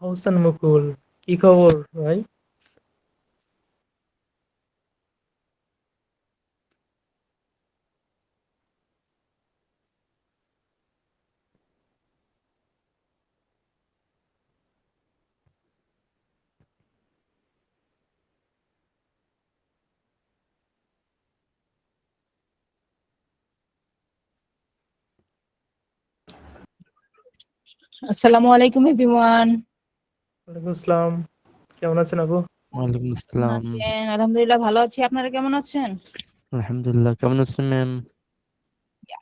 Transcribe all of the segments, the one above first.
আহসান মুকুল, কি খবর ভাই? আসসালামু আলাইকুম এভরিওয়ান। ওয়ালাইকুম আসসালাম। কেমন আছেন আপু? ওয়ালাইকুম কেমন আসসালাম। আছেন? আলহামদুলিল্লাহ ভালো আছি। আপনারা কেমন আছেন? আলহামদুলিল্লাহ, কেমন আছেন ম্যাম?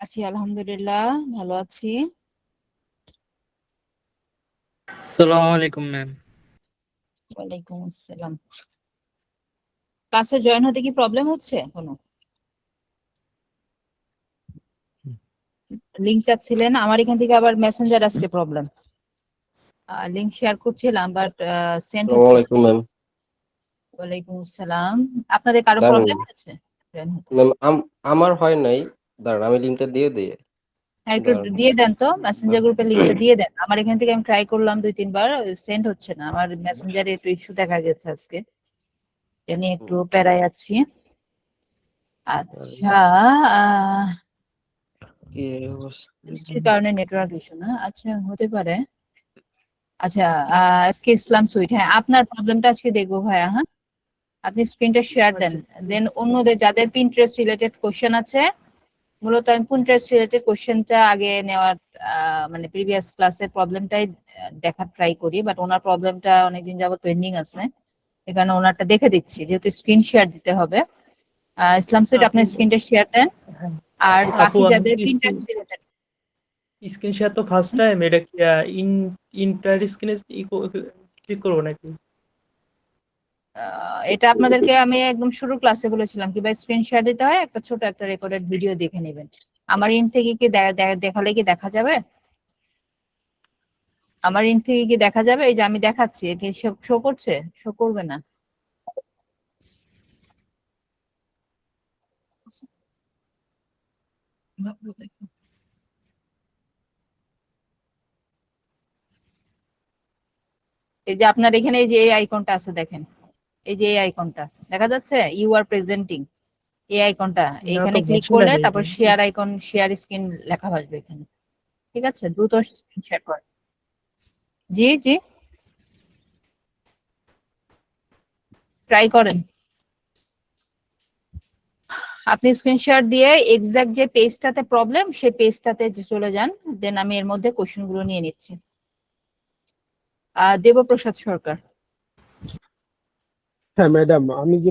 আছি আলহামদুলিল্লাহ ভালো আছি। আসসালামু আলাইকুম ম্যাম। ওয়ালাইকুম আসসালাম। ক্লাসে জয়েন হতে কি প্রবলেম হচ্ছে কোনো? লিংক চাচ্ছিলেন, আমার এখান থেকে আবার মেসেঞ্জার আসছে প্রবলেম। লিংক শেয়ার করছিলাম বাট সেন্ড আসসালামু হচ্ছে না। আলাইকুম ম্যাম। ওয়ালাইকুম আসসালাম। আপনাদের কারো দাঁড়ান প্রবলেম হচ্ছে জয়েন হতে? ম্যাম, আমার হয় নাই। দাঁড়ান আমি লিঙ্কটা দিয়ে দিই। হ্যাঁ, একটু দাঁড়ান। দিয়ে দেন তো, মেসেঞ্জার গ্রুপের লিংকটা দিয়ে দেন। আমার এখান থেকে আমি ট্রাই করলাম 2-3 বার, সেন্ড হচ্ছে না। আমার মেসেঞ্জারে একটু ইস্যু দেখা গেছে আজকে, এটা নিয়ে একটু প্যারায় আছি। আচ্ছা, কি অবস্থা? বৃষ্টির কারণে নেটওয়ার্ক ইস্যু না? আচ্ছা, হতে পারে। আচ্ছা, আজকে ইসলাম সুইট, হ্যাঁ আপনার প্রবলেমটা আজকে দেখবো ভাইয়া। হ্যাঁ, আপনি স্ক্রিনটা শেয়ার দেন, দেন অন্যদের যাদের পিন্টারেস্ট রিলেটেড কোশ্চেন আছে, মূলত আমি পিন্টারেস্ট রিলেটেড কোশ্চেনটা আগে নেওয়ার মানে প্রিভিয়াস ক্লাসের প্রবলেমটাই দেখার ট্রাই করি, বাট ওনার প্রবলেমটা অনেকদিন যাবত পেন্ডিং আছে, এখানে ওনারটা দেখে দিচ্ছি, যেহেতু স্ক্রিন শেয়ার দিতে হবে। ইসলাম সুইট, আপনার স্ক্রিনটা শেয়ার দেন। হ্যাঁ। আর আপু, বাকি আমি যাদের কি পিন্টারেস্ট রিলেটেড, স্ক্রিন শেয়ার তো ফার্স্ট টাইম, এটা কি ইন্টার স্ক্রিনে ক্লিক করবো নাকি? এটা আপনাদেরকে আমি একদম শুরু ক্লাসে বলেছিলাম কিভাবে স্ক্রিন শেয়ার দিতে হয়, একটা ছোট একটা রেকর্ডেড ভিডিও দেখে নেবেন। আমার ইন থেকে কি দেখালে কি দেখা যাবে? আমার ইন থেকে কি দেখা যাবে? এই যে আমি দেখাচ্ছি, কি শো করছে? শো করবে না? এই যে আপনার এখানে এই যে এই আইকনটা আছে দেখেন, এই যে এই আইকনটা দেখা যাচ্ছে, ইউ আর প্রেজেন্টিং, এই আইকনটা না এইখানে তো, ক্লিক বসে করলে লাগে তারপর শেয়ার আইকন, শেয়ার স্ক্রিন লেখা আসবে এখানে। ঠিক আছে, দ্রুত স্ক্রিন শেয়ার করেন। জি জি, ট্রাই করেন। আপনি স্ক্রিনশট দিয়ে এক্সাক্ট যে পেজটাতে প্রবলেম সেই পেজটাতে চলে যান, দেন আমি এর মধ্যে কোশ্চেন গুলো নিয়ে নিচ্ছি। দেবপ্রসাদ সরকার। হ্যাঁ ম্যাডাম, আমি যে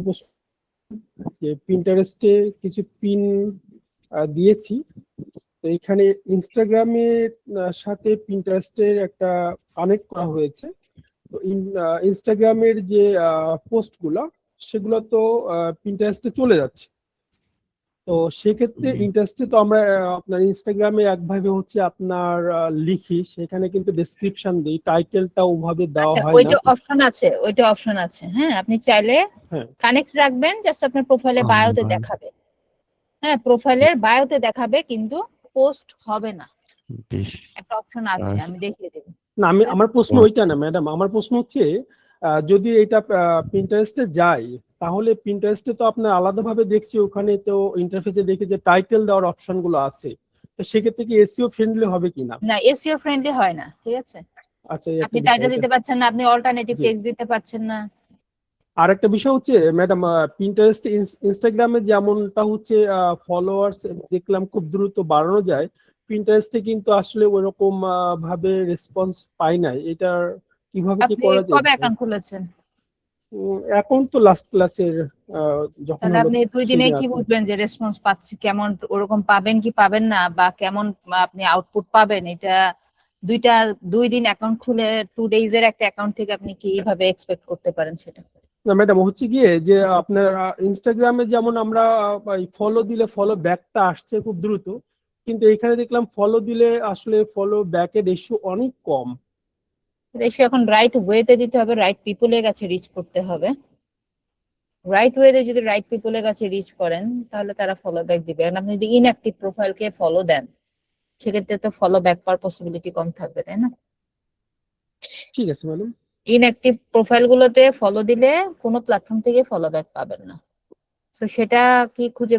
পিন্টারেস্টে কিছু পিন দিয়েছি, তো এখানে ইনস্টাগ্রামে সাথে পিন্টারেস্টের একটা কানেক্ট করা হয়েছে। তো ইনস্টাগ্রামের যে পোস্টগুলো সেগুলো তো পিন্টারেস্টে চলে যাচ্ছে। তো সেক্ষেত্রে ইন্টারেস্টে তো আমরা আপনার ইনস্টাগ্রামে একভাবে হচ্ছে আপনার লিখি, সেখানে কিন্তু ডেসক্রিপশন দিই, টাইটেলটা ওভাবে দেওয়া আচ্ছা, হয় না। ওইটা অপশন আছে, ওইটা অপশন আছে। হ্যাঁ, আপনি চাইলে হ্যাঁ, কানেক্ট রাখবেন, জাস্ট আপনার প্রোফাইলে বায়োতে দেখাবে। হ্যাঁ, প্রোফাইলের বায়োতে দেখাবে, কিন্তু পোস্ট হবে না। বেশ। একটা অপশন আছে, আমি দেখিয়ে দেব। না আমার প্রশ্ন ওইটা না ম্যাডাম, আমার প্রশ্ন হচ্ছে যদি এটা পিন্টারেস্টে যায়, তাহলে পিন্টারেস্টে তো আপনার আলাদাভাবে দেখছি, ওখানে তো ইন্টারফেসে দেখি যে টাইটেল দেওয়ার অপশন গুলো আছে, তো সেক্ষেত্রে কি এসইও ফ্রেন্ডলি হবে কিনা? না, এসইও ফ্রেন্ডলি হয় না। ঠিক আছে, আচ্ছা, এই আপনি একটা টাইটেল বিষয়। দিতে পারছেন না, আপনি অল্টারনেটিভ জি। টেক্সট দিতে পারছেন না। আর একটা বিষয় হচ্ছে ম্যাডাম, পিন্টারেস্ট ইনস্টাগ্রামে যেমনটা হচ্ছে ফলোয়ার্স দেখলাম খুব দ্রুত বাড়ানো যায়, পিন্টারেস্টে কিন্তু আসলে ওইরকম ভাবে রেসপন্স পাই নাই। এটার কিভাবে কি আপনি করা কবে যায়? অ্যাকাউন্ট খুলেছেন? এখন তো লাস্ট ক্লাসের যখন তাহলে হলো আপনি 2 দিনে সেদিন কি আর কি। বুঝবেন যে রেসপন্স পাচ্ছি কেমন, ওরকম পাবেন কি পাবেন না, বা কেমন আপনি আউটপুট পাবেন? এটা 2 দিন অ্যাকাউন্ট খুলে 2 ডেজ এর একটা অ্যাকাউন্ট থেকে আপনি কিভাবে এক্সপেক্ট করতে পারেন সেটা? না ম্যাডাম, হচ্ছে গিয়ে যে আপনার ইনস্টাগ্রামে যেমন আমরা ফলো দিলে ফলো ব্যাকটা আসছে খুব দ্রুত, কিন্তু এখানে দেখলাম ফলো দিলে আসলে ফলো ব্যাকের রেশিও অনেক কম। রেশিও এখন রাইট ওয়েতে দিতে হবে, রাইট পিপলের কাছে রিচ করতে হবে। রাইট ওয়েতে যদি রাইট পিপলের কাছে রিচ করেন তাহলে তারা ফলো ব্যাক দিবে। আর আপনি যদি ইনঅ্যাক্টিভ প্রোফাইলকে ফলো দেন, সেক্ষেত্রে তো ফলো ব্যাক পাওয়ার পসিবিলিটি কম থাকবে, তাই না? ঠিক আছে ম্যাডাম। ইনঅ্যাক্টিভ প্রোফাইল গুলোতে ফলো দিলে কোনো প্ল্যাটফর্ম থেকে ফলো ব্যাক পাবেন না। তো সেটা কি খুঁজে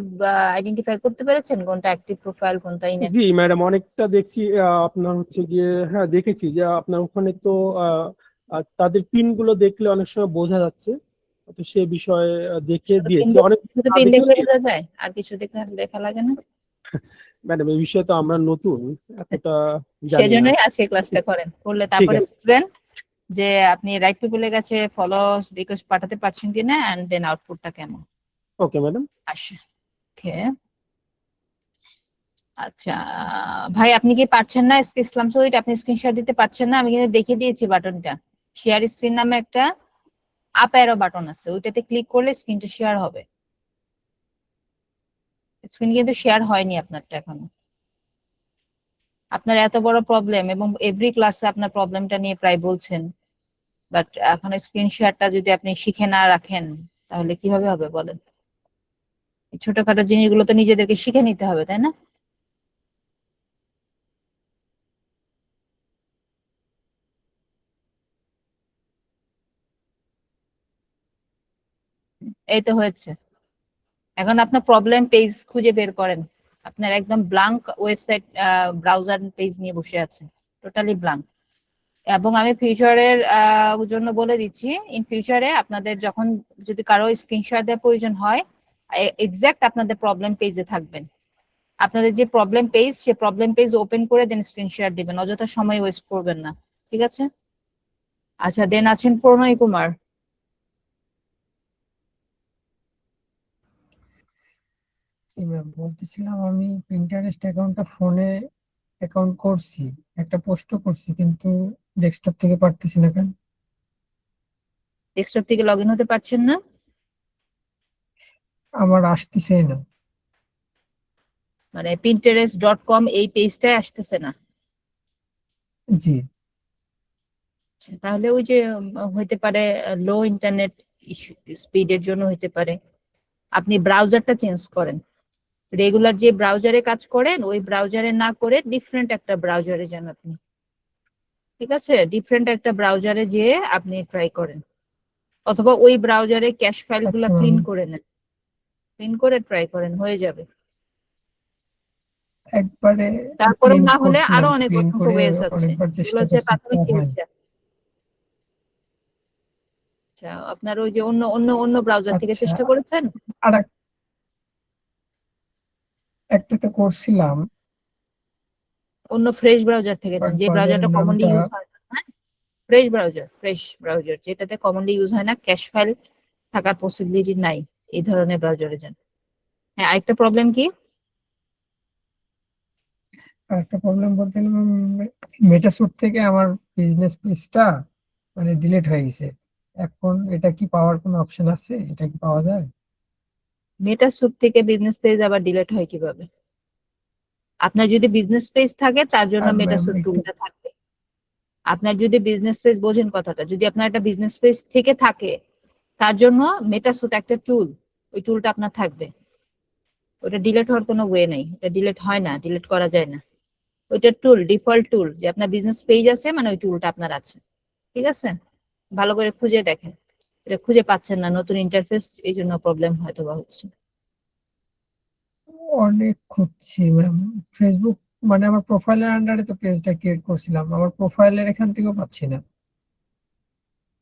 আইডেন্টিফাই করতে পেরেছেন কোনটা অ্যাক্টিভ প্রোফাইল, কোনটা জি ইনঅ্যাক্টিভ? ম্যাডাম, অনেকটা দেখছি আপনার হচ্ছে গিয়ে, হ্যাঁ দেখেছি যে আপনার ওখানে তো তাদের পিন গুলো দেখলে অনেক সময় বোঝা যাচ্ছে, তো সে বিষয়ে দেখে দিয়েছি অনেক। শুধু না পিন দেখেও দেখলে বোঝা দিয়েছি যায়, আর কিছু দেখা লাগে না? ম্যাডাম, এই বিষয়ে তো আমরা নতুন, এতটা জানি না। সেজন্যই আজকে ক্লাসটা করেন, করলে ঠিক তারপরে আছে। বুঝবেন যে আপনি রাইট পিপলের কাছে ফলো রিকোয়েস্ট পাঠাতে পারছেন কিনা, এন্ড দেন আউটপুটটা কেমন ওকে ম্যাডাম। আসে। ওকে, আচ্ছা ভাই, আপনি কি পারছেন না? ইসলাম সুইট, আপনি স্ক্রিনশট দিতে পারছেন না? আমি কিন্তু দেখিয়ে দিয়েছি বাটনটা, শেয়ার স্ক্রিন নামে একটা আপ অ্যারো বাটন আছে, ওইটাতে ক্লিক করলে স্ক্রিনটা শেয়ার হবে। স্ক্রিন কিন্তু শেয়ার হয়নি আপনারটা এখনো। আপনার এত বড় প্রবলেম এবং এভরি ক্লাসে আপনার প্রবলেমটা নিয়ে প্রায় বলছেন, বাট এখন স্ক্রিন শেয়ারটা যদি আপনি শিখে না রাখেন তাহলে কিভাবে হবে বলেন? এই ছোটখাটো জিনিসগুলো তো নিজেদেরকে শিখে নিতে হবে, তাই না? এই তো হয়েছে। এখন আপনার প্রবলেম পেজ খুঁজে বের করেন। আপনার একদম ব্লাঙ্ক ওয়েবসাইট ব্রাউজার পেজ নিয়ে বসে আছেন, টোটালি ব্লাঙ্ক। এবং আমি ফিউচারের জন্য বলে দিচ্ছি, ইন ফিউচারে আপনাদের যখন যদি কারো স্ক্রিনশট দেওয়ার প্রয়োজন হয়, এক্সাক্ট আপনাদের প্রবলেম পেজে থাকবেন। আপনাদের যে প্রবলেম পেজ, সে প্রবলেম পেজ ওপেন করে দেন স্ক্রিনশট দিবেন, অযথা সময় ওয়েস্ট করবেন না, ঠিক আছে? আচ্ছা, দেন আছেন প্রণয় কুমার। জি ম্যাম, বলতেছিলাম আমি পিন্টারেস্ট অ্যাকাউন্টটা ফোনে অ্যাকাউন্ট করছি, একটা পোস্টও করছি, কিন্তু ডেস্কটপ থেকে পারতেছি না কেন? ডেস্কটপ থেকে লগ ইন হতে পারছেন না? আমার আসতেছেই না। মানে pinterest.com এই পেজটাই আসতেছে না? জি। তাহলে ওই যে হইতে পারে লো ইন্টারনেট স্পিডের জন্য হইতে পারে। আপনি ব্রাউজারটা চেঞ্জ করেন, রেগুলার যে ব্রাউজারে কাজ করেন ওই ব্রাউজারে না করে ডিফারেন্ট একটা ব্রাউজারে যান আপনি, ঠিক আছে? ডিফারেন্ট একটা ব্রাউজারে যেয়ে আপনি ট্রাই করেন, অথবা ওই ব্রাউজারে ক্যাশ ফাইলগুলো আচ্ছা ক্লিন ম্যাম, করে নেন, ক্লিন করে ট্রাই করেন, হয়ে যাবে। একবারে তারপরে ক্লিন না হলে আরো করছিলাম, অনেক ক্লিন অসংখ্য করে ওয়েস আছে, অনেকবার এগুলো চেষ্টা হচ্ছে করছি, প্রাথমিক তাও হয় না। জিনিসটা। আচ্ছা, আপনার ওই যে অন্য অন্য অন্য ব্রাউজার থেকে আচ্ছা, চেষ্টা করেছেন? আর একটাতে করছিলাম, অন্য ফ্রেশ ব্রাউজার থেকে দেন, যে একবারে ব্রাউজারটা কমনলি নামটা ইউজ হয় না। হ্যাঁ, ফ্রেশ ব্রাউজার যেটাতে কমনলি ইউজ হয় না, ক্যাশ ফাইল থাকার পসিবিলিটি নাই, এই ধরনের ব্রাউজারে যান। হ্যাঁ, আরেকটা প্রবলেম কি? আর একটা প্রবলেম বলতে মেটাসুট থেকে আমার বিজনেস পেজটা মানে ডিলিট হয়ে গেছে। এখন এটা কি পাওয়ার কোনো অপশন আছে? এটা কি পাওয়া যায়? মেটাস্যুট থেকে বিজনেস পেজ আবার ডিলিট হয় কিভাবে? আপনার যদি বিজনেস পেজ থাকে তার জন্য আর ম্যাম মেটাস্যুট একটু টুলটা থাকবে। আপনার যদি বিজনেস পেজ, বোঝেন কথাটা, যদি আপনার একটা বিজনেস পেজ থেকে থাকে তার জন্য মেটাস্যুট একটা টুল, ওই টুলটা আপনার থাকবে। ওটা ডিলিট হওয়ার কোনো ওয়ে নেই, এটা ডিলিট হয় না, ডিলিট করা যায় না। ওইটা টুল, ডিফল্ট টুল, যে আপনার বিজনেস পেজ আছে মানে ওই টুলটা আপনার আছে, ঠিক আছে? ভালো করে খুঁজে দেখেন, এটা খুঁজে পাচ্ছেন না, নতুন ইন্টারফেস, এই জন্য প্রবলেম হয়তো বা হচ্ছে। অনেক খুঁজছি ম্যাম। ফেসবুক মানে আমার প্রোফাইলের আন্ডারে তো পেজটা ক্রিয়েট করছিলাম, আমার প্রোফাইলের এখান থেকেও পাচ্ছি না।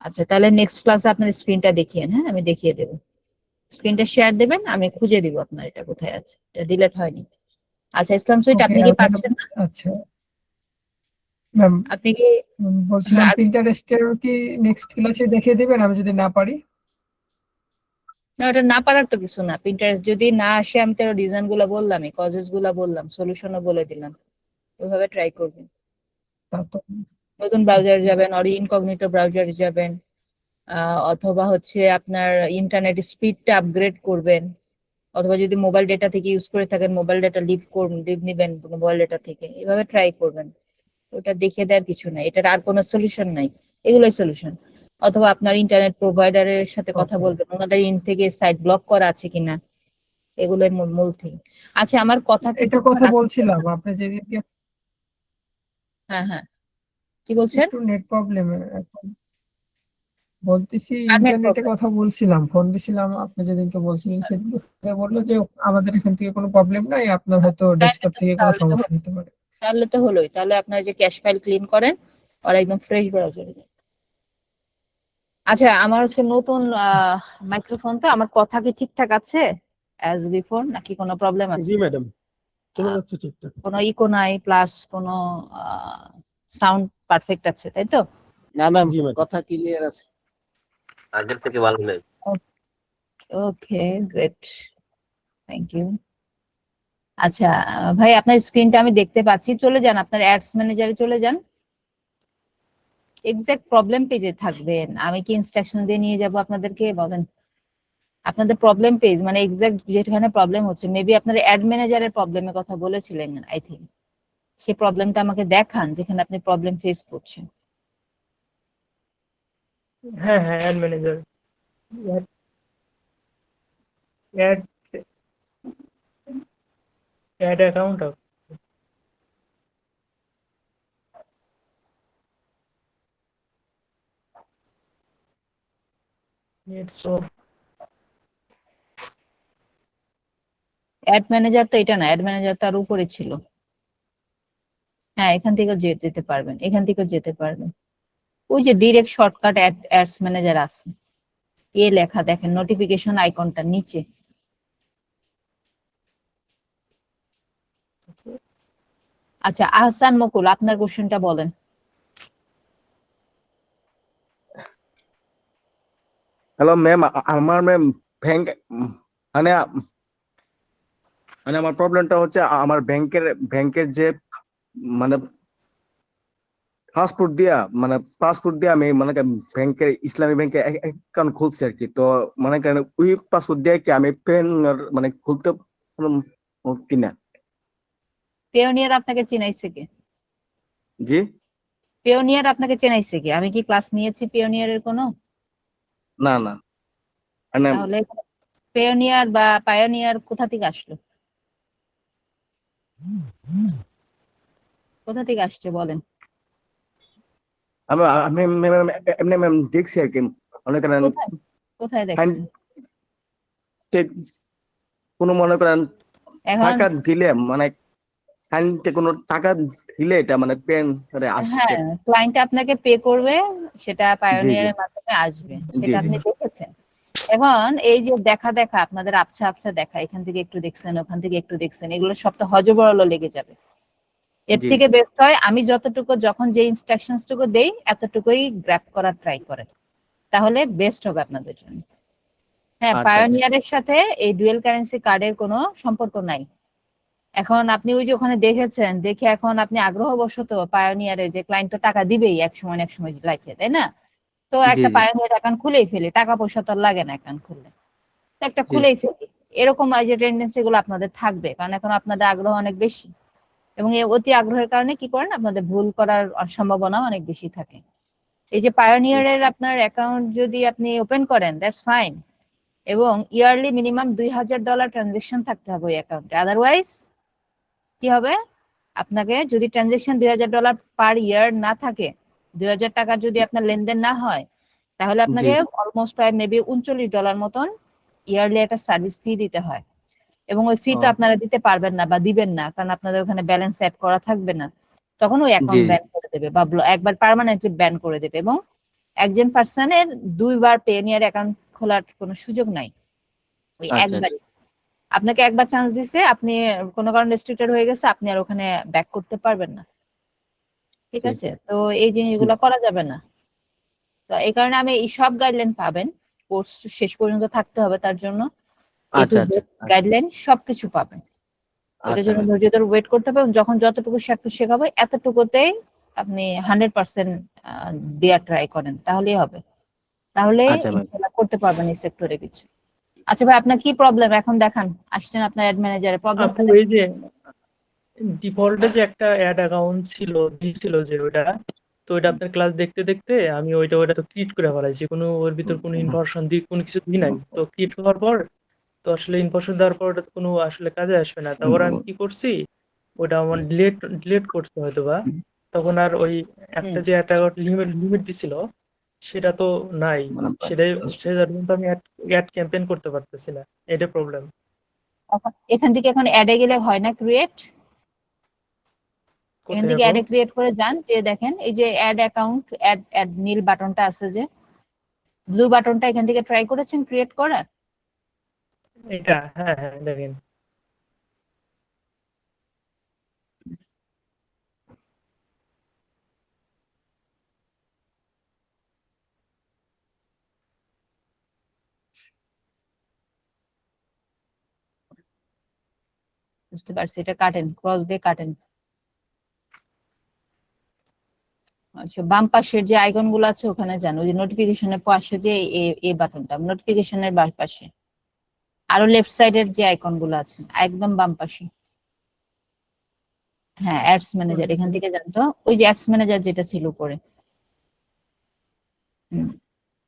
আচ্ছা, তাহলে নেক্সট ক্লাসে আপনার স্ক্রিনটা দেখিয়েন, হ্যাঁ আমি দেখিয়ে দেবো। স্ক্রিনটা শেয়ার দেবেন, আমি খুঁজে দিব আপনার এটা কোথায় আছে, এটা ডিলিট হয়নি। আচ্ছা ইসলাম সুইট, ওকে, আপনি কি পারছেন না? আচ্ছা ম্যাম, আপনি কি? বলছিলাম হ্যাঁ, পিন্টারেস্টের কি নেক্সট ক্লাসে দেখিয়ে দিবেন আমি যদি না পারি? না ওটা না পারার তো কিছু না, প্রিন্টারেস্ট যদি না আসে আমি তো ডিজাইন গুলো বললাম, কজেস গুলা বললাম, সলিউশনও বলে দিলাম, ওইভাবে ট্রাই করবেন। তা তো নতুন ব্রাউজারে যাবেন, অর ইনকগনিটো ব্রাউজারে যাবেন, অথবা হচ্ছে আপনার ইন্টারনেট স্পিডটা আপগ্রেড করবেন, অথবা যদি মোবাইল ডেটা থেকে ইউজ করে থাকেন মোবাইল ডেটা লিভ করুন, লিভ নিবেন মোবাইল ডেটা থেকে, এভাবে ট্রাই করবেন। ওটা দেখে দেওয়ার কিছু নাই, এটার আর কোনো সলিউশন নাই, এগুলোই সলিউশন। অথবা আপনার ইন্টারনেট প্রোভাইডারের সাথে কথা ওকে। বলবেন, ওনাদের ইন থেকে সাইট ব্লক করা আছে কিনা, এগুলোই মূল থিং। আচ্ছা, আমার কথা কি এটা ঠিকঠাক কথা আছে? বলছিলাম আপনি যেদিনকে, হ্যাঁ হ্যাঁ, কি বলছেন? একটু নেট প্রবলেম এখন বলতেছি, কার নেট ইন্টারনেটে প্রবলেম? কথা বলছিলাম, ফোন দিছিলাম, আপনি যেদিনকে বলছিলেন সেদিন বললো যে আমাদের এখান থেকে কোনো প্রবলেম নাই, আপনার হয়তো ডেস্কটপ থেকে কোনো তাহলে তো সমস্যা হতে পারে। তাহলে তো হলোই, তাহলে আপনার যে ক্যাশ ফাইল ক্লিন করেন আর একদম ফ্রেশ ব্রাউজারে। আচ্ছা, আমার হচ্ছে নতুন মাইক্রোফোন, তো আমার কথা কি ঠিকঠাক আছে অ্যাজ বিফোর, নাকি কোনো প্রবলেম আছে? জি ম্যাডাম, শোনা আহ, যাচ্ছে ঠিকঠাক। কোনো ইকো নাই, প্লাস কোনো সাউন্ড পারফেক্ট আছে, তাই তো? না ম্যাম, জি ম্যাডাম। কথা ক্লিয়ার আছে। আগের থেকে ভালো নেই। ওকে, গ্রেট, থ্যাংক ইউ। আচ্ছা ভাই, আপনার স্ক্রিনটা আমি দেখতে পাচ্ছি, চলে যান আপনার অ্যাডস ম্যানেজারে, চলে যান। এক্সাক্ট প্রবলেম পেজে থাকবেন, আমি কি ইনস্ট্রাকশন দিয়ে নিয়ে যাব আপনাদেরকে? বলেন, আপনাদের প্রবলেম পেজ মানে এক্সাক্ট যেখানে প্রবলেম হচ্ছে, মেবি আপনার অ্যাড ম্যানেজারের প্রবলেমের কথা বলেছিলেন আই থিঙ্ক, সেই প্রবলেমটা আমাকে দেখান যেখানে আপনি প্রবলেম ফেস করছেন। হ্যাঁ হ্যাঁ, ad manager, ad ad account. Ad manager তো এটা না, অ্যাড ম্যানেজার তার উপরে ছিল। হ্যাঁ, এখান থেকেও যেতে পারবেন, এখান থেকেও যেতে পারবেন। ওই যে ডিরেক্ট শর্টকাট অ্যাডস ম্যানেজার আছে, এ লেখা দেখেন নোটিফিকেশন আইকনটা নিচে। আচ্ছা আহসান মুকুল, আপনার কোশ্চেনটা বলেন। হ্যালো ম্যাম, আমার ম্যাম ব্যাংক মানে মানে আমার প্রবলেমটা হচ্ছে আমার ব্যাংকের যে মানে পাসপোর্ট দিয়া আমি মানে ব্যাংকের ইসলামী ব্যাংকে অ্যাকাউন্ট খুলছি আর কি। তো মানে কেন ওই পাসপোর্ট দিয়ে কি আমি পেন মানে খুলতে কিনা? পেওনিয়ার আপনাকে চেনাইছে কে? জি পেওনিয়ার আপনাকে চেনাইছে কে? আমি কি ক্লাস নিয়েছি পেওনিয়ারের কোনো? না না মানে তাহলে পেওনিয়ার বা পায়োনিয়ার কোথা থেকে আসলো? কোথা থেকে আসছে বলেন? আমি আমি এমনি ম্যাম দেখছি আর কি। মনে করেন কোথায় কোথায় দেখছেন? কোনো মনে করেন এখন টাকা দিলে মানে কোনো টাকা দিলে এটা মানে পেন করে আসছে। হ্যাঁ, ক্লায়েন্ট আপনাকে পে করবে, সেটা জি জি পায়োনিয়ারের মাধ্যমে আসবে, জি সেটা জি আপনি দেখেছেন। এখন এই যে দেখা দেখা আপনাদের আবছা আবছা দেখা, এখান থেকে একটু দেখছেন ওখান থেকে একটু দেখছেন, এগুলো সব তো হজবরল লেগে যাবে। এর জি থেকে বেস্ট হয় আমি যতটুকু যখন যে ইনস্ট্রাকশনস টুকু দেই এতটুকুই গ্র্যাব করার ট্রাই করেন, তাহলে বেস্ট হবে আপনাদের জন্য। হ্যাঁ, আচ্ছা আচ্ছা পায়োনিয়ারের সাথে এই ডুয়েল কারেন্সি কার্ডের কোনো সম্পর্ক নাই। এখন আপনি ওই যে ওখানে দেখেছেন, দেখে এখন আপনি আগ্রহবশত পায়োনিয়ারে, যে ক্লায়েন্ট তো টাকা দিবেই এক সময় না এক সময় লাইফে, তাই না? তো জি একটা জি পায়োনিয়ার অ্যাকাউন্ট খুলেই ফেলি, টাকা পয়সা তো আর লাগে না অ্যাকাউন্ট খুললে, তো একটা জি খুলেই ফেলি। এরকম এই যে টেন্ডেন্সি গুলো আপনাদের থাকবে, কারণ এখন আপনাদের আগ্রহ অনেক বেশি, এবং এই অতি আগ্রহের কারণে কি করেন, আপনাদের ভুল করার সম্ভাবনা অনেক বেশি থাকে। এই যে পায়োনিয়ারের আপনার অ্যাকাউন্ট যদি আপনি ওপেন করেন, দ্যাটস ফাইন, এবং ইয়ারলি মিনিমাম $2000 ট্রানজেকশন থাকতে হবে ওই অ্যাকাউন্টে, আদারওয়াইজ কি হবে, আপনাকে যদি ট্রানজেকশন $2000 পার ইয়ার না থাকে, 2000 টাকার যদি আপনার লেনদেন না হয়, তাহলে জি আপনাকে অলমোস্ট প্রায় মেবি $39 মতন ইয়ারলি একটা সার্ভিস ফি দিতে হয়। এবং ওই ফি তো ও, আপনারা দিতে পারবেন না বা দিবেন না, কারণ আপনাদের ওখানে ব্যালেন্স অ্যাড করা থাকবে না, তখন ওই জি অ্যাকাউন্ট ব্যান করে দেবে বা একবার পার্মানেন্টলি ব্যান করে দেবে। এবং একজন পার্সনের 2বার পেনিয়ার অ্যাকাউন্ট খোলার কোনো সুযোগ নাই, ওই আচ্ছা একবার। আচ্ছা আপনাকে একবার চান্স দিছে, আপনি কোনো কারণে রেস্ট্রিক্টেড হয়ে গেছে, আপনি আর ওখানে ব্যাক করতে পারবেন না, ঠিক ঠিক আছে? তো এই জিনিসগুলো করা যাবে না। তো এই কারণে আমি এই সব গাইডলাইন পাবেন, কোর্স শেষ পর্যন্ত থাকতে হবে তার জন্য, এ টু আচ্ছা আচ্ছা জেড গাইডলাইন সবকিছু পাবেন। এটার আচ্ছা জন্য ম্যাম ধৈর্য ধরে ওয়েট করতে হবে, এবং যখন যতটুকু শেখাবো এতটুকুতেই আপনি 100% দেওয়ার ট্রাই করেন, তাহলেই হবে। তাহলে আচ্ছা ম্যাম ইনশাআল্লাহ করতে পারবেন এই সেক্টরে কিছু। আচ্ছা ভাই, আপনার কি প্রবলেম এখন দেখান, আসছেন আপনার অ্যাড ম্যানেজারের প্রবলেমটা। আপু এই যে ডিফল্টে যে একটা অ্যাড অ্যাকাউন্ট ছিল দিছিল যে ওইটা, তো ওইটা আপনার ক্লাস দেখতে দেখতে আমি ওইটা তো ক্রিয়েট করে ফেলাইছি, কোনো ওর ভিতর কোনো ইনফরমেশন দিই কোনো কিছু দিই নাই, তো ক্রিয়েট করার পর তো আসলে ইনফরমেশন দেওয়ার পর ওটা তো কোনো আসলে কাজে আসবে না। তারপর আমি কি করছি, ওটা আমার ডিলেট করতে হয়তো বা, তখন আর ওই একটা যে একটা লিমিট দিছিল সেটা তো নাই, সেটাই সেই জন্য তো আমি অ্যাড ক্যাম্পেইন করতে পারতেছি না, এটা প্রবলেম। এখান থেকে এখন অ্যাডে গেলে হয় না ক্রিয়েট, এখান কোথায় থেকে যাবো? অ্যাডে ক্রিয়েট করে যান, যে দেখেন এই যে অ্যাড অ্যাকাউন্ট, অ্যাড নীল বাটনটা আছে, যে ব্লু বাটনটা, এখান থেকে ট্রাই করেছেন ক্রিয়েট করার? এটা হ্যাঁ হ্যাঁ দেখেন। বুঝতে পারছি, এটা কাটেন, ক্রস দিয়ে কাটেন। আচ্ছা, বাম পাশের যে আইকন গুলো আছে ওখানে যান, ওই যে নোটিফিকেশনের পাশে যে এ বাটনটা, নোটিফিকেশনের বাম পাশে, আরো লেফট সাইডের যে আইকন গুলো আছে একদম বাম পাশে। হ্যাঁ, অ্যাডস ম্যানেজার, এখান থেকে যান তো, ওই যে অ্যাডস ম্যানেজার যেটা ছিল উপরে,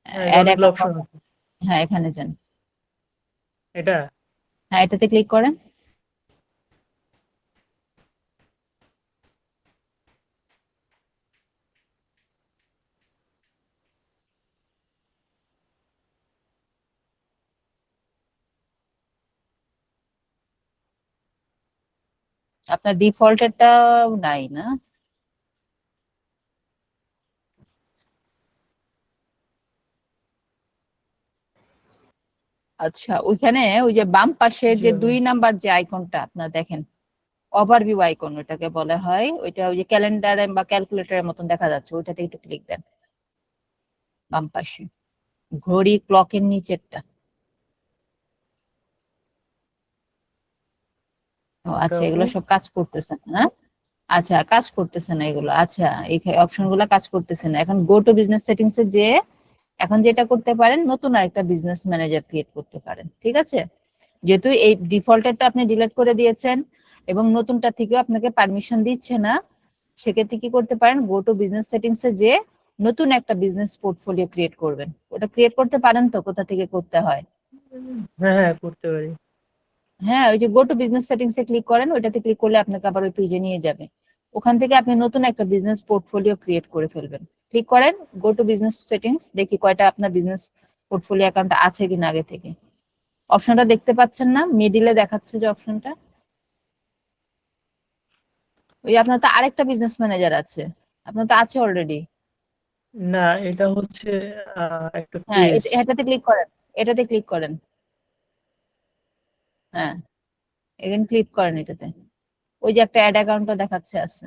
হ্যাঁ, অ্যাড অনেকগুলো অ্যাকাউন্ট, অপশন আছে। হ্যাঁ এখানে যান, এটা হ্যাঁ এটাতে ক্লিক করেন। আপনার ডিফল্টেরটা নাই না? আচ্ছা, ওইখানে ওই যে বাম পাশের জি যে হবে। 2 নাম্বার যে আইকনটা আপনার দেখেন, ওভারভিউ আইকন ওটাকে বলা হয়, ওইটা ওই যে ক্যালেন্ডারে বা ক্যালকুলেটরের মতন দেখা যাচ্ছে, ওইটাতে একটু ক্লিক দেন বাম পাশে, ঘড়ি ক্লকের নিচেরটা। ও ওটা আচ্ছা, এগুলো হোক। সব কাজ করতেছে না, হ্যাঁ? আচ্ছা, কাজ করতেছে না এগুলো, আচ্ছা এই অপশন গুলা কাজ করতেছে না। এখন গো টু বিজনেস সেটিংস এ যে এখন যেটা করতে পারেন, নতুন আরেকটা বিজনেস ম্যানেজার ক্রিয়েট করতে পারেন, ঠিক আছে? যেহেতু এই ডিফল্টেরটা আপনি ডিলিট করে দিয়েছেন এবং নতুনটা থেকেও আপনাকে পারমিশন দিচ্ছে না, সেক্ষেত্রে কি করতে পারেন, গো টু বিজনেস সেটিংস এ যে নতুন একটা বিজনেস পোর্টফোলিও ক্রিয়েট করবেন। ওটা ক্রিয়েট করতে পারেন তো, কোথা থেকে করতে হয়? হ্যাঁ হ্যাঁ, করতে পারি। হ্যাঁ, ওই যে go to business settings A click করেন, ওইটাতে ক্লিক করলে আপনাকে আবার ওই পেজে নিয়ে যাবে। ওখান থেকে আপনি নতুন একটা বিজনেস পোর্টফোলিও ক্রিয়েট করে ফেলবেন। ক্লিক করেন গো টু বিজনেস সেটিংস, দেখি কয়টা আপনার বিজনেস পোর্টফোলিও অ্যাকাউন্ট আছে কিনা আগে থেকে। অপশনটা দেখতে পাচ্ছেন না, মিডিলে দেখাচ্ছে যে অপশনটা, ওই আপনার তো আরেকটা বিজনেস ম্যানেজার আছে, আপনার তো আছে অলরেডি। না, এটা হচ্ছে একটা হ্যাঁ, পেজ। এটাতে ক্লিক করেন, এটাতে ক্লিক করেন, হ্যাঁ এখানে ক্লিক করেন এটাতে, ওই যে একটা অ্যাড অ্যাকাউন্টও দেখাচ্ছে আছে।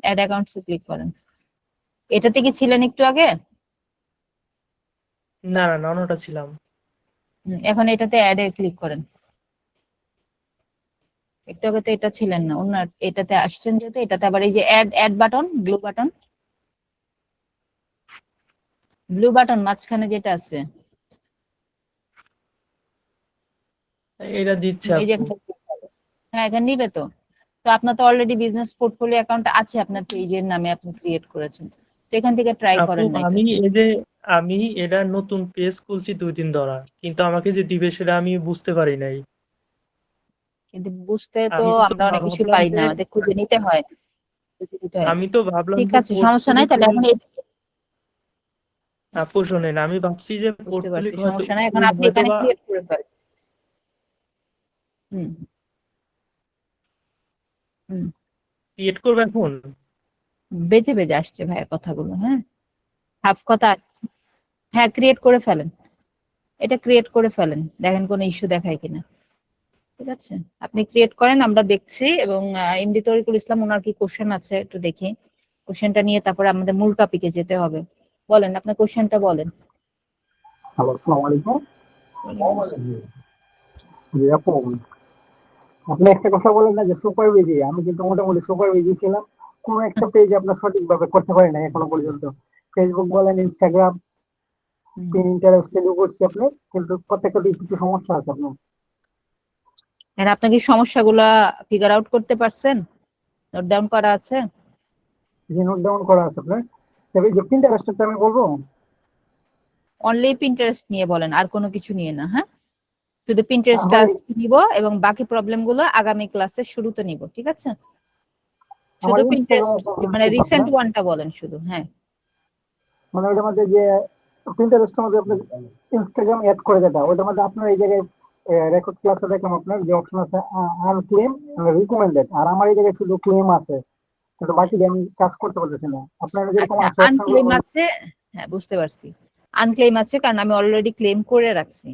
অ্যাড অ্যাকাউন্টসে ক্লিক করেন। এটাতে কি ছিলেন একটু আগে? না না, ননটা ছিলাম। এখন এটাতে অ্যাড এ ক্লিক করেন। একটু আগে তো এটা ছিলেন না, অন্য এটাতে আসছেন যেহেতু, এটাতে আবার এই যে ad ad button, blue button মাঝখানে যেটা আছে, এটা দিচ্ছে এই যে আপু। এখানে click করবেন। হ্যাঁ, এখানে নিবে তো। তো আপনার তো অলরেডি বিজনেস পোর্টফোলিও অ্যাকাউন্ট আছে, আপনার পেজের নামে আপনি ক্রিয়েট করেছেন, তো এখান থেকে ট্রাই আপু, করেন না এটা। আমি এটা নতুন পেজ খুলছি 2 দিন ধরা, কিন্তু আমাকে যে দিবে সেটা আমি বুঝতে পারি নাই। কিন্তু বুঝতে তো আমি তো আমরা অনেক কিছু ভাবলাম পারি যে না, আমাদের খুঁজে নিতে হয়, খুঁজে নিতে হয়। আমি তো ভাবলাম ঠিক যে আছে, সমস্যা নাই, পোর্টফোলিও তাহলে খুল। এখন আপু শোনেন, আমি ভাবছি যে বুঝতে পারছি, পোর্টফোলিও হয়তো সমস্যা নাই, এখন আপনি হয়তো এখানে বা ক্রিয়েট করে ফেলেন। হুম হুম ক্রিয়েট করবে এখন। বেজে বেজে আসছে ভাইয়া কথাগুলো, হ্যাঁ হাফ কথা। হ্যাঁ, ক্রিয়েট করে ফেলেন, এটা ক্রিয়েট করে ফেলেন, দেখেন কোনো ইস্যু দেখায় কিনা। ঠিক আছে, আপনি ক্রিয়েট করেন, আমরা দেখছি। এবং এমডি তরিকুল ইসলাম, ওনার কি কোশ্চেন আছে একটু দেখি, কোশ্চেনটা নিয়ে তারপরে আমাদের মূল টপিকে যেতে হবে। বলেন, আপনার কোশ্চেনটা বলেন। হ্যালো, আসসালামু আলাইকুম। ওয়ালাইকুম আসসালাম। জি আপু, আপনি একটা কথা বলেন না যে সুপার বিজি, আমি কিন্তু মোটামুটি সুপার বিজি ছিলাম। কোনো একটা পেজ আপনার সঠিকভাবে করতে পারি না এখনো পর্যন্ত। ফেসবুক বলেন, ইনস্টাগ্রাম, হুম। পিন্টারেস্ট এগুলো করছি আপনার, কিন্তু প্রত্যেকটা একটু সমস্যা আছে আপনার। আর আপনি কি সমস্যাগুলা ফিগার আউট করতে পারছেন? নোট ডাউন করা আছে? যে নোট ডাউন করা আছে আপনার, তবে এই যে পিন্টারেস্টটা আমি বলবো। অনলি পিন্টারেস্ট নিয়ে বলেন, আর কোনো কিছু নিয়ে না, হ্যাঁ? শুধু পিন্টারেস্টটা আমার নিব, এবং বাকি প্রবলেম গুলো আগামী ক্লাসের শুরুতে নিব, ঠিক আছে? আমার শুধু পিন্টারেস্ট, ইনস্টাগ্রামে প্রবলেম মানে খুব রিসেন্ট আপনার, ওয়ানটা বলেন শুধু, হ্যাঁ। মানে ওইটার মধ্যে যে পিন্টারেস্টের মধ্যে আপনি ইনস্টাগ্রাম অ্যাড করে দেটা, ওইটার মধ্যে আপনার এই জায়গায় রেকর্ড ক্লাসে দেখলাম আপনার যে অপশন আছে আনক্লেম, রিকমেন্ডেড, আর আমার এই জায়গায় শুধু ক্লেম আছে, কিন্তু বাকি দিয়ে আমি কাজ করতে পারতেছি না। আপনার যেরকম আচ্ছা, আছে অপশনগুলো আনক্লেম আছে, হ্যাঁ বুঝতে পারছি। আনক্লেম আছে কারণ আমি অলরেডি ক্লেম করে রাখছি,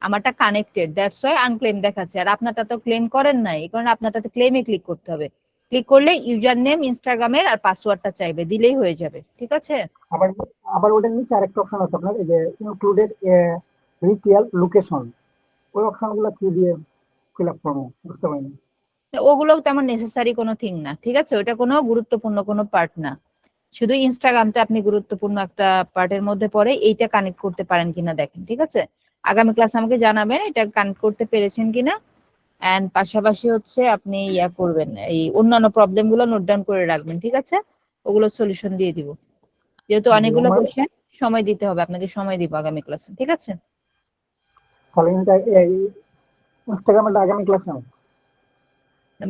আমারটা কানেক্টেড, দ্যাটস ওয়াই আনক্লেম দেখাচ্ছে। আর আপনারটা তো ক্লেম করেন নাই, এই কারণে আপনারটাতে ক্লেমে ক্লিক করতে হবে। ক্লিক করলে ইউজার নেম ইনস্টাগ্রামের আর পাসওয়ার্ডটা চাইবে, দিলেই হয়ে যাবে। ঠিক আছে? আবার আবার ওটার নিচে আরেকটা অপশন আছে আপনার, এই যে ইনক্লুডেড রিটেল লোকেশন, ওই অপশনগুলো কি দিয়ে ফিল আপ করবো বুঝতে পারিনি। ওগুলো তেমন নেসেসারি কোনো থিং না, ঠিক আছে? ওটা কোনো গুরুত্বপূর্ণ কোনো পার্ট না, শুধু ইনস্টাগ্রামটা আপনি গুরুত্বপূর্ণ একটা পার্টের মধ্যে পড়ে, এইটা কানেক্ট করতে পারেন কিনা দেখেন। ঠিক আছে? আগামী ক্লাসে আমাকে জানাবেন এটা কানেক্ট করতে পেরেছেন কিনা। এন্ড পাশাপাশি হচ্ছে আপনি ইয়া করবেন, এই অন্যান্য প্রবলেম গুলো নোট ডাউন করে রাখবেন। ঠিক আছে? ওগুলো সলিউশন দিয়ে দিব, যেহেতু অনেকগুলো আমার কোশ্চেন সময় দিতে হবে, আপনাকে সময় দিব আগামী ক্লাসে। ঠিক আছে? তাহলে ইনস্টাগ্রামের আগামী ক্লাসে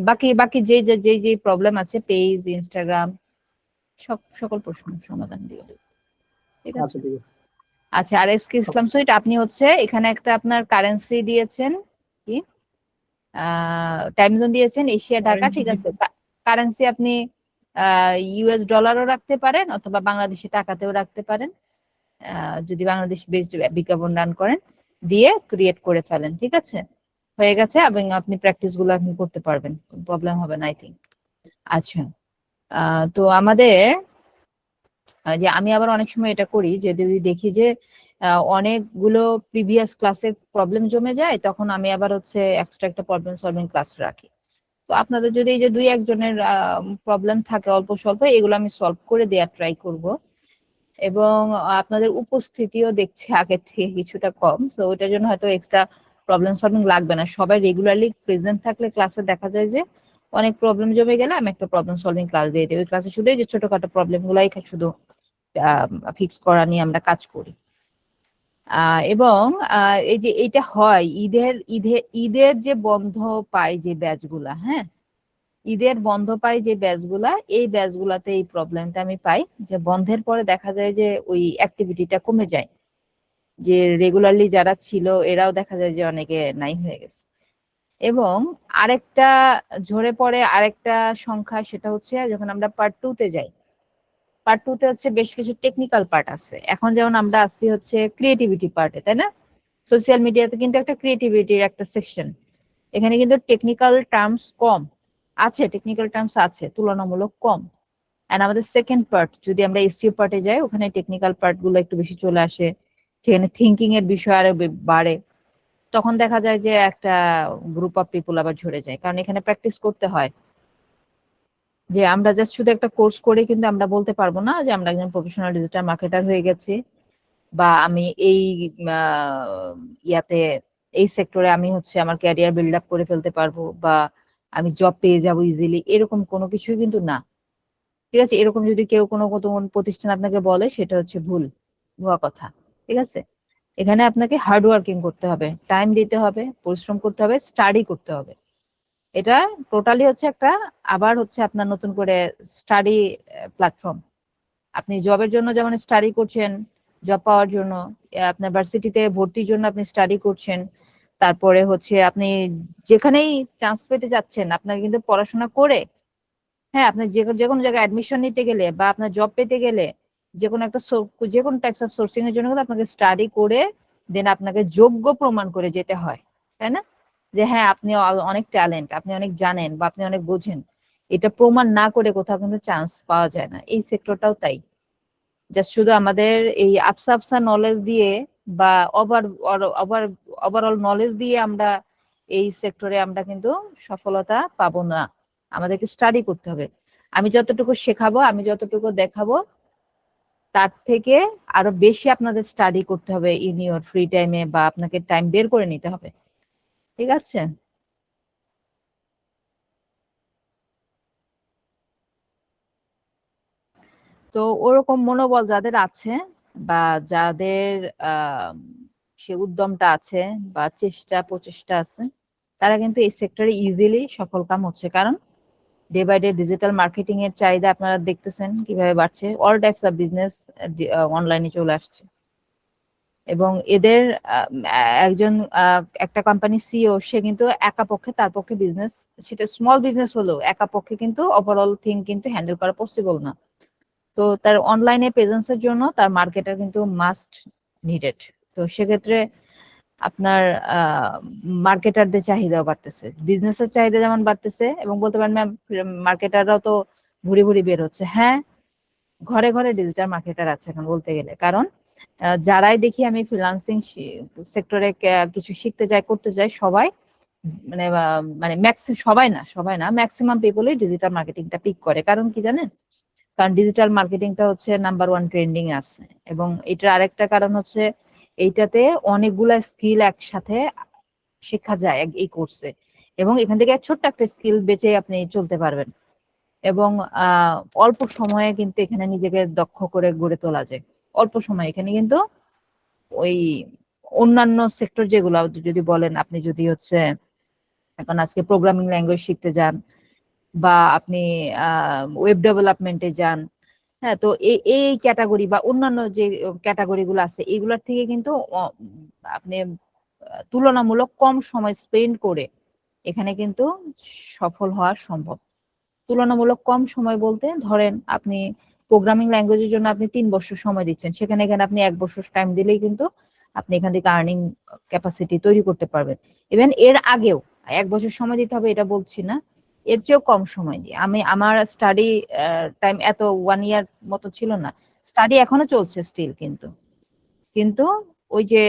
বাকি বাকি যে প্রবলেম আছে পেজ, ইনস্টাগ্রাম, সকল প্রশ্ন সমাধান দিয়ে দেব। ঠিক আছে? আচ্ছা ঠিক আছে। আচ্ছা, আর এসকে ইসলাম সুইট আপনি হচ্ছে এখানে একটা আপনার কারেন্সি দিয়েছেন, কি টাইম জোন দিয়েছেন এশিয়া ঢাকা। ঠিক আছে, কারেন্সি আপনি ইউএস ডলারও রাখতে পারেন অথবা বাংলাদেশি টাকাতেও রাখতে পারেন, যদি বাংলাদেশ বেসড বিজ্ঞাপন রান করেন, দিয়ে ক্রিয়েট করে ফেলেন। ঠিক আছে? হয়ে গেছে, এবং আপনি প্র্যাকটিস গুলো আপনি করতে পারবেন, প্রবলেম হবে না আই থিঙ্ক। আচ্ছা, তো আমাদের যে আমি আবার অনেক সময় এটা করি যে যদি দেখি যে অনেকগুলো প্রিভিয়াস ক্লাসের প্রবলেম জমে যায়, তখন আমি আবার হচ্ছে এক্সট্রা একটা প্রবলেম সলভিং ক্লাস রাখি। তো আপনাদের যদি এই যে 2-1 জনের প্রবলেম থাকে অল্প স্বল্প, এগুলো আমি সলভ করে দেওয়ার ট্রাই করব। এবং আপনাদের উপস্থিতিও দেখছি আগের থেকে কিছুটা কম, সো ওইটার জন্য হয়তো এক্সট্রা প্রবলেম সলভিং লাগবে না। সবাই রেগুলারলি প্রেজেন্ট থাকলে ক্লাসে দেখা যায় যে অনেক প্রবলেম জমে গেলে আমি একটা প্রবলেম সলভিং ক্লাস দিয়ে দিই। ওই ক্লাসে শুধু এই যে ছোটখাটো প্রবলেম গুলাই শুধু ফিক্স করা নিয়ে আমরা কাজ করি। এবং এই যে এটা হয় ঈদের যে বন্ধ পায় যে ব্যাচগুলা, হ্যাঁ, ঈদের বন্ধ পাই যে ব্যাচগুলা, এই ব্যাচগুলাতে এই প্রবলেমটা আমি পাই যে বন্ধের পরে দেখা যায় যে ওই অ্যাক্টিভিটিটা কমে যায়, যে রেগুলারলি যারা ছিল এরাও দেখা যায় যে অনেকে নাই হয়ে গেছে। এবং আরেকটা ঝরে পড়ে আরেকটা সংখ্যা, সেটা হচ্ছে যখন আমরা পার্ট 2 তে যাই। পার্ট 2 তে হচ্ছে বেশ কিছু টেকনিক্যাল পার্ট আছে। এখন যেমন আমরা আসছি হচ্ছে ক্রিয়েটিভিটি পার্টে, তাই না? সোশ্যাল মিডিয়াতে কিন্তু একটা ক্রিয়েটিভিটির একটা সেকশন, এখানে কিন্তু টেকনিক্যাল টার্মস কম আছে, টেকনিক্যাল টার্মস আছে তুলনামূলক কম। এন্ড আমাদের সেকেন্ড পার্ট যদি আমরা এসইও পার্টে যাই, ওখানে টেকনিক্যাল পার্ট গুলো একটু বেশি চলে আসে, সেখানে থিঙ্কিং এর বিষয় আরো বাড়ে। তখন দেখা যায় যে একটা গ্রুপ অফ পিপল আবার ঝরে যায়, কারণ এখানে প্র্যাকটিস করতে হয়। যে আমরা জাস্ট শুধু একটা কোর্স করে কিন্তু আমরা বলতে পারবো না যে আমরা একজন প্রফেশনাল ডিজিটাল মার্কেটার হয়ে গেছি, বা আমি এই ইয়াতে এই সেক্টরে আমি হচ্ছে আমার ক্যারিয়ার বিল্ড আপ করে ফেলতে পারবো, বা আমি জব পেয়ে যাবো ইজিলি, এরকম কোনো কিছুই কিন্তু না। ঠিক আছে? এরকম যদি কেউ কোনো প্রতিষ্ঠান আপনাকে বলে, সেটা হচ্ছে ভুয়া কথা। ঠিক আছে? এখানে আপনাকে হার্ড ওয়ার্কিং করতে হবে, টাইম দিতে হবে, পরিশ্রম করতে হবে, স্টাডি করতে হবে। এটা টোটালি হচ্ছে একটা আবার হচ্ছে আপনার নতুন করে স্টাডি প্ল্যাটফর্ম। আপনি জবের জন্য যেমন স্টাডি করছেন, জব পাওয়ার জন্য আপনার ভার্সিটিতে ভর্তির জন্য আপনি স্টাডি করছেন, তারপরে হচ্ছে আপনি যেখানেই চান্স পেতে যাচ্ছেন আপনাকে কিন্তু পড়াশোনা করে, হ্যাঁ, আপনার যে কোনো জায়গায় অ্যাডমিশন নিতে গেলে বা আপনার জব পেতে গেলে যে কোনো টাইপস অফ সোর্সিং এর জন্য কিন্তু আপনাকে স্টাডি করে দেন আপনাকে যোগ্য প্রমাণ করে যেতে হয়, তাই না? যে হ্যাঁ আপনি অনেক ট্যালেন্ট, আপনি অনেক জানেন বা আপনি অনেক বোঝেন, এটা প্রমাণ না করে কোথাও কিন্তু চান্স পাওয়া যায় না। এই সেক্টরটাও তাই, জাস্ট শুধু আমাদের এই আবসা নলেজ দিয়ে বা ওভারঅল নলেজ দিয়ে আমরা এই সেক্টরে আমরা কিন্তু সফলতা পাবো না, আমাদেরকে স্টাডি করতে হবে। আমি যতটুকু শেখাবো, আমি যতটুকু দেখাবো, তার থেকে আরো বেশি আপনাদের স্টাডি করতে হবে ইন ইওর ফ্রি টাইমে, বা আপনাকে টাইম বের করে নিতে হবে। ঠিক আছে? তো ওরকম মনোবল যাদের আছে বা যাদের সে উদ্যমটা আছে বা প্রচেষ্টা আছে, তারা কিন্তু এই সেক্টরে ইজিলি সফল কাম হচ্ছে। কারণ day by day digital marketing এর চাহিদা আপনারা দেখতেছেন কিভাবে বাড়ছে, অল টাইপস অফ বিজনেস অনলাইনে চলে আসছে। এবং এদের একজন একটা কোম্পানি সিইও, সে কিন্তু একা পক্ষে তার পক্ষে বিজনেস, সেটা স্মল বিজনেস হলেও একা পক্ষে কিন্তু ওভারঅল থিং কিন্তু হ্যান্ডেল করা পসিবল না। তো তার অনলাইনে প্রেজেন্সের জন্য তার মার্কেটার কিন্তু মাস্ট নিডেড। তো সেক্ষেত্রে আপনার মার্কেটারদের চাহিদাও বাড়তেছে, বিজনেসের চাহিদা যেমন বাড়তেছে, এবং বলতে পারেন ম্যাম মার্কেটাররাও তো ভুড়ি ভুড়ি বের হচ্ছে। হ্যাঁ, ঘরে ঘরে ডিজিটাল মার্কেটার আছে এখন বলতে গেলে, কারণ যারাই দেখি আমি ফ্রিল্যান্সিং সেক্টরে কিছু শিখতে যাই, করতে যাই, সবাই মানে সবাই না ম্যাক্সিমাম পিপলই ডিজিটাল মার্কেটিংটা পিক করে। কারণ কি জানেন? কারণ ডিজিটাল মার্কেটিংটা হচ্ছে নাম্বার ওয়ান ট্রেন্ডিং আছে, এবং এটার আরেকটা কারণ হচ্ছে এইটাতে অনেকগুলা স্কিল একসাথে শেখা যায় এই কোর্সে, এবং এখান থেকে ছোট্ট একটা স্কিল বেচে আপনি চলতে পারবেন, এবং অল্প সময়ে কিন্তু এখানে নিজেকে দক্ষ করে গড়ে তোলা যায়। অল্প সময় এখানে কিন্তু ওই অন্যান্য সেক্টর যেগুলো যদি বলেন, আপনি যদি হচ্ছে এখন আজকে প্রোগ্রামিং ল্যাঙ্গুয়েজ শিখতে যান, বা আপনি ওয়েব ডেভেলপমেন্টে যান, হ্যাঁ, তো এই ক্যাটাগরি বা অন্যান্য যে ক্যাটাগরি গুলো আছে এগুলোর থেকে কিন্তু আপনি তুলনামূলক কম সময় স্পেন্ড করে এখানে কিন্তু সফল হওয়া সম্ভব। তুলনামূলক কম সময় বলতে ধরেন আপনি প্রোগ্রামিং ল্যাঙ্গুয়েজের জন্য আপনি 3 বছর সময় দিচ্ছেন, সেখানে এখানে আপনি 1 বছর টাইম দিলেই কিন্তু আপনি এখান থেকে আর্নিং ক্যাপাসিটি তৈরি করতে পারবেন। ইভেন এর আগেও 1 বছর সময় দিতে হবে এটা বলছি না, এর চেয়েও কম সময় দিয়ে আমার স্টাডি টাইম এত 1 ইয়ার মতো ছিল না, স্টাডি এখনো চলছে স্টিল, কিন্তু কিন্তু ওই যে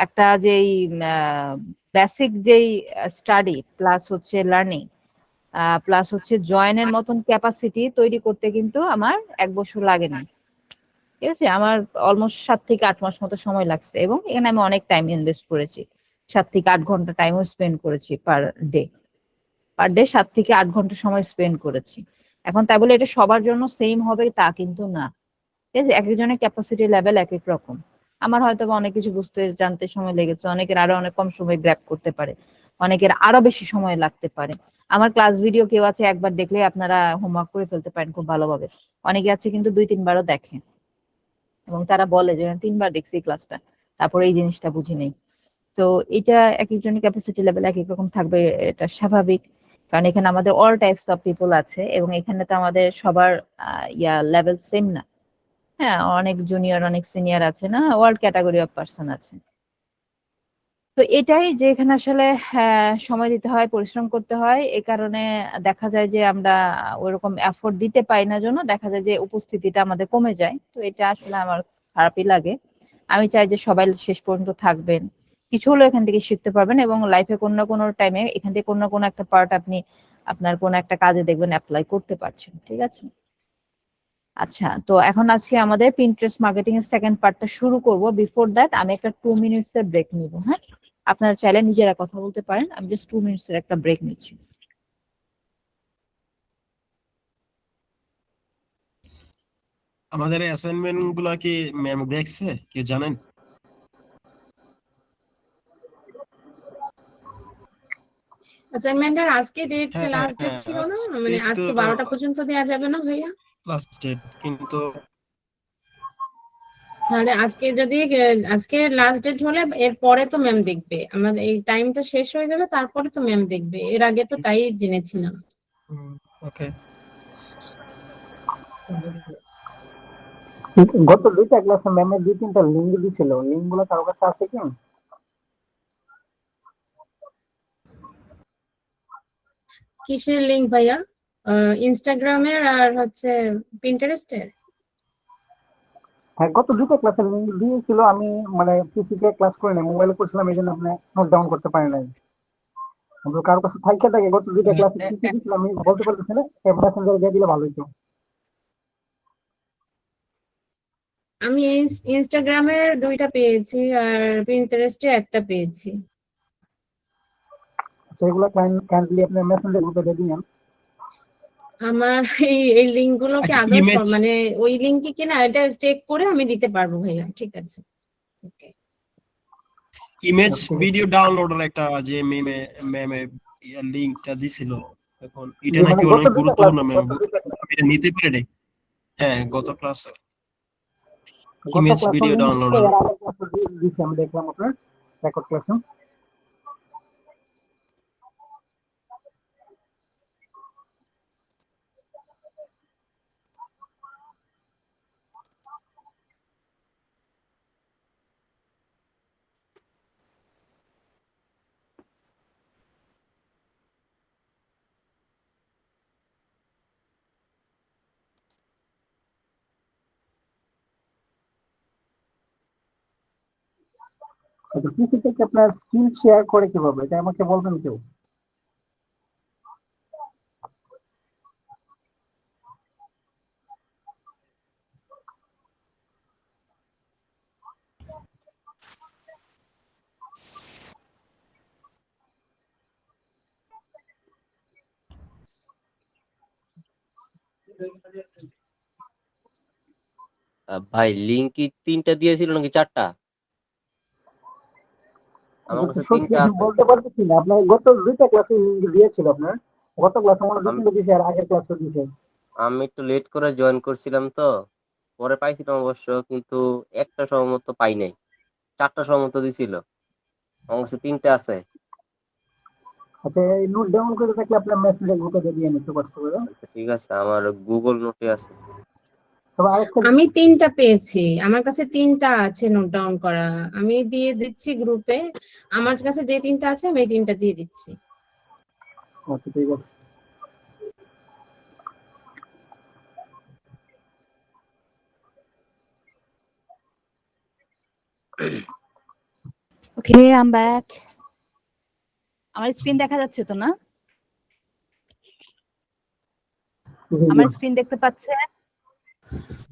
একটা যেই বেসিক যেই স্টাডি প্লাস হচ্ছে লার্নিং প্লাস হচ্ছে জয়েনের মতন ক্যাপাসিটি তৈরি করতে কিন্তু আমার 1 বছর লাগেনি। ঠিক আছে, আমার অলমোস্ট 7 থেকে 8 মাস মতো সময় লাগছে, এবং এখানে আমি অনেক টাইম ইনভেস্ট করেছি। 7 থেকে 8 ঘন্টা টাইমও স্পেন্ড করেছি পার ডে 7 থেকে 8 ঘন্টা সময় স্পেন্ড করেছি। এখন তাই বলে এটা সবার জন্য সেম হবে তা কিন্তু না। ঠিক আছে, এক একজনের ক্যাপাসিটি লেভেল এক এক রকম। আমার হয়তো বা অনেক কিছু বুঝতে জানতে সময় লেগেছে, অনেকের আরো অনেক কম সময় গ্র্যাব করতে পারে, অনেকের আরো বেশি সময় লাগতে পারে। আমার ক্লাস ভিডিও কেউ আছে একবার দেখলে আপনারা হোমওয়ার্ক করে ফেলতে পারেন খুব ভালোভাবে, অনেকে আছে কিন্তু 2-3বারও দেখে, এবং তারা বলে যে 3বার দেখছি ক্লাসটা, তারপরে এই জিনিসটা বুঝি নেই। তো এটা এক একজনের ক্যাপাসিটি লেভেল এক এক রকম থাকবে, এটা স্বাভাবিক, কারণ এখানে আমাদের অল টাইপস অফ পিপল আছে, এবং এখানে তো আমাদের সবার লেভেল সেম না। হ্যাঁ, অনেক জুনিয়র অনেক সিনিয়র আছে না, ওয়ার্ল্ড ক্যাটাগরি অফ পার্সন আছে। তো এটাই যে এখানে আসলে সময় দিতে হয়, পরিশ্রম করতে হয়, এই কারণে দেখা যায় যে আমরা ওইরকম এফোর্ট দিতে পারি না, জন্য দেখা যায় যে উপস্থিতিটা আমাদের কমে যায়। তো এটা আসলে আমার খারাপই লাগে। আমি চাই যে সবাই শেষ পর্যন্ত থাকবেন, কিছু হলেও এখান থেকে শিখতে পারবেন, এবং লাইফে কোনো না কোনো টাইমে এখান থেকে কোনো না কোনো একটা পার্ট আপনি আপনার কোনো একটা কাজে দেখবেন অ্যাপ্লাই করতে পারছেন। ঠিক আছে, আচ্ছা, তো এখন আজকে আমাদের পিন্টারেস্ট মার্কেটিং এর সেকেন্ড পার্টটা শুরু করব। বিফোর দ্যাট আমি একটা 2 মিনিটস এর ব্রেক নিব। হ্যাঁ, আপনারা চাইলে নিজেরা কথা বলতে পারেন, আমি জাস্ট 2 মিনিটস এর একটা ব্রেক নিচ্ছি। আমাদের অ্যাসাইনমেন্ট গুলা কি ম্যাম দেখছে, কি জানেন? অ্যাসাইনমেন্টের আজকে ডেট হ্যাঁ লাস্ট ডেট হ্যাঁ, ছিল না, আজকে মানে তো আজকে 12টা পর্যন্ত দেওয়া যাবে না ভাইয়া? লাস্ট ডেট, কিন্তু তাহলে আজকে যদি আজকে লাস্ট ডেট হলে এর পরে তো ম্যাম দেখবে, আমাদের এই টাইমটা শেষ হয়ে যাবে, তারপরে তো ম্যাম দেখবে, এর আগে তো তাই জেনেছিলাম। ওকে। গত 2টা ক্লাসে ম্যামের 2-3টা লিঙ্ক দিছিল, লিঙ্ক গুলো কারো কাছে আছে কি? কিসের লিংক ভাইয়া? ইনস্টাগ্রামের আর হচ্ছে পিন্টারেস্টের? হ্যাঁ, গত 2টা ক্লাসের লিঙ্ক দিয়েছিল, আমি মানে পিসি তে ক্লাস করে নাই, মোবাইলে করছিলাম, এই জন্য আপনি নোট ডাউন করতে পারি নাই। কারো কাছে থাকে গত 2টা ক্লাসে কি কি দিয়েছিল আমি বলতে পারতেছি না, মেসেঞ্জারে দিয়ে দিলে ভালো হতো। আমি ইনস্টাগ্রামের 2টা পেয়েছি, আর পিন্টারেস্টে একটা পেয়েছি। আচ্ছা, এগুলো কাইন্ডলি আপনি মেসেঞ্জার গ্রুপে দিয়ে দিন। আমার এই লিংক গুলোকে আচ্ছা, আদৌ ইমেজ মানে ওই লিংকে কিনা এটা চেক করে আমি দিতে পারবো ভাইয়া, ঠিক আছে? ওকে। ইমেজ ঠিক আছে। ভিডিও ডাউনলোডের একটা যে ম্যামে লিংকটা দিছিল, এখন এটা যে নাকি মানে গত অনেক 2টা গুরুত্বপূর্ণ ক্লাসে, ম্যাম, এটা নিতে পারে নাই। হ্যাঁ, গত ক্লাসে গত ইমেজ ক্লাসে ভিডিও লিঙ্ক ডাউনলোডের। এর আগের ক্লাসে দিয়েছি, আমি দেখলাম আপনার রেকর্ড ক্লাসে। আচ্ছা, পিসি থেকে আপনার স্কিল শেয়ার করে কিভাবে, এটা আমাকে বলবেন কেউ? ভাই লিঙ্ক কি 3টা দিয়েছিল নাকি 4টা? আমার কাছে সত্যি 3টা আমি আছে। বলতে পারতেছি না, আপনার গত 2টা ক্লাসে লিঙ্ক দিয়েছিল আপনার, গত ক্লাসে মনে হয় 2-3টা দিয়েছে আর আগের ক্লাসে দিয়েছে। আমি একটু লেট করে জয়েন করছিলাম তো, পরে পাইছিলাম অবশ্য, কিন্তু একটা সম্ভবত পাই নাই। 4টা সম্ভবত দিছিল, আমার কাছে 3টা আছে। আচ্ছা, এই নোট ডাউন করে থাকলে আপনার মেসেজে গ্রুপে দিয়ে নিতে কষ্ট করে। আচ্ছা, ঠিক আছে, আমার গুগল নোটে আছে। তবে আরেকটা আমি 3টা পেয়েছি, আমার কাছে 3টা আছে নোট ডাউন করা, আমি দিয়ে দিচ্ছি গ্রুপে। আমার কাছে যে 3টা আছে আমি এই 3টা দিয়ে দিচ্ছি। আচ্ছা ঠিক আছে। ওকে, আই এম ব্যাক। আমার স্ক্রিন দেখা যাচ্ছে তো না? জি জি আমার স্ক্রিন দেখতে পাচ্ছে?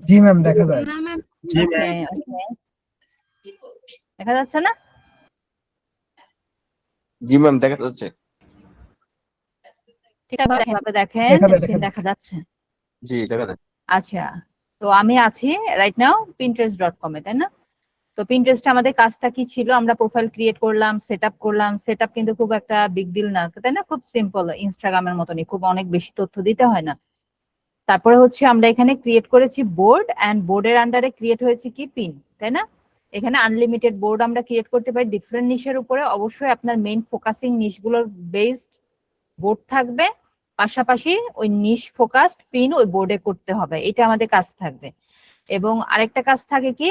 জি ম্যাম, দেখা যায়। হ্যাঁ ম্যাম। জি ওকে, দেখা যাচ্ছে না? জি ম্যাম, দেখা যাচ্ছে। ঠিক আছে, আপনি দেখেন দেখা যায়, স্ক্রিন দেখা যায়। দেখা যাচ্ছে? জি, দেখা যাচ্ছে। আচ্ছা, তো আমি আছি রাইট নাও pinterest.com এ, তাই না? তো পিন্টারেস্টে আমাদের কাজটা কি ছিল, আমরা প্রোফাইল ক্রিয়েট করলাম, সেটআপ করলাম। সেটআপ কিন্তু খুব একটা বিগ ডিল না, তাই না? খুব সিম্পল, ইনস্টাগ্রামের মতনই, খুব অনেক বেশি তথ্য দিতে হয় না। তারপরে হচ্ছে আমরা এখানে ক্রিয়েট করেছি বোর্ড, এন্ড বোর্ডের আন্ডারে ক্রিয়েট হয়েছে কি পিন, তাই না? এখানে আনলিমিটেড বোর্ড আমরা ক্রিয়েট করতে পারি ডিফারেন্ট নিশের উপরে। অবশ্যই আপনার মেইন ফোকাসিং নিশগুলোর বেসড বোর্ড থাকবে, পাশাপাশি ওই নিশ ফোকাসড পিন ওই বোর্ডে করতে হবে, এটা আমাদের কাজ থাকবে। এবং আরেকটা কাজ থাকে কি,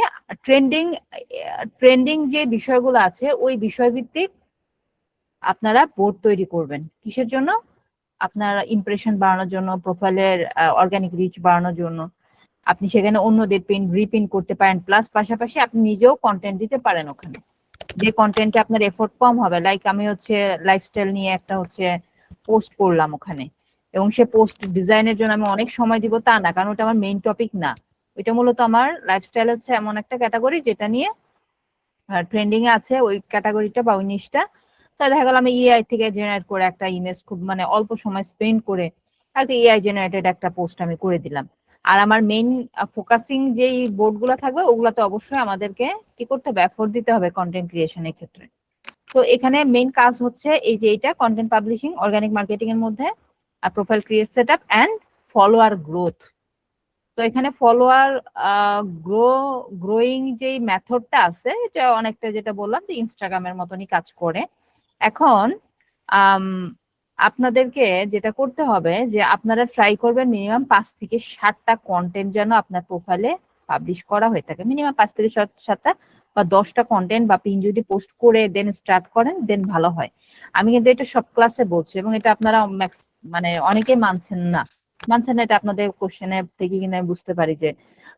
ট্রেন্ডিং যে বিষয়গুলো আছে ওই বিষয়ভিত্তিক আপনারা বোর্ড তৈরি করবেন। কিসের জন্য? আপনার ইমপ্রেশন বাড়ানোর জন্য, প্রোফাইলের অর্গানিক রিচ বাড়ানোর জন্য। আপনি সেখানে অন্যদের পিন রিপিন করতে পারেন, প্লাস পাশাপাশি আপনি নিজেও কন্টেন্ট দিতে পারেন ওখানে, যে কন্টেন্টে আপনার এফোর্ট কম হবে। লাইক আমি হচ্ছে লাইফস্টাইল নিয়ে একটা হচ্ছে পোস্ট করলাম ওখানে, এবং সে পোস্ট ডিজাইনের জন্য আমি অনেক সময় দিব তা না, কারণ ওটা আমার মেইন টপিক না। ওইটা মূলত আমার লাইফস্টাইল হচ্ছে এমন একটা ক্যাটাগরি যেটা নিয়ে ট্রেন্ডিং এ আছে, ওই ক্যাটাগরিটা বা ওই নিশটা। তো দেখা গেল আমি এআই থেকে জেনারেট করে একটা ইমেজ খুব মানে অল্প সময় স্পেন্ড করে একটা এআই জেনারেটেড একটা পোস্ট আমি করে দিলাম। আর আমার মেইন ফোকাসিং যেই বোর্ডগুলো থাকবে ওগুলাতে অবশ্যই আমাদেরকে কি করতে হবে, এফোর্ট দিতে হবে কন্টেন্ট ক্রিয়েশনের ক্ষেত্রে। তো এখানে মেইন কাজ হচ্ছে এই যে এইটা কন্টেন্ট পাবলিশিং, অর্গানিক মার্কেটিং এর মধ্যে, আর profile create setup and follower growth. তো এখানে ফলোয়ার গ্রোয়িং যেই মেথডটা আছে এটা অনেকটা যেটা বললাম যে ইনস্টাগ্রামের মতনই কাজ করে। এখন আপনাদেরকে যেটা করতে হবে যে আপনারা ট্রাই করবেন মিনিমাম 5 থেকে 7টা কন্টেন্ট যেন আপনার প্রোফাইলে পাবলিশ করা হয়ে থাকে, মিনিমাম 5 থেকে 7টা বা 10টা কন্টেন্ট বা পিন যদি পোস্ট করে দেন স্টার্ট করেন দেন ভালো হয়। আমি কিন্তু এটা সব ক্লাসে বলছি, এবং এটা আপনারা মানে অনেকেই মানছেন না, এটা আপনাদের কোশ্চেনে থেকে কিন্তু আমি বুঝতে পারি যে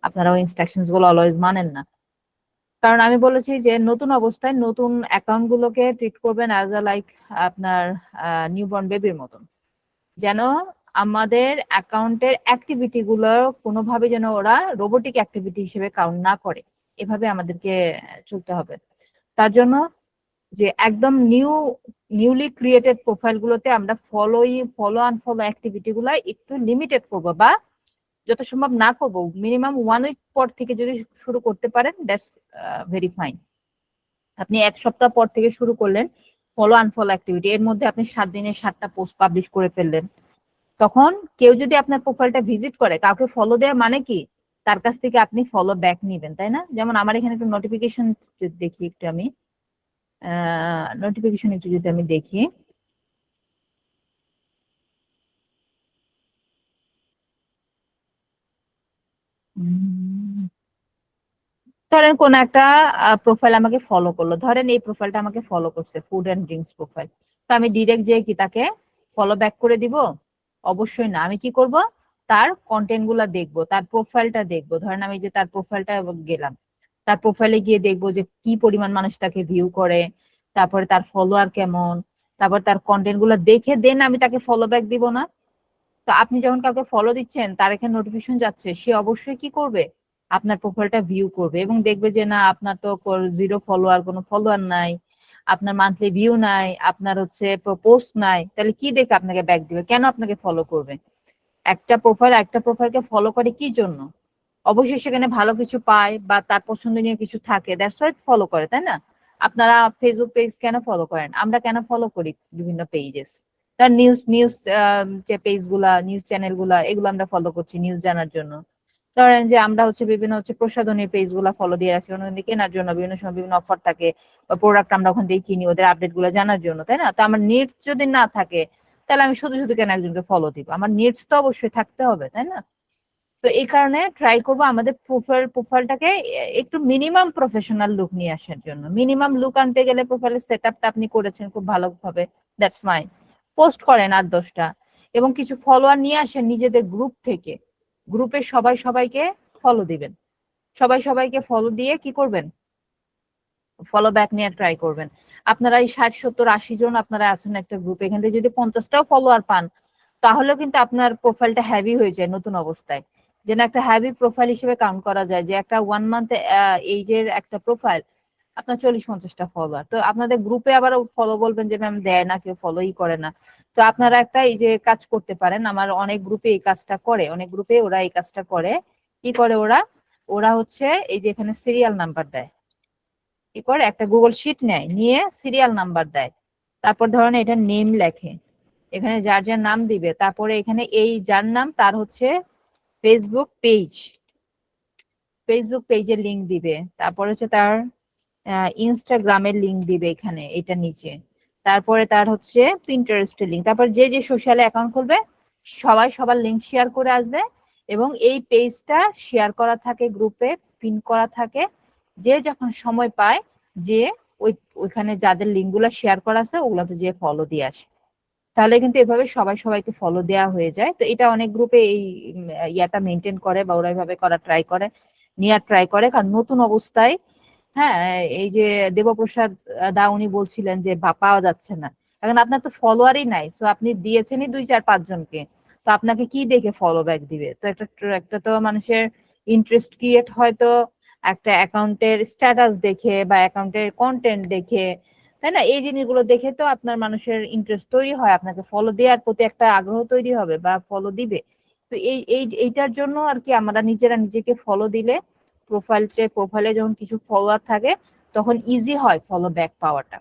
আপনারা ওই ইনস্ট্রাকশনস গুলো অলওয়েজ মানেন না। কারণ আমি বলেছি যে নতুন অবস্থায় নতুন অ্যাকাউন্ট গুলোকে ট্রিট করবেন অ্যাজ আ লাইক আপনার নিউবর্ন বেবির মতন, যেন আমাদের অ্যাকাউন্টের অ্যাক্টিভিটি গুলো কোনোভাবে যেন ওরা রোবোটিক অ্যাক্টিভিটি হিসেবে কাউন্ট না করে, এভাবে আমাদেরকে চলতে হবে। তার জন্য যে একদম নিউলি ক্রিয়েটেড প্রোফাইল গুলোতে আমরা ফলো আনফলো অ্যাক্টিভিটি গুলা একটু লিমিটেড করবো, বা যত সম্ভব না করবো, মিনিমাম 1 উইক পর থেকে যদি শুরু করতে পারেন দ্যাটস ভেরি ফাইন। আপনি 1 সপ্তাহ পর থেকে শুরু করলেন ফলো আনফলো অ্যাক্টিভিটি, এর মধ্যে আপনি 7 দিনে 7টা পোস্ট পাবলিশ করে ফেললেন। তখন কেউ যদি আপনার প্রোফাইলটা ভিজিট করে, কাউকে ফলো দেওয়া মানে কি তার কাছ থেকে আপনি ফলো ব্যাক নিবেন, তাই না? যেমন আমার এখানে একটু নোটিফিকেশন দেখি, একটু আমি নোটিফিকেশন একটু যদি আমি দেখি, ধরেন কোন একটা প্রোফাইল আমাকে ফলো করলো, ধরেন এই প্রোফাইলটা আমাকে ফলো করছে, ফুড এন্ড ড্রিঙ্কস প্রোফাইল। তো আমি ডিরেক্ট যেয়ে কি তাকে ফলো ব্যাক করে দিব? অবশ্যই না। আমি কি করব, তার কন্টেন্ট গুলা দেখবো, তার প্রোফাইলটা দেখবো। ধরেন আমি যে তার প্রোফাইলটা গেলাম, তার প্রোফাইলে গিয়ে দেখবো যে কি পরিমাণ মানুষ তাকে ভিউ করে, তারপরে তার ফলোয়ার কেমন, তারপর তার কন্টেন্ট গুলো দেখে দেন আমি তাকে ফলো ব্যাক দিব না? তো আপনি যখন কাউকে ফলো দিচ্ছেন তার এখানে নোটিফিকেশন যাচ্ছে, সে অবশ্যই কি করবে, আপনার প্রোফাইলটা ভিউ করবে এবং দেখবে যে না আপনার তো 0 ফলোয়ার, কোনো ফলোয়ার নাই, আপনার মান্থলি ভিউ নাই, আপনার হচ্ছে পোস্ট নাই, তাহলে কি দেখে আপনাকে ব্যাক দিবে, কেন আপনাকে ফলো করবে? একটা প্রোফাইলকে ফলো করে কি জন্য? অবশ্যই সেখানে ভালো কিছু পায় বা তার পছন্দনীয় কিছু থাকে, দ্যাটস হোয়াই ফলো করে, তাই না? আপনারা ফেসবুক পেজ কেন ফলো করেন, আমরা কেন ফলো করি বিভিন্ন পেজেস? তার নিউজ যে পেজ গুলা, নিউজ চ্যানেল গুলা, এগুলো আমরা ফলো করছি নিউজ জানার জন্য। ধরেন যে আমরা হচ্ছে বিভিন্ন প্রসাধনী পেজ গুলা ফলো দিয়ে রাখছি ওখান থেকে কেনার জন্য, বিভিন্ন সময় বিভিন্ন অফার থাকে বা প্রোডাক্ট আমরা ওখান থেকে কিনি ওদের আপডেট গুলো জানার জন্য, তাই না? তো আমার নিডস যদি না থাকে তাহলে আমি শুধু শুধু কেন একজনকে ফলো দিব? আমার নিডস তো অবশ্যই থাকতে হবে, তাই না? তো এই কারণে ট্রাই করবো আমাদের প্রোফাইলটাকে একটু মিনিমাম প্রফেশনাল লুক নিয়ে আসার জন্য। মিনিমাম লুক আনতে গেলে প্রোফাইলের সেটআপটা আপনি করেছেন খুব ভালোভাবে, দ্যাটস ফাইন, পোস্ট করেন 8-10টা এবং কিছু ফলোয়ার নিয়ে আসেন নিজেদের গ্রুপ থেকে। গ্রুপে সবাইকে ফলো দিবেন, সবাইকে ফলো দিয়ে কি করবেন, ফলো ব্যাক নিয়ে ট্রাই করবেন। আপনারা এই 60-70-80 জন আপনারা আছেন একটা গ্রুপে, এখান থেকে যদি 50টাও ফলোয়ার পান তাহলেও কিন্তু আপনার প্রোফাইলটা হ্যাভি হয়ে যায় নতুন অবস্থায়, যেন একটা হ্যাভি প্রোফাইল হিসেবে কাউন্ট করা যায়, যে একটা 1 মান্থ এইজের একটা প্রোফাইল আপনার 40-50টা ফলোয়ার। তো আপনাদের গ্রুপে আবার ফলো বলবেন যে ম্যাম দেয় না, কেউ ফলোই করে না। তো আপনারা একটা এই যে কাজ করতে পারেন, আমার অনেক গ্রুপে এই কাজটা করে, অনেক গ্রুপে ওরা এই কাজটা করে। কি করে ওরা হচ্ছে এই যে এখানে সিরিয়াল নাম্বার দেয়, কি করে একটা গুগল শিট নেয়, নিয়ে সিরিয়াল নাম্বার দেয়, তারপর ধরেন এটা নেম লেখে, এখানে যার যার নাম দিবে, তারপরে এখানে এই যার নাম তার হচ্ছে ফেসবুক পেজের লিংক দিবে, তারপরে হচ্ছে তার ইনস্টাগ্রামের লিংক দিবে এখানে এটা নিচে, তারপরে তার হচ্ছে পিন্টারেস্টের লিংক, তারপর যে যে সোশ্যাল অ্যাকাউন্ট খুলবে সবার লিংক শেয়ার করে আসবে এবং এই পেজটা শেয়ার করা থাকে গ্রুপে, পিন করা থাকে, যে যখন সময় পায় যে ওইখানে যাদের লিঙ্কগুলো শেয়ার করা আছে ওগুলোতে যে ফলো দিয়ে আসে, তাহলে কিন্তু এভাবে সবাইকে ফলো দেওয়া হয়ে যায়। তো এটা অনেক গ্রুপে এই ইয়াটা মেনটেন করে বা ওরা এইভাবে করা ট্রাই করে কারণ নতুন অবস্থায়, হ্যাঁ, এই যে দেবপ্রসাদ দা উনি বলছিলেন যে পাওয়া যাচ্ছে না, এখন আপনার তো ফলোয়ারই নাই, সো আপনি দিয়েছেনই 2-4-5 জনকে, তো আপনাকে কি দেখে ফলো ব্যাক দিবে? তো একটা তো মানুষের ইন্টারেস্ট ক্রিয়েট হয় তো একটা অ্যাকাউন্টের স্ট্যাটাস দেখে বা অ্যাকাউন্টের কন্টেন্ট দেখে, তাই না? এই জিনিসগুলো দেখে তো আপনার মানুষের ইন্টারেস্ট তৈরি হয়, আপনাকে ফলো দেওয়ার প্রতি একটা আগ্রহ তৈরি হবে বা ফলো দিবে। তো এইটার জন্য আর কি আমরা নিজেকে ফলো দিলে প্রোফাইলে যখন কিছু ফলোয়ার থাকে তখন ইজি হয় ফলো ব্যাক পাওয়াটা।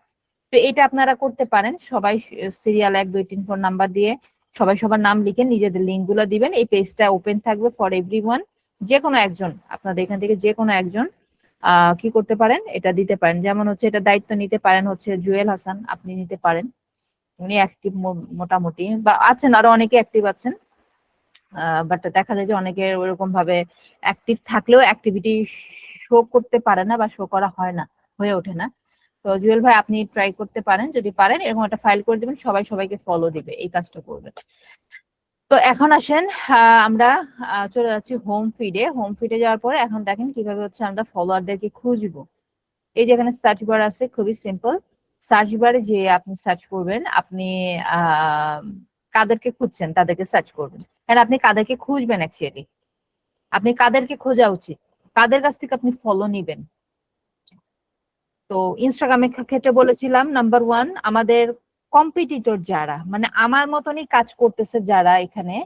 তো এটা আপনারা করতে পারেন, সবাই সিরিয়াল 1 2 3 4 নাম্বার দিয়ে সবার নাম লিখে নিজেদের লিঙ্ক গুলো দিবেন, এই পেজটা ওপেন থাকবে ফর এভরিওয়ান। যে কোনো একজন আপনাদের এখান থেকে যে কোনো একজন কি করতে পারেন, এটা দিতে পারেন। যেমন হচ্ছে এটা দায়িত্ব নিতে পারেন হচ্ছে জুয়েল হাসান, আপনি নিতে পারেন, উনি অ্যাক্টিভ মোটামুটি, বা আছেন আরো অনেকে অ্যাক্টিভ আছেন, বাট দেখা যায় যে অনেকের ওরকম ভাবে অ্যাক্টিভ থাকলেও অ্যাক্টিভিটি শো করতে পারে না বা শো করা হয় না, হয়ে ওঠে না। তো জুয়েল ভাই আপনি ট্রাই করতে পারেন, যদি পারেন এরকম একটা ফাইল করে দিবেন, সবাইকে ফলো দিবে, এই কাজটা করবেন। তো এখন আসেন আমরা চলে যাচ্ছি হোম ফিডে যাওয়ার পরে এখন দেখেন কিভাবে হচ্ছে আমরা ফলোয়ারদেরকে খুঁজবো। এই যে এখানে সার্চ বার আছে, খুবই সিম্পল, সার্চ বারে যে আপনি সার্চ করবেন, আপনি কাদেরকে খুঁজছেন তাদেরকে সার্চ করবেন, হ্যাঁ আপনি কাদেরকে খুঁজবেন, অ্যাকচুয়ালি আপনি কাদেরকে খোঁজা উচিত, কাদের কাছ থেকে আপনি ফলো নিবেন। তো ইনস্টাগ্রামের ক্ষেত্রে বলেছিলাম নাম্বার 1 আমাদের কম্পিটিটর যারা, মানে আমার মতনই কাজ করতেছে যারা এখানে,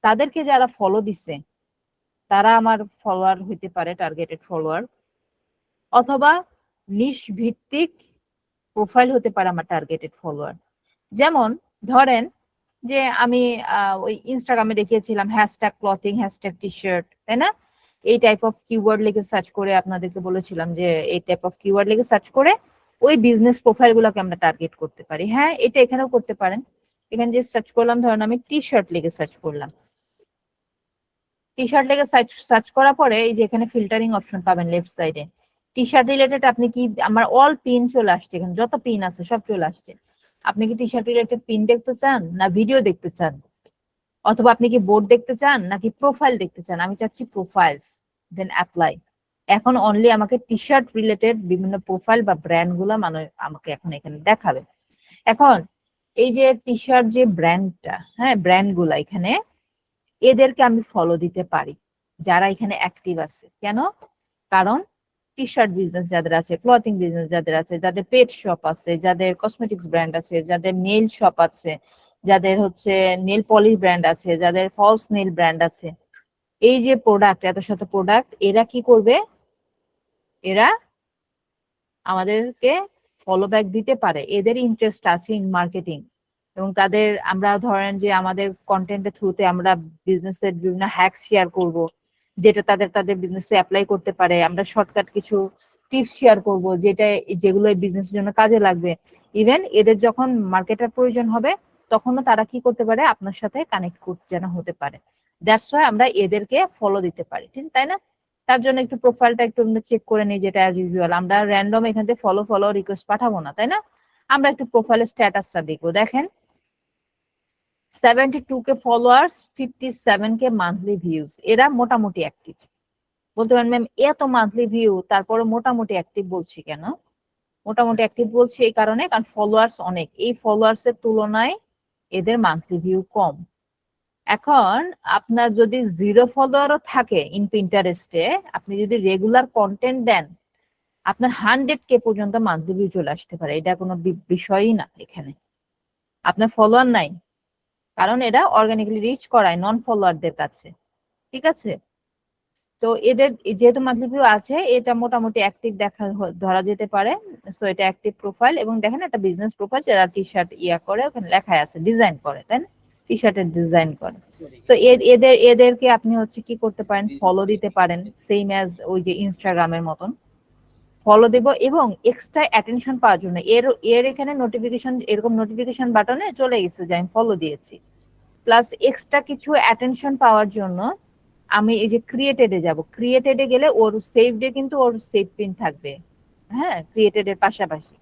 তাদেরকে যারা ফলো দিচ্ছে তারা আমার ফলোয়ার হইতে পারে, টার্গেটেড ফলোয়ার, অথবা নিশ ভিত্তিক প্রোফাইল হতে পারে আমার টার্গেটেড ফলোয়ার। যেমন ধরেন যে আমি ওই ইনস্টাগ্রামে দেখিয়েছিলাম hashtag clothing, hashtag T shirt, তাই না? এই টাইপ অফ কিওয়ার্ড লিখে সার্চ করে আপনাদেরকে বলেছিলাম যে এই টাইপ অফ কিওয়ার্ড লিখে সার্চ করে ওই বিজনেস প্রোফাইল গুলোকে আমরা টার্গেট করতে পারি। হ্যাঁ, এটা এখানেও করতে পারেন। এখানে যে সার্চ করলাম, ধরেন আমি টি শার্ট লিখে সার্চ করলাম, টি শার্ট লিখে সার্চ করার পরে এই যে এখানে ফিল্টারিং অপশন পাবেন লেফট সাইডে, টি শার্ট রিলেটেড আপনি কি, আমার অল পিন চলে আসছে, এখানে যত পিন আছে সব চলে আসছে। আপনি কি টি শার্ট রিলেটেড পিন দেখতে চান, না ভিডিও দেখতে চান, অথবা আপনি কি বোর্ড দেখতে চান নাকি প্রোফাইল দেখতে চান? আমি চাচ্ছি প্রোফাইলস, দেন এখন অনলি আমাকে টি শার্ট রিলেটেড বিভিন্ন প্রোফাইল বা ব্র্যান্ড গুলা আমাকে এখন এখানে দেখাবে। এখন এই যে টি শার্ট যে ব্র্যান্ডটা, হ্যাঁ ব্র্যান্ড গুলা এখানে এদেরকে আমি ফলো দিতে পারি যারা এখানে অ্যাক্টিভ আছে। কেন? কারণ টি শার্ট বিজনেস যাদের আছে, ক্লথিং বিজনেস যাদের আছে, যাদের পেট শপ আছে, যাদের কসমেটিক্স ব্র্যান্ড আছে, যাদের নেল শপ আছে, যাদের হচ্ছে নেল পলিশ ব্র্যান্ড আছে, যাদের ফলস নেল ব্র্যান্ড আছে, এই যে প্রোডাক্ট, এত শত প্রোডাক্ট, এরা কি করবে? এরা আমাদেরকে ফলো ব্যাক দিতে পারে, এদের ইন্টারেস্ট আছে ইন মার্কেটিং, এবং তাদের আমরা ধরেন যে আমাদের কন্টেন্টের থ্রুতে আমরা বিজনেসের বিভিন্ন হ্যাক শেয়ার করব, যেটা তাদের বিজনেসে অ্যাপ্লাই করতে পারে। আমরা শর্টকাট কিছু টিপস শেয়ার করব যেগুলো এই বিজনেসের জন্য কাজে লাগবে। ইভেন এদের যখন মার্কেটের প্রয়োজন হবে তখনও তারা কি করতে পারে? আপনার সাথে কানেক্ট যেন হতে পারে। দ্যাটস ওয়াই আমরা এদেরকে ফলো দিতে পারি, ঠিক তাই না? তার জন্য একটু প্রোফাইলটা একটু চেক করে নিই, যেটা অ্যাজ ইউজুয়াল আমরা র্যান্ডম এখান থেকে ফলো রিকোয়েস্ট পাঠাবো না, তাই না? আমরা একটু প্রোফাইলের স্ট্যাটাসটা দেখবো। দেখেন 72K followers, 57K monthly views, এরা মোটামুটি অ্যাক্টিভ। বলতে পারেন ম্যাম এত মান্থলি ভিউ তারপরে মোটামুটি অ্যাক্টিভ বলছি কেন? মোটামুটি অ্যাক্টিভ বলছি এই কারণে, কারণ ফলোয়ার্স অনেক, এই ফলোয়ার্স এর তুলনায় এদের মান্থলি ভিউ কম। এখন আপনার যদি 0 ফলোয়ারও থাকে ইন পিন্টারেস্টে, আপনি যদি রেগুলার কন্টেন্ট দেন, আপনার 100K পর্যন্ত মান্থলি ভিউ চলে আসতে পারে। এটা কোনো বিষয়ই না। এখানে আপনার ফলোয়ার নাই, কারণ এরা অর্গানিকলি রিচ করায় নন ফলোয়ারদের কাছে, ঠিক আছে? তো এদের যেহেতু মান্থলি ভিউ আছে, এটা মোটামুটি অ্যাক্টিভ ধরা যেতে পারে। সো এটা অ্যাক্টিভ প্রোফাইল, এবং দেখেন একটা বিজনেস প্রোফাইল যারা টি শার্ট করে, ওখানে লেখা আছে ডিজাইন করে, তাই না? টি শার্টের ডিজাইন করে। তো এদেরকে আপনি হচ্ছে কি করতে পারেন? ফলো দিতে পারেন, সেম অ্যাজ ওই যে ইনস্টাগ্রামের মতন ফলো দেব। এবং এক্সট্রা অ্যাটেনশন পাওয়ার জন্য এর এখানে নোটিফিকেশন, এরকম নোটিফিকেশন বাটনে চলে গেছে যে আমি ফলো দিয়েছি, প্লাস এক্সট্রা কিছু অ্যাটেনশন পাওয়ার জন্য আমি এই যে ক্রিয়েটেডে যাব। ক্রিয়েটেডে গেলে ওর সেভডে কিন্তু ওর সেভ পিন থাকবে, হ্যাঁ, ক্রিয়েটেডের পাশাপাশি।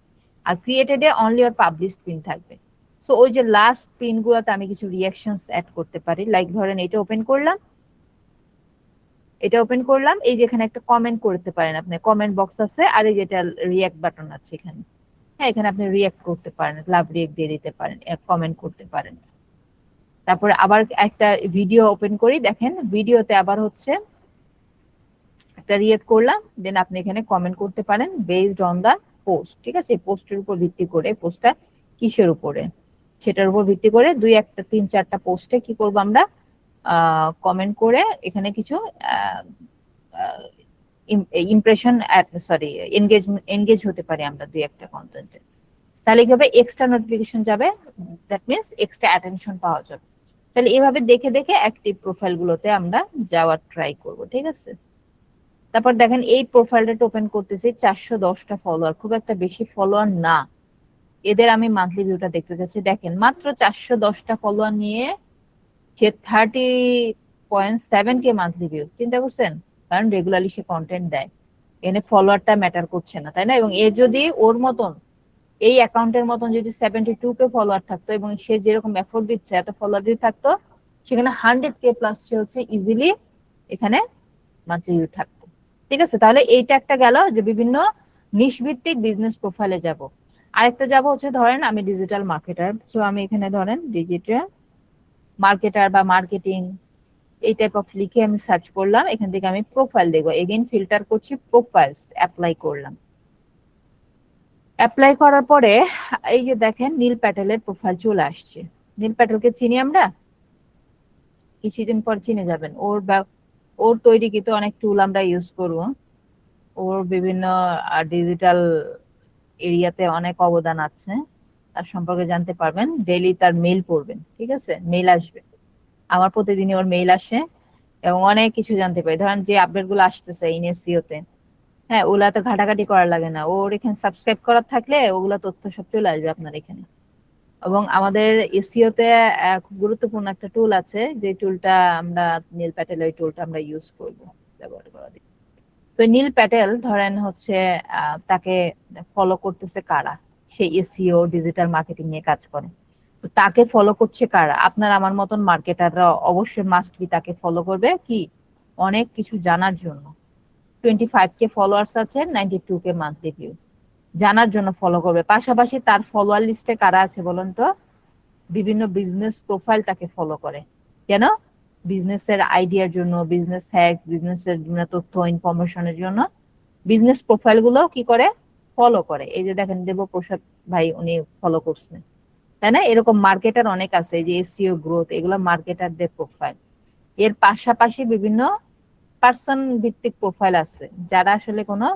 আর ক্রিয়েটেডে অনলি ওর পাবলিশ পিন থাকবে। সো ওই যে লাস্ট পিন গুলোতে আমি কিছু রিয়াকশনস অ্যাড করতে পারি। লাইক ধরেন এটা ওপেন করলাম, এই যে এখানে একটা কমেন্ট করতে পারেন, আপনি কমেন্ট বক্স আছে, আর এই যেটা রিয়াক্ট বাটন আছে এখানে, হ্যাঁ এখানে আপনি রিয়াক্ট করতে পারেন, লাভ রিয়াক্ট দিয়ে দিতে পারেন, কমেন্ট করতে পারেন। তারপরে আবার একটা ভিডিও ওপেন করি, দেখেন ভিডিওতে আবার হচ্ছে একটা রিয়াক্ট করলাম, দেন আপনি এখানে কমেন্ট করতে পারেন বেসড অন দা পোস্ট, ঠিক আছে? পোস্টের উপর ভিত্তি করে, পোস্টটা কিসের উপরে সেটার উপর ভিত্তি করে 3-4টা পোস্টে কি করব আমরা? কমেন্ট করে এখানে কিছু ইমপ্রেশন এনগেজ হতে পারি আমরা 2-1টা কন্টেন্টে। তাহলে কি হবে? এক্সট্রা নোটিফিকেশন যাবে, দ্যাট মিনস এক্সট্রা অ্যাটেনশন পাওয়া যাবে। তাহলে এভাবে দেখে দেখে অ্যাক্টিভ প্রোফাইল গুলোতে আমরা যাওয়ার ট্রাই করব, ঠিক আছে? তারপর দেখেন এই প্রোফাইলটা ওপেন করতেছি, 410টা ফলোয়ার, খুব একটা বেশি ফলোয়ার না। এদের আমি মান্থলি ভিউটা দেখতে চাচ্ছি। দেখেন মাত্র 410টা ফলোয়ার নিয়ে সে 30.7K মান্থলি ভিউ, চিন্তা করছেন? কারণ রেগুলারলি সে কন্টেন্ট দেয়, এনে ফলোয়ারটা ম্যাটার করছে না, তাই না? এবং এর যদি ওর মতন এই অ্যাকাউন্টের মতন যদি 72K ফলোয়ার থাকতো, এবং সে যেরকম এফোর্ট দিচ্ছে এত ফলোয়ার যদি থাকতো, সেখানে 100K প্লাস সে হচ্ছে ইজিলি এখানে মান্থলি ভিউ থাকতো, ঠিক আছে? তাহলে এইটা একটা গেল যে বিভিন্ন নিশ ভিত্তিক বিজনেস প্রোফাইলে যাব। আরেকটা যাব হচ্ছে ধরেন আমি ডিজিটাল মার্কেটার, সো আমি এখানে ধরেন ডিজিটাল মার্কেটার বা মার্কেটিং এই টাইপ অফ লিখে আমি সার্চ করলাম, এখান থেকে আমি প্রোফাইল দেখবো, এগেইন ফিল্টার করছি প্রোফাইলস, অ্যাপ্লাই করলাম। অ্যাপ্লাই করার পরে এই যে দেখেন নীল প্যাটেলের প্রোফাইল চলে আসছে। নীল প্যাটেলকে চিনি আমরা, কিছুদিন পর চিনে যাবেন। ওর তৈরিকৃত অনেক টুল আমরা ইউজ করব, ওর বিভিন্ন ডিজিটাল এরিয়াতে অনেক অবদান আছে, তার সম্পর্কে জানতে পারবেন। ডেইলি তার মেইল পড়বেন, ঠিক আছে? মেইল আসবে, আমার প্রতিদিনই ওর মেইল আসে, এবং অনেক কিছু জানতে পারি। ধরেন যে আপডেট গুলো আসতেছে ইনএসইওতে, হ্যাঁ ওগুলা তো ঘাটাঘাটি করা লাগে না, ওর এখানে সাবস্ক্রাইব করার থাকলে ওগুলা তথ্য সব চলে আসবে আপনার এখানে। এবং আমাদের এসইওতে খুব গুরুত্বপূর্ণ একটা টুল আছে, যে টুলটা আমরা নীল প্যাটেল, ওই টুলটা আমরা ইউজ করব, ব্যবহার করা দিই। তো নীল প্যাটেল ধরেন হচ্ছে তাকে ফলো করতেছে কারা? সেই এসইও ডিজিটাল মার্কেটিং নিয়ে কাজ করে, তো তাকে ফলো করছে কারা? আপনার আমার মতন মার্কেটাররা অবশ্যই মাস্ট বি তাকে ফলো করবে, কি অনেক কিছু জানার জন্য, 25K ফলোয়ার্স আছে, 92K মান্থলি ভিউ। জানার জন্য ফলো করবে। পাশাপাশি তার ফলোয়ার লিস্টে কারা আছে বলুন তো? বিভিন্ন বিজনেস প্রোফাইল তাকে ফলো করে। কেন? বিজনেসের আইডিয়ার জন্য, বিজনেস হ্যাকস, বিজনেসের বিভিন্ন তথ্য ইনফরমেশনের জন্য বিজনেস প্রোফাইল গুলো কি করে? ফলো করে। এই যে দেখেন দেবপ্রসাদ ভাই উনি ফলো করছেন, তাই না? এরকম মার্কেটার অনেক আছে, এই যে এসইও গ্রোথ, এগুলো মার্কেটারদের প্রোফাইল। এর পাশাপাশি বিভিন্ন পার্সন ভিত্তিক প্রোফাইল আছে যারা আসলে কোনো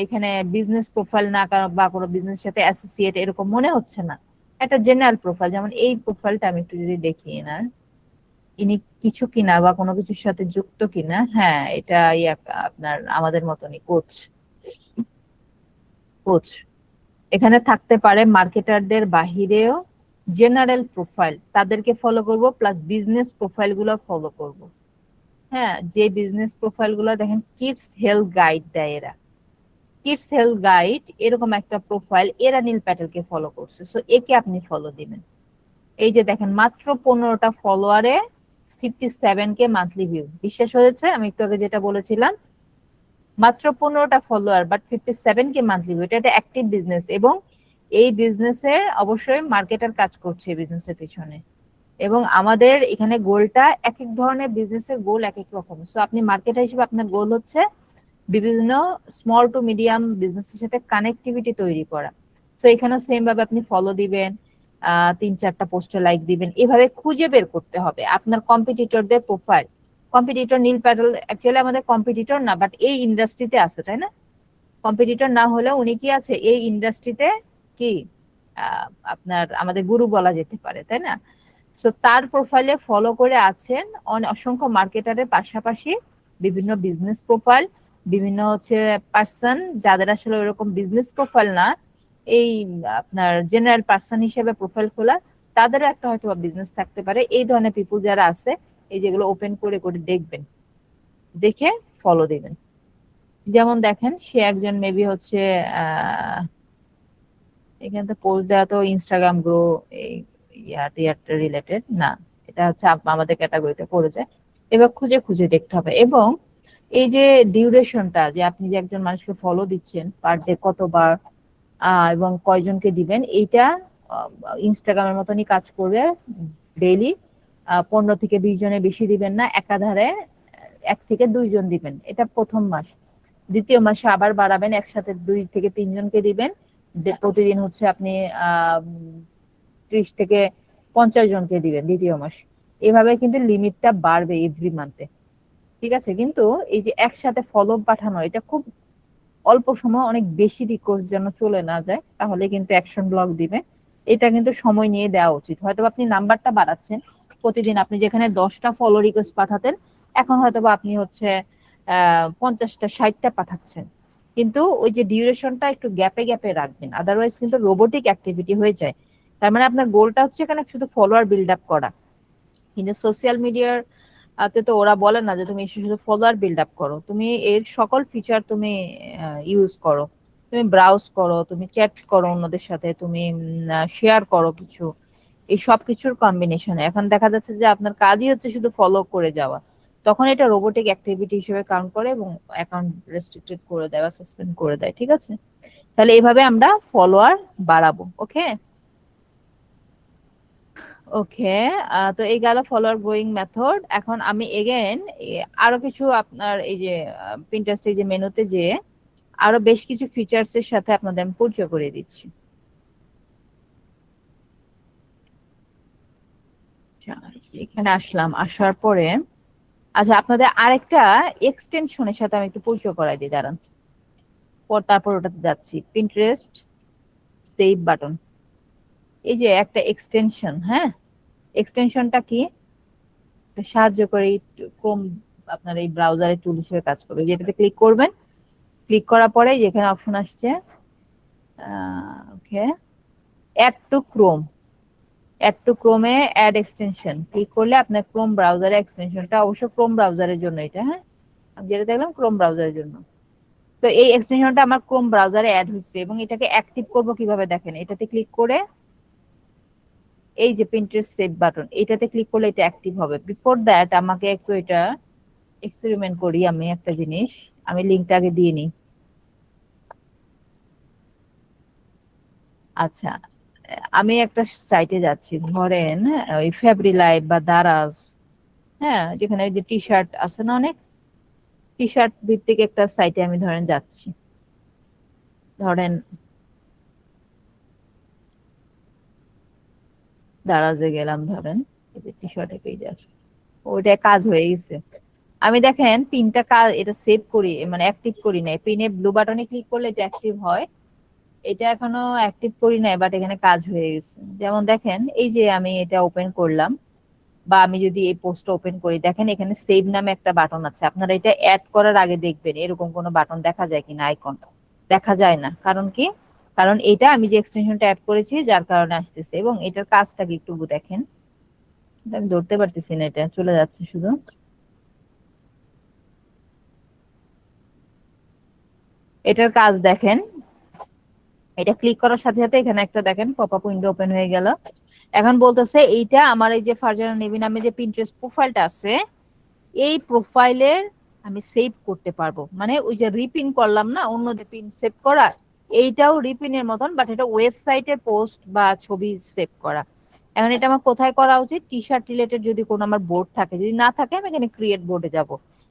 এখানে বিজনেস প্রোফাইল না বা কোনো বিজনেস সাথে অ্যাসোসিয়েট এরকম মনে হচ্ছে না, একটা জেনারেল প্রোফাইল। যেমন এই প্রোফাইলটা আমি একটু যদি দেখি না, ইনি কিছু কিনা বা কোনো কিছুর সাথে যুক্ত কিনা। হ্যাঁ, এটা আপনার আমাদের মতনই কোচ। এখানে থাকতে পারে মার্কেটারদের বাহিরেও জেনারেল প্রোফাইল, তাদেরকে ফলো করব, প্লাস বিজনেস প্রোফাইল গুলো ফলো করব। হ্যাঁ, যে বিজনেস প্রোফাইল গুলো দেখেন কিডস হেলথ গাইড দেয় এরা, কিডস হেলথ গাইড এরকম একটা প্রোফাইল, এরা নীল প্যাটেলকে ফলো করছে, সো একে আপনি ফলো দিবেন। এই যে দেখেন মাত্র 15টা ফলোয়ারে 57K মান্থলি ভিউ। বিশ্বাস হয়েছে আমি একটু আগে যেটা বলেছিলাম? মাত্র 15টা follower but 57K monthly view. এটা একটা অ্যাক্টিভ বিজনেস এবং এই বিজনেসের অবশ্যই মার্কেটার কাজ করছে বিজনেসের পিছনে। এবং আমাদের এখানে গোলটা এক এক ধরনের বিজনেসের গোল এক এক রকম। সো আপনি মার্কেটার হিসেবে আপনার গোল হচ্ছে বিভিন্ন স্মল টু মিডিয়াম বিজনেসের সাথে কানেক্টিভিটি তৈরি করা। সো এখানেও সেম ভাবে আপনি ফলো দিবেন, 3-4টা পোস্টে লাইক দিবেন, এভাবে খুঁজে বের করতে হবে আপনার কম্পিটিটরদের প্রোফাইল। কম্পিটিটর নীল প্যাটেল অ্যাকচুয়ালি আমাদের কম্পিটিটর না, বাট এই ইন্ডাস্ট্রিতে আছে, তাই না? কম্পিটিটর না হলেও উনি কি আছে এই ইন্ডাস্ট্রিতে, কি আপনার আমাদের গুরু বলা যেতে পারে, তাই না? সো তার প্রোফাইলে ফলো করে আছেন অসংখ্য মার্কেটারের পাশাপাশি বিভিন্ন বিজনেস প্রোফাইল, বিভিন্ন হচ্ছে পার্সন যাদের আসলে ওইরকম বিজনেস প্রোফাইল না, এই আপনার জেনারেল পার্সন হিসেবে প্রোফাইল খোলা, তাদেরও একটা হয়তো বিজনেস থাকতে পারে। এই ধরনের পিপুল যারা আছে, এই যেগুলো ওপেন করে করে দেখবেন, দেখে ফলো দিবেন। যেমন দেখেন সে একজন মেবি হচ্ছে এখানে তো পোস্ট দেওয়া তো ইনস্টাগ্রাম গ্রো এই ইয়ার রিলেটেড না, এটা হচ্ছে আমাদের ক্যাটাগরিতে পড়ে যায়। এবার খুঁজে খুঁজে দেখতে হবে। এবং এই যে ডিউরেশনটা, যে আপনি যে একজন মানুষকে ফলো দিচ্ছেন পার ডে কতবার এবং কয়জনকে দিবেন, এইটা ইনস্টাগ্রামের মতনই কাজ করবে। ডেইলি 15 থেকে 20 জনের বেশি দিবেন না, একাধারে 1 থেকে 2 জন দিবেন। এটা প্রথম মাস। দ্বিতীয় মাসে আবার বাড়াবেন, একসাথে 2 থেকে 3 জনকে দিবেন। প্রতিদিন হচ্ছে আপনি 30 থেকে 50 জনকে দিবেন দ্বিতীয় মাস। এভাবে কিন্তু লিমিটটা বাড়বে এভরি মান্থে, ঠিক আছে? কিন্তু এই যে একসাথে ফলো পাঠানো, এটা খুব অল্প সময়, অনেক বেশি রিকোয়েস্ট যেন চলে না যায়, তাহলে কিন্তু অ্যাকশন ব্লক দিবে। এটা কিন্তু সময় নিয়ে দেওয়া উচিত। হয়তো আপনি নাম্বারটা বাড়াচ্ছেন, প্রতিদিন আপনি যেখানে 10টা ফলো রিকোয়েস্ট পাঠাতেন, এখন হয়তো আপনি হচ্ছে 50টা 60টা পাঠাচ্ছেন, কিন্তু ওই যে ডিউরেশনটা একটু গ্যাপে গ্যাপে রাখবেন, আদারওয়াইজ কিন্তু রোবোটিক অ্যাক্টিভিটি হয়ে যায়। তার মানে আপনার গোলটা হচ্ছে এখানে শুধু ফলোয়ার বিল্ড আপ করা, কিন্তু সোশ্যাল মিডিয়ার তো ওরা বলে না যে তুমি শুধু ফলোয়ার বিল্ড আপ করো, তুমি এর সকল ফিচার তুমি ইউজ করো, তুমি ব্রাউজ করো, তুমি চ্যাট করো অন্যদের সাথে, তুমি শেয়ার করো কিছু, এই সব কিছুর কম্বিনেশনে। এখন দেখা যাচ্ছে যে আপনার কাজই হচ্ছে শুধু ফলো করে যাওয়া, তখন এটা রোবোটিক অ্যাক্টিভিটি হিসেবে কাউন্ট করে এবং অ্যাকাউন্ট রেস্ট্রিক্টেড করে দেয় বা সাসপেন্ড করে দেয়, ঠিক আছে? তাহলে এইভাবে আমরা ফলোয়ার বাড়াবো। ওকে ওকে, তো এই গেল ফলোয়ার গ্রোয়িং মেথড। এখন আমি এগেন আরো কিছু আপনার এই যে পিন্টারেস্ট এই যে মেনুতে যে আরো বেশ কিছু ফিচার্স এর সাথে আপনাদের আমি পরিচয় করে দিচ্ছি। এখানে আসলাম, আসার পরে আচ্ছা আপনাদের আরেকটা এক্সটেনশনের সাথে আমি একটু পরিচয় করাই দিই, দাঁড়ান, তারপর ওটাতে যাচ্ছি। পিন্টারেস্ট সেভ বাটন, এই যে একটা এক্সটেনশন, হ্যাঁ, এক্সটেনশনটা কি সাহায্য করে ক্রোম আপনার এই ব্রাউজারের টুল হিসেবে কাজ করবে। যেটাতে ক্লিক করবেন, ক্লিক করার পরে যেখানে অপশন আসছে okay add to Chrome, add to ক্রোমে অ্যাড এক্সটেনশন ক্লিক করলে আপনার ক্রোম ব্রাউজারের এক্সটেনশনটা, অবশ্য ক্রোম ব্রাউজারের জন্য এটা, হ্যাঁ আমি যেটা দেখলাম ক্রোম ব্রাউজারের জন্য। তো এই এক্সটেনশনটা আমার ক্রোম ব্রাউজারে অ্যাড হচ্ছে এবং এটাকে অ্যাক্টিভ করব কিভাবে দেখেন, এটাতে ক্লিক করে এই যে পিন্টারেস্ট সেভ বাটন, এটাতে ক্লিক করলে এটা অ্যাক্টিভ হবে। বিফোর দ্যাট আমাকে একটু এটা এক্সপেরিমেন্ট করি আমি একটা জিনিস, আমি লিঙ্কটা আগে দিয়ে নিই। আচ্ছা, আমি একটা সাইটে যাচ্ছি, ধরেন ওই ফেব্রি লাইভ বা দারাজ, হ্যাঁ, যেখানে ওই যে টি শার্ট আছে না, অনেক টি শার্ট ভিত্তিক একটা সাইটে আমি ধরেন যাচ্ছি, ধরেন দারাজে গেলাম, ধরেন টি শার্টের পেজ আসে, ওইটা কাজ হয়ে গেছে। আমি দেখেন পিনটা কাজ, এটা সেভ করি মানে অ্যাক্টিভ করি নাই, পিনে ব্লু বাটনে ক্লিক করলে এটা অ্যাক্টিভ হয়, এটা এখনো অ্যাক্টিভ করি নাই, বাট এখানে কাজ হয়ে গেছে। যেমন দেখেন এই যে আমি এটা ওপেন করলাম, বা আমি যদি এই পোস্ট ওপেন করি, দেখেন এখানে সেভ নামে একটা বাটন আছে। আপনারা এটা অ্যাড করার আগে দেখবেন এরকম কোনো বাটন দেখা যায় কিনা, আইকন দেখা যায় না। কারণ কি? কারণ এটা আমি যে এক্সটেনশনটা অ্যাড করেছি যার কারণে আসতেছে। এবং এটার কাজটা কি একটু দেখেন, এটা আমি ধরতে পারতেছি না, এটা চলে যাচ্ছে শুধু। এটার কাজ দেখেন, এটা ক্লিক করার সাথে সাথে এখানে একটা দেখেন পপ আপ উইন্ডো ওপেন হয়ে গেল। এখন বলতেছে এইটা আমার এই যে ফারজানা নেভি নামে যে পিন্টারেস্ট প্রোফাইলটা আছে, এই প্রোফাইলের আমি সেভ করতে পারবো। মানে ওই যে রিপিন করলাম না অন্যদের পিন সেভ করা, এইটাও রিপিনের মতন, বাট এটা ওয়েবসাইটের পোস্ট বা ছবি সেভ করা। এখন এটা আমার কোথায় করা উচিত? টি শার্ট রিলেটেড যদি কোনো আমার বোর্ড থাকে, যদি না থাকে আমি এখানে ক্রিয়েট বোর্ডে যাব।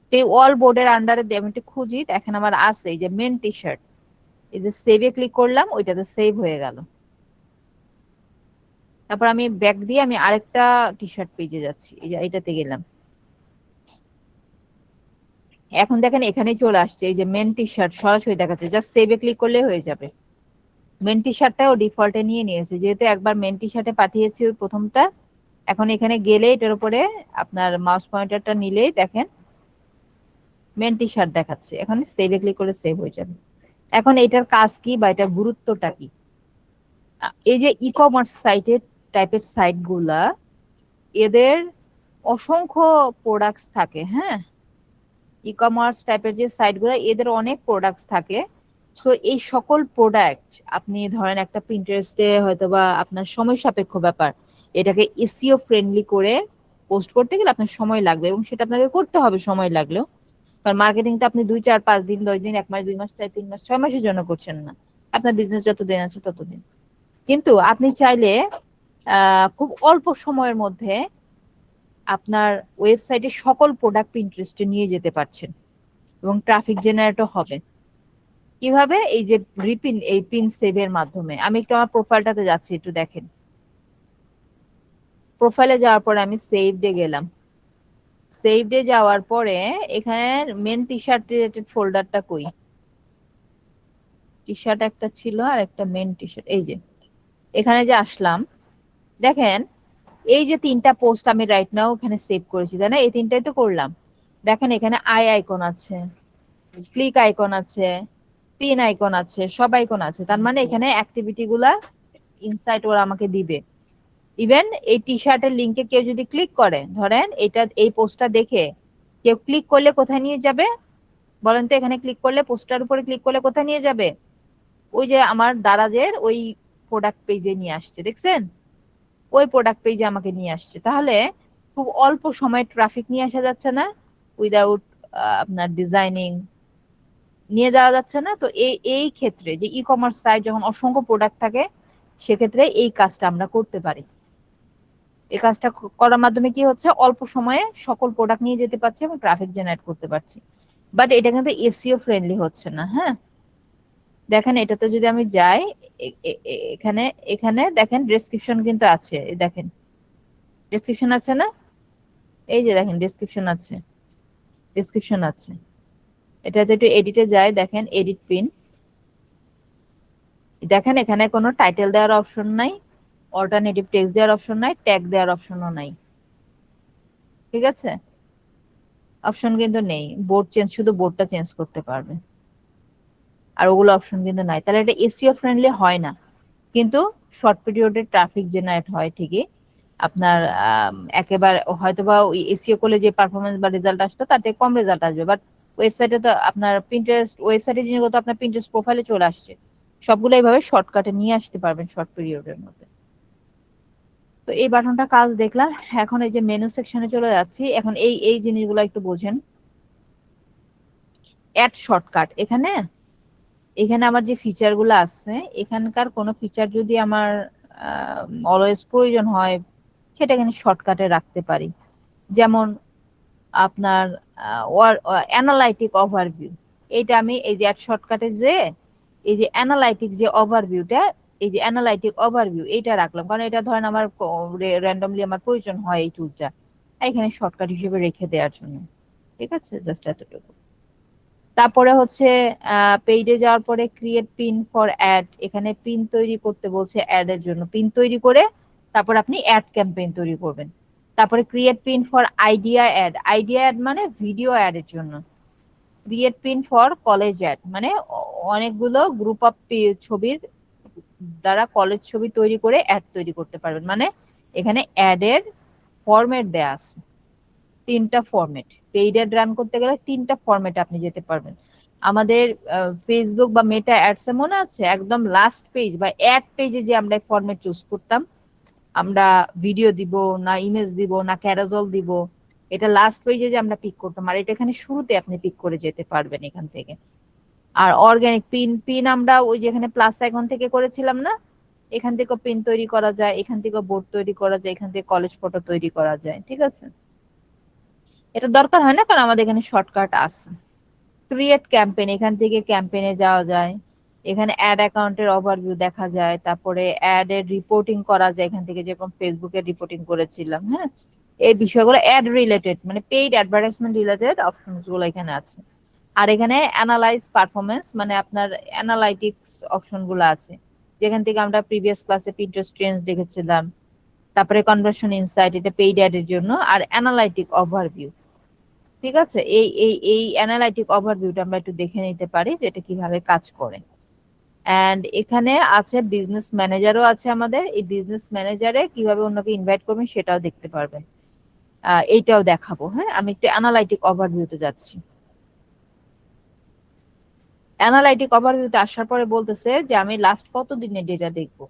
তো এই অল বোর্ডের আন্ডারে আমি একটু খুঁজি, দেখেন আমার আছে এই যে মেন টি শার্ট, এই যে সেভে ক্লিক করলাম, ওইটাতে সেভ হয়ে গেল। তারপর আমি ব্যাক দিয়ে আমি আরেকটা টি শার্ট পেজে যাচ্ছি, এই যে এটাতে গেলাম। এখন দেখেন এখানে চলে আসছে এই যে মেন টি শার্ট, সরাসরি দেখাচ্ছে, জাস্ট সেভে ক্লিক করলে হয়ে যাবে। মেন টি শার্টটাও ডিফল্টে নিয়ে নিয়েছে, যেহেতু একবার মেন টি শার্টে পাঠিয়েছি ওই প্রথমটা। এখন এখানে গেলে এটার উপরে আপনার মাউস পয়েন্টারটা নিলেই দেখেন মেন টি শার্ট দেখাচ্ছে, এখন সেভে ক্লিক করলে সেভ হয়ে যাবে। এখন এটার কাজ কি বা এটার গুরুত্বটা কি? এই যে ই কমার্স সাইটের টাইপের সাইট গুলা, এদের অসংখ্য প্রোডাক্টস থাকে, হ্যাঁ, ই কমার্স টাইপের যে সাইট গুলো, এদের অনেক প্রোডাক্টস থাকে। সো এই সকল প্রোডাক্ট আপনি ধরেন একটা পিন্টারেস্টে হয়তো বা আপনার সময় সাপেক্ষ ব্যাপার, এটাকে এসইও ফ্রেন্ডলি করে পোস্ট করতে গেলে আপনার সময় লাগবে, এবং সেটা আপনাকে করতে হবে সময় লাগলেও। কারণ মার্কেটিংটা আপনি 2 4 5 দিন 10 দিন 1 মাস 2 মাস 4 3 মাস 6 মাসের জন্য করছেন না, আপনার বিজনেস যতদিন আছে ততদিন। কিন্তু আপনি চাইলে খুব অল্প সময়ের মধ্যে আপনার ওয়েবসাইটে সকল প্রোডাক্ট পিন্টারেস্টে নিয়ে যেতে পারছেন, এবং ট্রাফিক জেনারেটও হবে। কিভাবে? এই যে রিপিন, এই পিন সেভের মাধ্যমে। আমি একটু আমার প্রোফাইলটাতে যাচ্ছি, একটু দেখেন। প্রোফাইলে যাওয়ার পরে আমি সেভডে গেলাম, সেভডে যাওয়ার পরে এখানে মেন টি শার্ট রিলেটেড ফোল্ডারটা কই? টি শার্ট একটা ছিল আর একটা মেন টি শার্ট, এই যে এখানে যে আসলাম, দেখেন এই যে 3টা পোস্ট আমি রাইট নাও এখানে সেভ করেছি, তাই না? এই 3টাই তো করলাম। দেখেন এখানে আই আইকন আছে, ক্লিক আইকন আছে, পিন আইকন আছে, সব আইকন আছে। তার মানে এখানে অ্যাক্টিভিটি গুলা ইনসাইট ওরা আমাকে দিবে। ইভেন এই টি শার্টের লিংকে কেউ যদি ক্লিক করে, ধরেন এটা এই পোস্টটা দেখে কেউ ক্লিক করলে কোথায় নিয়ে যাবে বলেন তো? এখানে ক্লিক করলে, পোস্টার উপরে ক্লিক করলে কোথায় নিয়ে যাবে? ওই যে আমার দারাজের ওই প্রোডাক্ট পেজে নিয়ে আসছে, দেখছেন? ওই প্রোডাক্ট পেজে আমাকে নিয়ে আসছে। তাহলে খুব অল্প সময় ট্রাফিক নিয়ে আসা যাচ্ছে না, উইদাউট আপনার ডিজাইনিং নিয়ে যাওয়া যাচ্ছে না। তো এই ক্ষেত্রে যে ই কমার্স সাইট যখন অসংখ্য প্রোডাক্ট থাকে, সেক্ষেত্রে এই কাজটা আমরা করতে পারি। এই কাজটা করার মাধ্যমে কি হচ্ছে? অল্প সময়ে সকল প্রোডাক্ট নিয়ে যেতে পারছি এবং ট্রাফিক জেনারেট করতে পারছি। বাট এটা কিন্তু এসইও ফ্রেন্ডলি হচ্ছে না। হ্যাঁ, দেখেন এটাতে যদি আমি যাই, এখানে এখানে দেখেন ডেসক্রিপশন কিন্তু আছে, দেখেন ডেসক্রিপশন আছে না? এই যে দেখেন ডেসক্রিপশন আছে, ডেসক্রিপশন আছে। এটাতে একটু এডিটে যায়, দেখেন এডিট পিন, দেখেন এখানে কোনো টাইটেল দেওয়ার অপশন নাই, অল্টারনেটিভ টেক্সট দেওয়ার অপশন নাই, ট্যাগ দেওয়ার অপশনও নাই, ঠিক আছে? অপশন কিন্তু নেই। বোর্ড চেঞ্জ, শুধু বোর্ডটা চেঞ্জ করতে পারবে, আর ওগুলো অপশন কিন্তু নাই। তাহলে এটা এসইও ফ্রেন্ডলি হয় না, কিন্তু শর্ট পিরিয়ডে ট্রাফিক জেনারেট হয় ঠিকই। আপনার একেবারে হয়তোবা ওই এসইও করলে যে পারফরমেন্স বা রেজাল্ট আসতো তার থেকে কম রেজাল্ট আসবে, বাট ওয়েবসাইটে তো আপনার পিন্টারেস্ট, ওয়েবসাইটে জিনিসগুলো আপনার পিন্টারেস্ট প্রোফাইলে চলে আসছে, সবগুলো এইভাবে শর্টকাটে নিয়ে আসতে পারবেন শর্ট পিরিয়ডের মধ্যে। তো এই বাটনটা কাজ দেখলাম। এখন এই যে মেনু সেকশনে চলে যাচ্ছি। এখন এই জিনিসগুলো একটু বোঝেন। অ্যাড শর্টকাট এখানে আমার যে ফিচার গুলো আছে এখানকার কোনো ফিচার যদি আমার অলওয়েজ প্রয়োজন হয় সেটা এখানে শর্টকাটে রাখতে পারি। যেমন আপনার অ্যানালাইটিক ওভারভিউ, এটা আমি এই যে অ্যাড শর্টকাটে যে এই যে অ্যানালাইটিক যে ওভারভিউটা, এই যে অ্যানালাইটিক ওভারভিউ এটা রাখলাম, কারণ এটা ধরেন আমার র্যান্ডমলি আমার প্রয়োজন হয় এই টুলটা, এখানে শর্টকাট হিসেবে রেখে দেওয়ার জন্য। ঠিক আছে, জাস্ট এতটুকু। তারপরে হচ্ছে পেইডে যাওয়ার পরে ক্রিয়েট পিন ফর অ্যাড, এখানে পিন তৈরি করতে বলছে অ্যাড এর জন্য, পিন তৈরি করে তারপর আপনি অ্যাড ক্যাম্পেইন তৈরি করবেন। তারপরে create pin for idea ad, idea ad মানে ভিডিও অ্যাড এর জন্য। Create pin for college ad মানে অনেকগুলো গ্রুপ অফ ছবির দ্বারা কলেজ ছবি তৈরি করে অ্যাড তৈরি করতে পারবেন। মানে এখানে অ্যাড এর ফরম্যাট দেয়া আছে, 3টা ফরম্যাট। পেইড অ্যাড রান করতে গেলে 3টা ফরম্যাটে আপনি যেতে পারবেন। আমাদের ফেসবুক বা মেটা অ্যাডস এ মনে আছে একদম লাস্ট পেজ বা অ্যাড পেজে যে আমরা ফরম্যাট চুজ করতাম, আমরা ভিডিও দিব না ইমেজ দিব না ক্যারাজল দিব, এটা লাস্ট পেজে যে আমরা পিক করতাম, আর এটা এখানে শুরুতে আপনি পিক করে যেতে পারবেন এখান থেকে। আর অর্গানিক পিন আমরা ওই যেখানে প্লাস আইকন থেকে করেছিলাম না, এখান থেকে পিন তৈরি করা যায়, এখান থেকে বোর্ড তৈরি করা যায়, এখান থেকে কলেজ ফটো তৈরি করা যায়। ঠিক আছে, এটা দরকার হয় না কারণ আমাদের এখানে শর্টকাট আছে। ক্রিয়েট ক্যাম্পেইন, এখান থেকে ক্যাম্পেইনে যাওয়া যায়, এখানে অ্যাড অ্যাকাউন্টের ওভারভিউ দেখা যায়, তারপরে অ্যাড এর রিপোর্টিং করা যায় এখান থেকে, যেরকম ফেসবুকে রিপোর্টিং করেছিলাম। হ্যাঁ, এই বিষয়গুলো অ্যাড রিলেটেড মানে পেইড অ্যাডভার্টাইজমেন্ট রিলেটেড অপশনস গুলো এখানে আছে। আর এখানে অ্যানালাইজ পারফরমেন্স মানে আপনার অ্যানালাইটিক্স অপশন গুলো আছে, যেখান থেকে আমরা প্রিভিয়াস ক্লাসে পিন্টারেস্ট ট্রেন্ডস দেখেছিলাম। তারপরে কনভার্সন ইনসাইট, এটা পেইড অ্যাড এর জন্য। আর অ্যানালাইটিক ওভারভিউ, ঠিক আছে, এই অ্যানালাইটিক ওভারভিউটা আমরা একটু দেখে নিতে পারি যে এটা কিভাবে কাজ করে। এন্ড এখানে আছে বিজনেস ম্যানেজারও আছে আমাদের, এই বিজনেস ম্যানেজারে কিভাবে অন্যকে ইনভাইট করবেন সেটাও দেখতে পারবেন, এইটাও দেখাবো। হ্যাঁ, আমি একটু অ্যানালাইটিক ওভারভিউতে যাচ্ছি। অ্যানালাইটিক ওভারভিউতে আসার পরে বলতেছে যে আমি লাস্ট কত দিনের ডেটা দেখবো।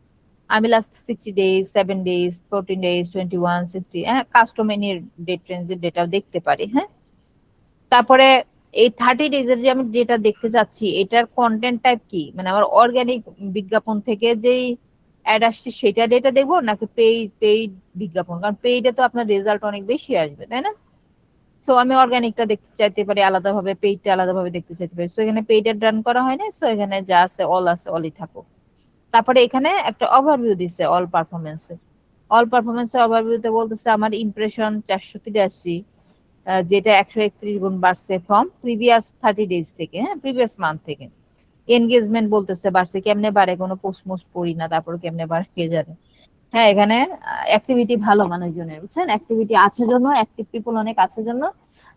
আমি লাস্ট 60 ডেজ, 7 ডেজ, 14 ডেজ, 21, 60, হ্যাঁ, কাস্টমাইজের ডেট রেঞ্জের ডেটাও দেখতে পারি। হ্যাঁ, তারপরে এই 30 ডেজ এর যে আমি ডেটা দেখতে চাচ্ছি এটার কন্টেন্ট টাইপ কি, মানে আমার অর্গানিক বিজ্ঞাপন থেকে যেই অ্যাড আসছে সেটা ডেটা দেখবো নাকি পেইড বিজ্ঞাপন, কারণ পেইডে তো আপনার রেজাল্ট অনেক বেশি আসবে, তাই না? সো আমি অর্গানিকটা দেখতে চাইতে পারি আলাদাভাবে, পেইডটা আলাদাভাবে দেখতে চাইতে পারি। সো এখানে পেইড এড রান করা হয় না, সো এখানে যা আছে অলই থাকুক। তারপরে এখানে একটা ওভারভিউ দিছে অল পারফরমেন্সের। অল পারফরমেন্সের ওভারভিউতে বলতেছে আমার ইমপ্রেশন 483, যেটা 131 গুণ বাড়ছে ফ্রম প্রিভিয়াস 30 ডেজ থেকে, হ্যাঁ, প্রিভিয়াস মান্থ থেকে। এনগেজমেন্ট বলতেছে বাড়ছে, কেমনে বাড়ে, কোনো পোস্ট মোস্ট করি না, তারপর কেমনে বাড়ে কে জানে। হ্যাঁ, এখানে অ্যাক্টিভিটি ভালো মানুষজনের, বুঝছেন, অ্যাক্টিভিটি আছে জন্য, অ্যাক্টিভ পিপল অনেক আছে জন্য।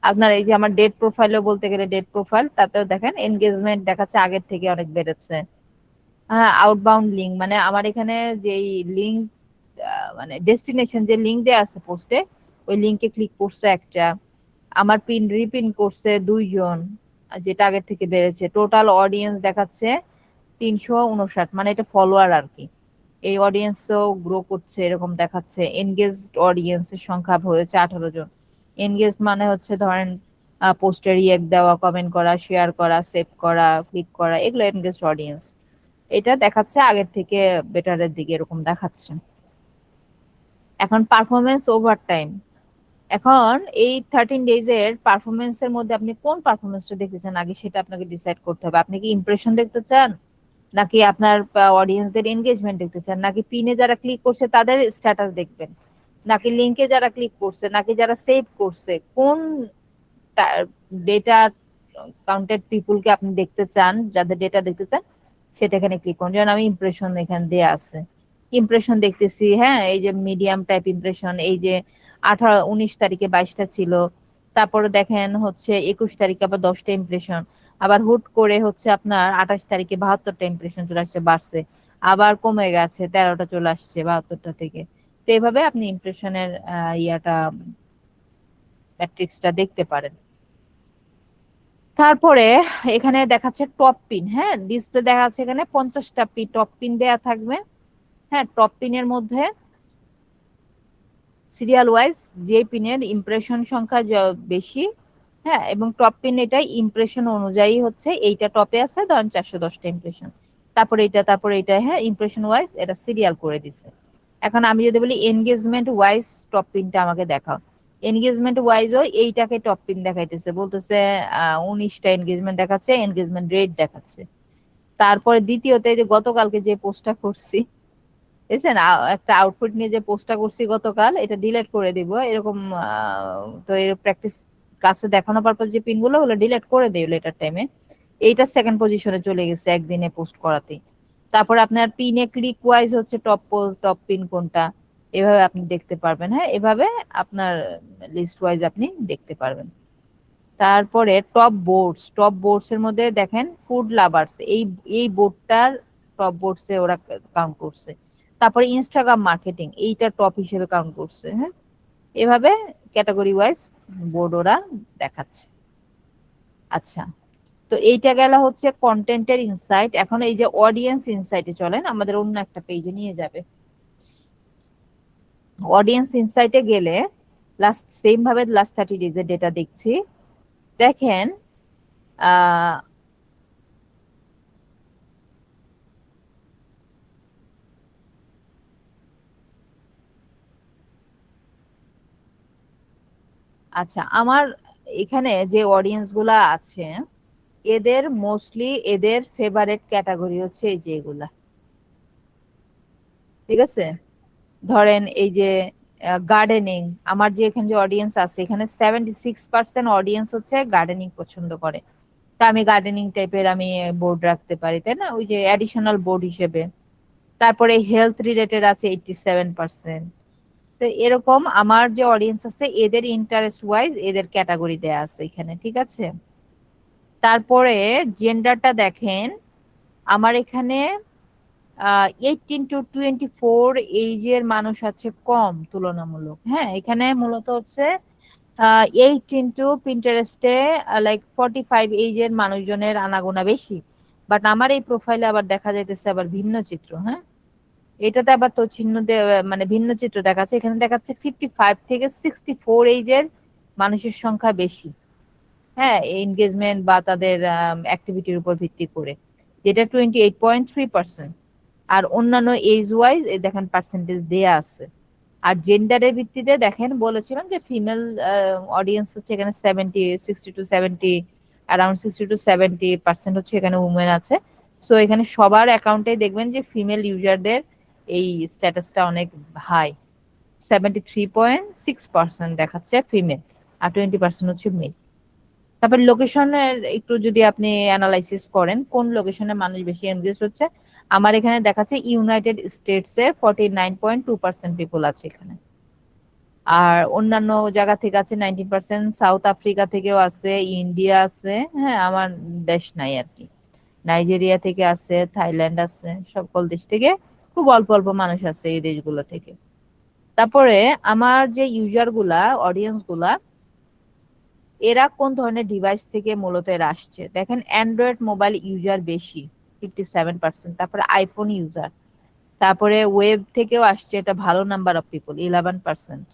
আপনার এই যে আমার ডেট প্রোফাইলও বলতে গেলে ডেট প্রোফাইল, তাতেও দেখেন এনগেজমেন্ট দেখাচ্ছে আগের থেকে অনেক বেড়েছে। হ্যাঁ, আউটবাউন্ড লিঙ্ক মানে আমার এখানে যেই লিঙ্ক মানে ডেস্টিনেশন যে লিঙ্ক দেওয়া আছে পোস্টে, ওই লিঙ্কে ক্লিক করছে একটা, আমার পিন রিপিন করছে 2 জন, যেটা আগের থেকে বেড়েছে। টোটাল অডিয়েন্স দেখাচ্ছে 359, মানে এটা ফলোয়ার আর কি। এই অডিয়েন্সও গ্রো করছে এরকম দেখাচ্ছে। এনগেজড অডিয়েন্সের সংখ্যা হয়েছে 18 জন। এনগেজ মানে হচ্ছে ধরেন পোস্টে রিঅ্যাক্ট দেওয়া, কমেন্ট করা, শেয়ার করা, সেভ করা, ক্লিক করা, এগুলো এনগেজড অডিয়েন্স। এটা দেখাচ্ছে আগের থেকে বেটারের দিকে এরকম দেখাচ্ছে। এখন পারফরমেন্স ওভার টাইম, এখন এই 13 ডেজ এর পারফরমেন্সের মধ্যে আপনি কোন পারফরমেন্সটা দেখতে চান আগে সেটা আপনাকে ডিসাইড করতে হবে। আপনি কি ইমপ্রেশন দেখতে চান, নাকি আপনার অডিয়েন্সদের এনগেজমেন্ট দেখতে চান, নাকি পিনে যারা ক্লিক করছে তাদের স্ট্যাটাস দেখবেন, নাকি লিংকে যারা ক্লিক করছে, নাকি যারা সেভ করছে, কোন ডেটা কাউন্টেড পিপুলকে আপনি দেখতে চান, যাদের ডেটা দেখতে চান সেটা এখানে ক্লিক করুন। যেমন আমি ইমপ্রেশন এখানে দেয়া আছে, ইমপ্রেশন দেখতেছি। হ্যাঁ, এই যে মিডিয়াম টাইপ ইমপ্রেশন, এই যে 19 তারিখে 22টা ছিল, তারপরে দেখেন হচ্ছে 21 তারিখে আবার 10টা ইমপ্রেশন, আবার হুট করে হচ্ছে আপনার 28 তারিখে 72টা ইমপ্রেশন চলে আসছে, বাড়ছে, আবার কমে গেছে 13টা চলে আসছে 72টা থেকে। তো এইভাবে আপনি ইমপ্রেশনের ইয়াটা ম্যাট্রিক্সটা দেখতে পারেন। তারপরে এখানে দেখাচ্ছে টপ পিন, হ্যাঁ, ডিসপ্লে দেখা যাচ্ছে এখানে 50টা টপ পিন দেয়া থাকবে। হ্যাঁ, টপ পিনের মধ্যে সিরিয়াল ওয়াইজ যে পিনের ইমপ্রেশন সংখ্যা বেশি হ্যাঁ, এবং টপ পিন এটাই ইমপ্রেশন অনুযায়ী হচ্ছে, এইটা টপে আছে ধরেন 410টা ইমপ্রেশন, তারপরে এটা, হ্যাঁ, ইমপ্রেশন ওয়াইজ এটা সিরিয়াল করে দিছে। এখন আমি যদি বলি এনগেজমেন্ট ওয়াইজ টপ পিনটা আমাকে দেখাও, এনগেজমেন্ট ওয়াইজও এইটাকে টপ পিন দেখাইতেছে, বলতেছে 19টা এনগেজমেন্ট দেখাচ্ছে, এনগেজমেন্ট রেট দেখাচ্ছে। তারপরে দ্বিতীয়তে এই যে গতকালকে যে পোস্টটা করছি, দেখছেন একটা আউটপুট নিয়ে যে পোস্টটা করছি গতকাল, এটা ডিলিট করে দিব এরকম। তো এর প্র্যাকটিস ক্লাসে দেখানো পারপাস যে পিনগুলো হলো ডিলিট করে দিই লেটার টাইমে। এইটা সেকেন্ড পজিশনে চলে গেছে একদিনে পোস্ট করাতেই। তারপরে আপনার পিনে ক্লিক ওয়াইজ হচ্ছে টপ পিন কোনটা, এভাবে আপনি দেখতে পারবেন। হ্যাঁ, এভাবে আপনার লিস্ট ওয়াইজ আপনি দেখতে পারবেন। তারপরে টপ বোর্ডস এর মধ্যে দেখেন ফুড লাভার্স, এই বোর্ডটার টপ বোর্ডস এ ওরা কাউন্ট করছে। তারপরে ইনস্টাগ্রাম মার্কেটিং, এইটা টপ হিসেবে কাউন্ট করছে। হ্যাঁ, এভাবে ক্যাটাগরি ওয়াইজ বোর্ড ওরা দেখাচ্ছে। আচ্ছা, তো এইটা গেল হচ্ছে কন্টেন্টের ইনসাইট। এখন এই যে অডিয়েন্স ইনসাইটে চলেন, আমাদের অন্য একটা পেজে নিয়ে যাবে। অডিয়েন্স ইনসাইটে গেলে সেম ভাবে লাস্ট 30 ডেজের ডেটা দেখছি। দেখেন আচ্ছা, আমার এখানে যে অডিয়েন্স গুলা আছে এদের মোস্টলি এদের ফেভারিট ক্যাটাগরি হচ্ছে এই যে এগুলা, ঠিক আছে। ধরেন এই যে গার্ডেনিং, আমার যে এখানে যে অডিয়েন্স আছে এখানে 76% অডিয়েন্স হচ্ছে গার্ডেনিং পছন্দ করে। তা আমি গার্ডেনিং টাইপের আমি বোর্ড রাখতে পারি, তাই না, ওই যে অ্যাডিশনাল বোর্ড হিসেবে। তারপরে হেলথ রিলেটেড আছে 87%। তো এরকম আমার যে অডিয়েন্স আছে এদের ইন্টারেস্ট ওয়াইজ এদের ক্যাটাগরি দেয়া আছে এখানে, ঠিক আছে। তারপরে জেন্ডারটা দেখেন, আমার এখানে 18 to 24 এইজের মানুষ আছে কম তুলনামূলক। হ্যাঁ, এখানে মূলত হচ্ছে 18 to পিন্টারেস্টে লাইক 45 এইজের মানুষজনের আনাগোনা বেশি। বাট আমার এই প্রোফাইলে আবার দেখা যাইতেছে আবার ভিন্ন চিত্র। হ্যাঁ, এটাতে আবার তো চিহ্ন মানে ভিন্ন চিত্র দেখাচ্ছে, এখানে দেখাচ্ছে 55 থেকে 64 এইজের মানুষের সংখ্যা বেশি। হ্যাঁ, এনগেজমেন্ট বা তাদের অ্যাক্টিভিটির উপর ভিত্তি করে, যেটা 28.3%। আর অন্যান্য এজ ওয়াইজ দেখেন পার্সেন্টেজ দেয়া আছে। আর জেন্ডারের ভিত্তিতে দেখেন বলেছিলাম যে ফিমেল অডিয়েন্স হচ্ছে এখানে 60 to 70, অ্যারাউন্ড 60 to 70% হচ্ছে এখানে উমেন আছে। সো এখানে সবার অ্যাকাউন্টে দেখবেন যে ফিমেল ইউজারদের এই স্ট্যাটাসটা অনেক হাই, 73.6% দেখাচ্ছে ফিমেল, আর 20% হচ্ছে মেল। তারপর লোকেশনের একটু যদি আপনি অ্যানালাইসিস করেন কোন লোকেশনে মানুষ বেশি এনগেজ হচ্ছে, আমার এখানে দেখাচ্ছে ইউনাইটেড স্টেটস এর 49.2% পিপল আছে এখানে। আর অন্যান্য জায়গা থেকে আছে 19%, সাউথ আফ্রিকা থেকেও আছে, ইন্ডিয়া আছে, হ্যাঁ আমার দেশ নাই আর কি, নাইজেরিয়া থেকে আছে, থাইল্যান্ড আছে, সকল দেশ থেকে খুব অল্প অল্প মানুষ আছে এই দেশগুলো থেকে। তারপরে আমার যে ইউজার গুলা, অডিয়েন্স গুলা, এরা কোন ধরনের ডিভাইস থেকে মূলত এরা আসছে দেখেন, অ্যান্ড্রয়েড মোবাইল ইউজার বেশি 57%, তারপরে আইফোন ইউজার, তারপরে ওয়েব থেকেও আসছে এটা ভালো নাম্বার অফ পিপল 11%,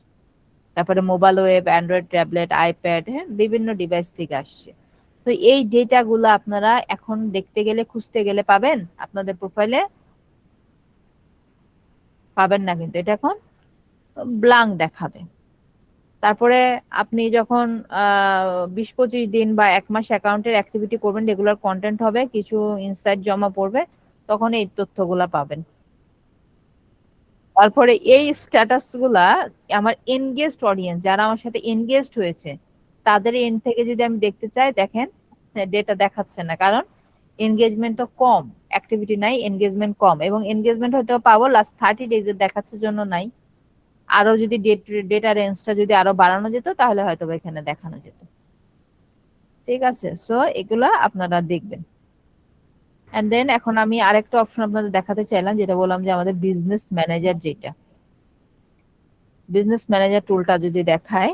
তারপরে mobile web, Android tablet, iPad, হ্যাঁ বিভিন্ন ডিভাইস থেকে আসছে। তো এই ডেটা গুলো আপনারা এখন দেখতে গেলে, খুঁজতে গেলে পাবেন আপনাদের প্রোফাইলে পাবেন না, কিন্তু এটা এখন ব্ল্যাঙ্ক দেখাবে। তারপরে আপনি যখন 20-25 দিন বা 1 মাস অ্যাকাউন্টের অ্যাক্টিভিটি করবেন, রেগুলার কন্টেন্ট হবে, কিছু ইনসাইট জমা পড়বে, তখন এই তথ্যগুলা পাবেন। তারপরে এই স্ট্যাটাস গুলা আমার এনগেজড অডিয়েন্স, যারা আমার সাথে এনগেজড হয়েছে তাদের এন্ড থেকে যদি আমি দেখতে চাই, দেখেন ডেটা দেখাচ্ছে না, কারণ এনগেজমেন্ট তো কম, অ্যাক্টিভিটি নাই, এনগেজমেন্ট কম, এবং এনগেজমেন্ট হয়তো পাবো লাস্ট 30 ডেজ এর দেখাচ্ছে জন্য নাই। আরো যদি ডেটা রেঞ্জটা যদি আরো বাড়ানো যেত তাহলে হয়তো এখানে দেখানো যেত, ঠিক আছে। সো এগুলা আপনারা দেখবেন। এন্ড দেন এখন আমি আরেকটা অপশন আপনাদের দেখাতে চাইলাম, যেটা বললাম যে আমাদের বিজনেস ম্যানেজার, যেটা বিজনেস ম্যানেজার টুলটা যদি দেখায়,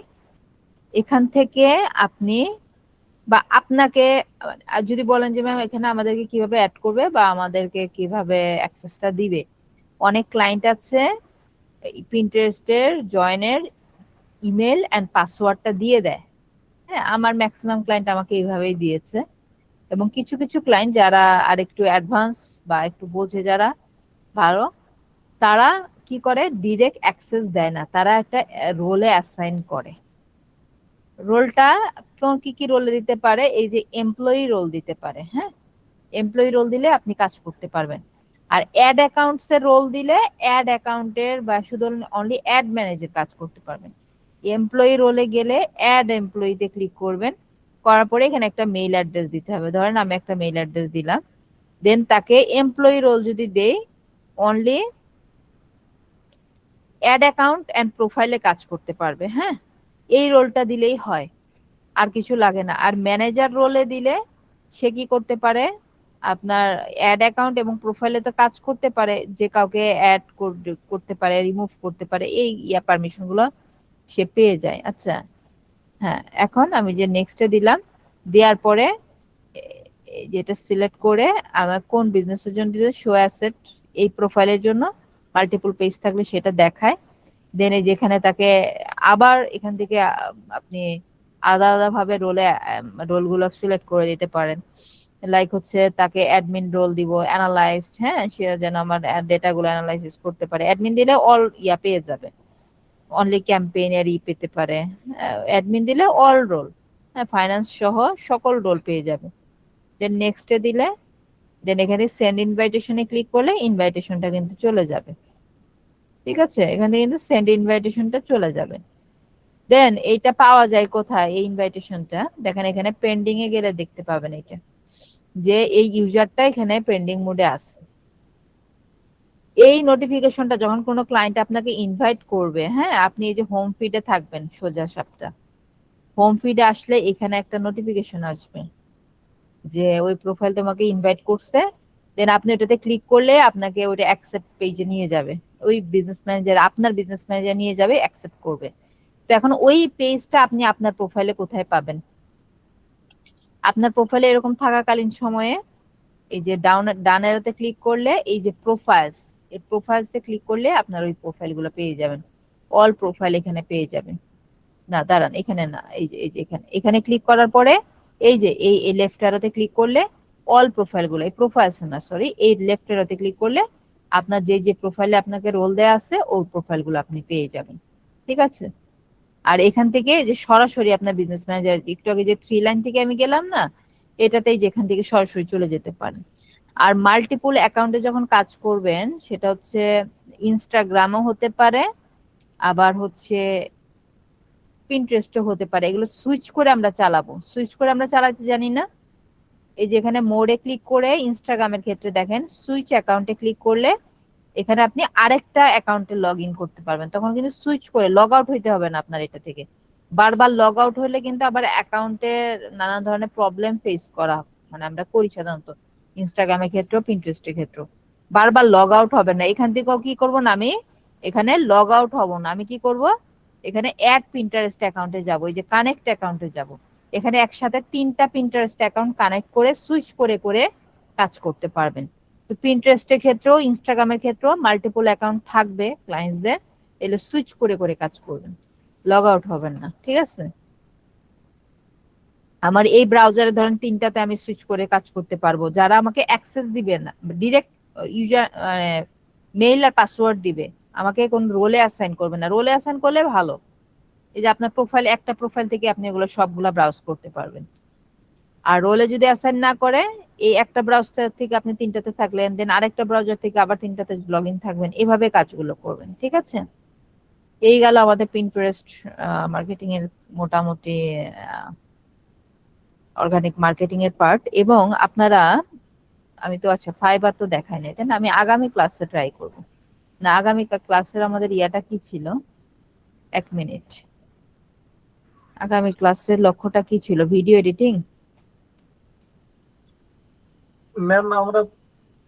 এখান থেকে আপনি বা আপনাকে যদি বলেন যে ম্যাম এখানে আমাদেরকে কিভাবে অ্যাড করবে বা আমাদেরকে কিভাবে অ্যাক্সেসটা দিবে, অনেক ক্লায়েন্ট আছে পিন্টারেস্টের জয়েনের ইমেল এন্ড পাসওয়ার্ডটা দিয়ে দেয়। হ্যাঁ, আমার ম্যাক্সিমাম ক্লায়েন্ট আমাকে এইভাবেই দিয়েছে। এবং কিছু কিছু ক্লায়েন্ট যারা আর একটু অ্যাডভান্স বা একটু বোঝে, যারা ভালো, তারা কি করে, ডিরেক্ট অ্যাক্সেস দেয় না, তারা একটা রোলে অ্যাসাইন করে। রোলটা কি কি রোলে দিতে পারে, এই যে এমপ্লয়ি রোল দিতে পারে। হ্যাঁ, এমপ্লয়ি রোল দিলে আপনি কাজ করতে পারবেন। আর অ্যাড অ্যাকাউন্টস এর রোল দিলে অ্যাড অ্যাকাউন্টের বা শুধু অনলি অ্যাড ম্যানেজার কাজ করতে পারবেন। এমপ্লয়ি রোলে গেলে অ্যাড এমপ্লয়িতে ক্লিক করবেন, করার পরে এখানে একটা মেইল অ্যাড্রেস দিতে হবে। ধরেন আমি একটা মেইল অ্যাড্রেস দিলাম, দেন তাকে এমপ্লয়ি রোল যদি দেই, অনলি অ্যাড অ্যাকাউন্ট এন্ড প্রোফাইলে কাজ করতে পারবে। হ্যাঁ, এই রোলটা দিলেই হয়, আর কিছু লাগে না। আর ম্যানেজার রোলে দিলে সে কি করতে পারে, আপনার অ্যাড অ্যাকাউন্ট এবং প্রোফাইলে তো কাজ করতে পারে, যে কাউকে অ্যাড করতে পারে, রিমুভ করতে পারে, এই পারমিশন গুলো সে পেয়ে যায়। আচ্ছা, হ্যাঁ, এখন আমি যে নেক্সটে দিলাম, দেওয়ার পরে যেটা সিলেক্ট করে আমার কোন বিজনেসের জন্য দিলে, শো অ্যাসেট, এই প্রোফাইলের জন্য মাল্টিপল পেজ থাকলে সেটা দেখায়। দেন যেখানে তাকে আবার এখান থেকে আপনি আলাদা আলাদা ভাবে রোলগুলো সিলেক্ট করে দিতে পারেন। লাইক হচ্ছে তাকে অ্যাডমিন রোল দিব, অ্যানালাইজড, হ্যাঁ, সে যেন আমার ডেটাগুলো অ্যানালাইসিস করতে পারে। অ্যাডমিন দিলে অল পেয়ে যাবে, অনলি ক্যাম্পেইন এর পেতে পারে। অ্যাডমিন দিলে অল রোল, হ্যাঁ, ফাইন্যান্স সহ সকল রোল পেয়ে যাবে। দেন নেক্সটে দিলে, দেন এখানে সেন্ড ইনভাইটেশনে ক্লিক করলে ইনভাইটেশনটা কিন্তু চলে যাবে। ঠিক আছে, এখানে কিন্তু সেন্ড ইনভাইটেশনটা চলে যাবে। দেন এইটা পাওয়া যায় কোথায়, এই ইনভাইটেশনটা দেখেন এখানে পেন্ডিং এ গেলে দেখতে পাবেন এটা, যে এই ইউজারটা এখানে পেন্ডিং মোডে আছে। এই নোটিফিকেশনটা যখন কোনো ক্লায়েন্ট আপনাকে ইনভাইট করবে, হ্যাঁ, আপনি এই যে হোম ফিডে থাকবেন, সোজা সাপটা হোম ফিডে আসলে এখানে একটা নোটিফিকেশন আসবে যে ওই প্রোফাইল তোমাকে ইনভাইট করছে। দেন আপনি ওটাতে ক্লিক করলে আপনাকে ওইটা অ্যাকসেপ্ট পেজে নিয়ে যাবে, ওই বিজনেস ম্যানেজার, আপনার বিজনেস ম্যানেজার নিয়ে যাবে, অ্যাকসেপ্ট করবে। তো এখন ওই পেজটা আপনি আপনার প্রোফাইলে কোথায় পাবেন, আপনার প্রোফাইলে এরকম থাকাকালীন সময়ে এই যে ডানেরতে ক্লিক করলে এই যে প্রোফাইলস, এই প্রোফাইলসে ক্লিক করলে আপনার ওই প্রোফাইল গুলো পেয়ে যাবেন, অল প্রোফাইল এখানে পেয়ে যাবেন। না দাঁড়ান, এখানে না, এই যে এখানে ক্লিক করার পরে এই যে এই লেফট অ্যারোতে ক্লিক করলে অল প্রোফাইল গুলো, এই প্রোফাইলস না, সরি, এই লেফট অ্যারোতে ক্লিক করলে আপনার যে প্রোফাইলে আপনাকে রোল দেয়া আছে ওই প্রোফাইল গুলো আপনি পেয়ে যাবেন। ঠিক আছে, আর এখান থেকে যে সরাসরি আপনার বিজনেস ম্যানেজার, একটু আগে যে 3 লাইন থেকে আমি গেলাম না, এটাতেই যেখান থেকে সরাসরি চলে যেতে পারেন। আর মাল্টিপল অ্যাকাউন্টে যখন কাজ করবেন, সেটা হচ্ছে ইনস্টাগ্রামও হতে পারে, আবার হচ্ছে পিন্টারেস্টও হতে পারে। এগুলো সুইচ করে আমরা চালাবো, সুইচ করে আমরা চালাতে জানি না। এই যে এখানে মোডে ক্লিক করে ইনস্টাগ্রামের ক্ষেত্রে দেখেন সুইচ অ্যাকাউন্টে ক্লিক করলে এখানে আপনি আরেকটা অ্যাকাউন্টে লগ ইন করতে পারবেন। তখন কিন্তু সুইচ করে লগ আউট হইতে হবে না আপনার এটা থেকে। বারবার লগ আউট হলে কিন্তু আবার অ্যাকাউন্টের নানা ধরনের প্রবলেম ফেস করা, মানে আমরা করি সাধারণত ইনস্টাগ্রামের ক্ষেত্রেও পিন্টারেস্টের ক্ষেত্রেও। বারবার লগ আউট হবে না। এখান থেকেও কি করব না, আমি এখানে লগ আউট হব না, আমি কি করব, এখানে অ্যাড পিন্টারেস্ট অ্যাকাউন্টে যাব, এই যে কানেক্ট অ্যাকাউন্টে যাব। এখানে একসাথে 3টা পিন্টারেস্ট অ্যাকাউন্ট কানেক্ট করে সুইচ করে করে কাজ করতে পারবেন। তো পিন্টারেস্টের ক্ষেত্রেও ইনস্টাগ্রামের ক্ষেত্রেও মাল্টিপল অ্যাকাউন্ট থাকবে ক্লায়েন্টসদের, এগুলো সুইচ করে করে কাজ করবেন, লগ আউট হবেন না। ঠিক আছে, আমার এই ব্রাউজারে ধরেন 3টাতে আমি সুইচ করে কাজ করতে পারবো। যারা আমাকে অ্যাক্সেস দিবে না, ডিরেক্ট ইউজার মেইল আর পাসওয়ার্ড দিবে, আমাকে কোন রোলে অ্যাসাইন করবে না। রোলে অ্যাসাইন করলে ভালো, এই যে আপনার প্রোফাইল, একটা প্রোফাইল থেকে আপনি এগুলো সবগুলা ব্রাউজ করতে পারবেন। আর রোলে যদি অ্যাসাইন না করে, এই একটা ব্রাউজার থেকে আপনি 3টাতে থাকলেন, দেন আরেকটা ব্রাউজার থেকে আবার 3টাতে লগ ইন থাকবেন, এভাবে কাজগুলো করবেন। ঠিক আছে, এই গেল আমাদের পিন্টারেস্ট মার্কেটিং এর মোটামুটি অর্গানিক মার্কেটিং এর পার্ট। এবং আপনারা, আমি তো আচ্ছা ফাইবার তো দেখাই নাই, তাই না? আমি আগামী ক্লাসে ট্রাই করব। না, আগামী ক্লাসের আমাদের ইয়াটা কি ছিল, 1 মিনিট, আগামী ক্লাসের লক্ষ্যটা কি ছিল? Video editing. ম্যাম, আমরা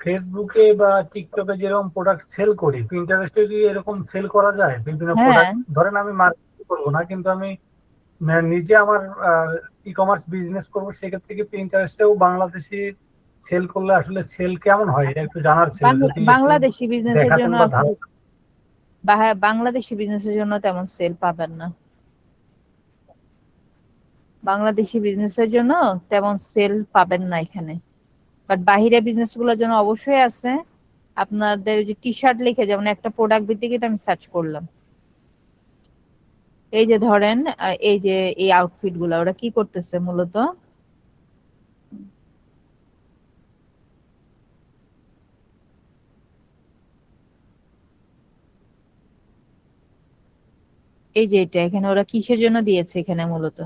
ফেসবুকে বা টিকটকে যেরকম প্রোডাক্ট সেল করি, পিন্টারেস্টে কি এরকম সেল করা যায় বিভিন্ন হ্যাঁ, প্রোডাক্ট? ধরেন আমি মার্কেটিং করবো না, কিন্তু আমি নিজে আমার ই কমার্স বিজনেস করবো, সেক্ষেত্রে কি পিন্টারেস্টেও বাংলাদেশি সেল করলে আসলে সেল কেমন হয়, এটা একটু জানার ছিল, যদি একটু বাংলাদেশি বিজনেসের দেখাতেন জন্য বা ধারণা। বাংলাদেশি বিজনেসের জন্য তেমন সেল পাবেন না। বাংলাদেশি বিজনেসের জন্য তেমন সেল পাবেন না এখানে, বাট বাহিরে বিজনেস গুলোর জন্য অবশ্যই আছে। আপনাদের যে টি শার্ট লিখে, যেমন একটা প্রোডাক্ট ভিত্তিক এটা আমি সার্চ করলাম, এই যে ধরেন এই যে এই আউটফিট গুলা ওরা কি করতেছে মূলত, এই যে এটা এখানে ওরা কিসের জন্য দিয়েছে, এখানে মূলত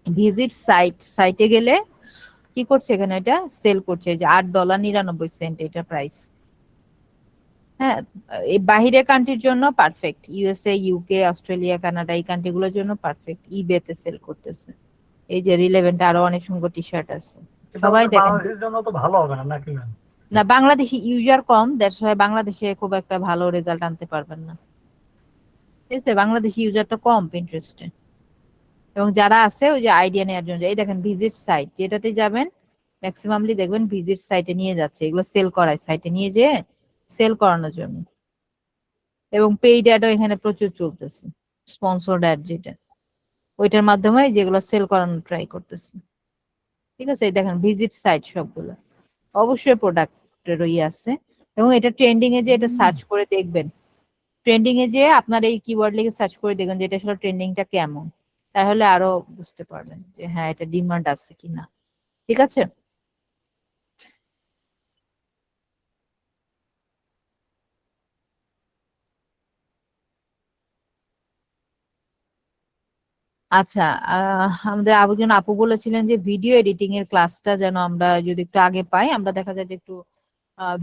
ভিজিট সাইটে গেলে কি করছে, এখানে এটা সেল করছে, যে $8.99 এটা প্রাইস। হ্যাঁ, এই বাহিরের কান্ট্রির জন্য perfect, USA, UK, Australia, Canada, এই কান্ট্রি গুলোর জন্য পারফেক্ট। ইবেতে সেল করতেছে। এই যে রিলেভেন্ট আরো অনেক সুন্দর টি শার্ট আছে, এটা সবাই আমাদের দেখেন। বাংলাদেশের জন্য তো ভালো হবে না নাকি ম্যাম? না, Bangladeshi user com, that's why বাংলাদেশে খুব একটা ভালো রেজাল্ট আনতে পারবেন না। ঠিক আছে, বাংলাদেশি ইউজারটা কম পিন্টারেস্টে, এবং যারা আছে ওই যে আইডিয়া নেওয়ার জন্য, এই দেখেন ভিজিট সাইট, যেটাতে যাবেন ম্যাক্সিমামলি দেখবেন ভিজিট সাইটে নিয়ে যাচ্ছে, এগুলো সেল করায়, সাইটে নিয়ে যেয়ে সেল করানোর জন্য। এবং পেইড অ্যাডও এখানে প্রচুর চলতেছে, স্পন্সর্ড অ্যাড যেটা, ওইটার মাধ্যমে যেগুলো সেল করানোর ট্রাই করতেছে। ঠিক আছে, এই দেখেন ভিজিট সাইট সবগুলো, অবশ্যই প্রোডাক্টের ইয়ে আছে। এবং এটা ট্রেন্ডিং এ যে এটা সার্চ করে দেখবেন, ট্রেন্ডিং এ যে আপনার এই কিওয়ার্ড লিখে সার্চ করে দেখবেন যে এটা আসলে ট্রেন্ডিংটা কেমন, তাহলে আরো বুঝতে পারবেন যে হ্যাঁ এটা ডিমান্ড আছে কিনা। ঠিক আছে, আচ্ছা। আমাদের একজন আপু বলেছিলেন যে ভিডিও এডিটিং এর ক্লাসটা যেন আমরা যদি একটু আগে পাই, আমরা দেখা যায় যে একটু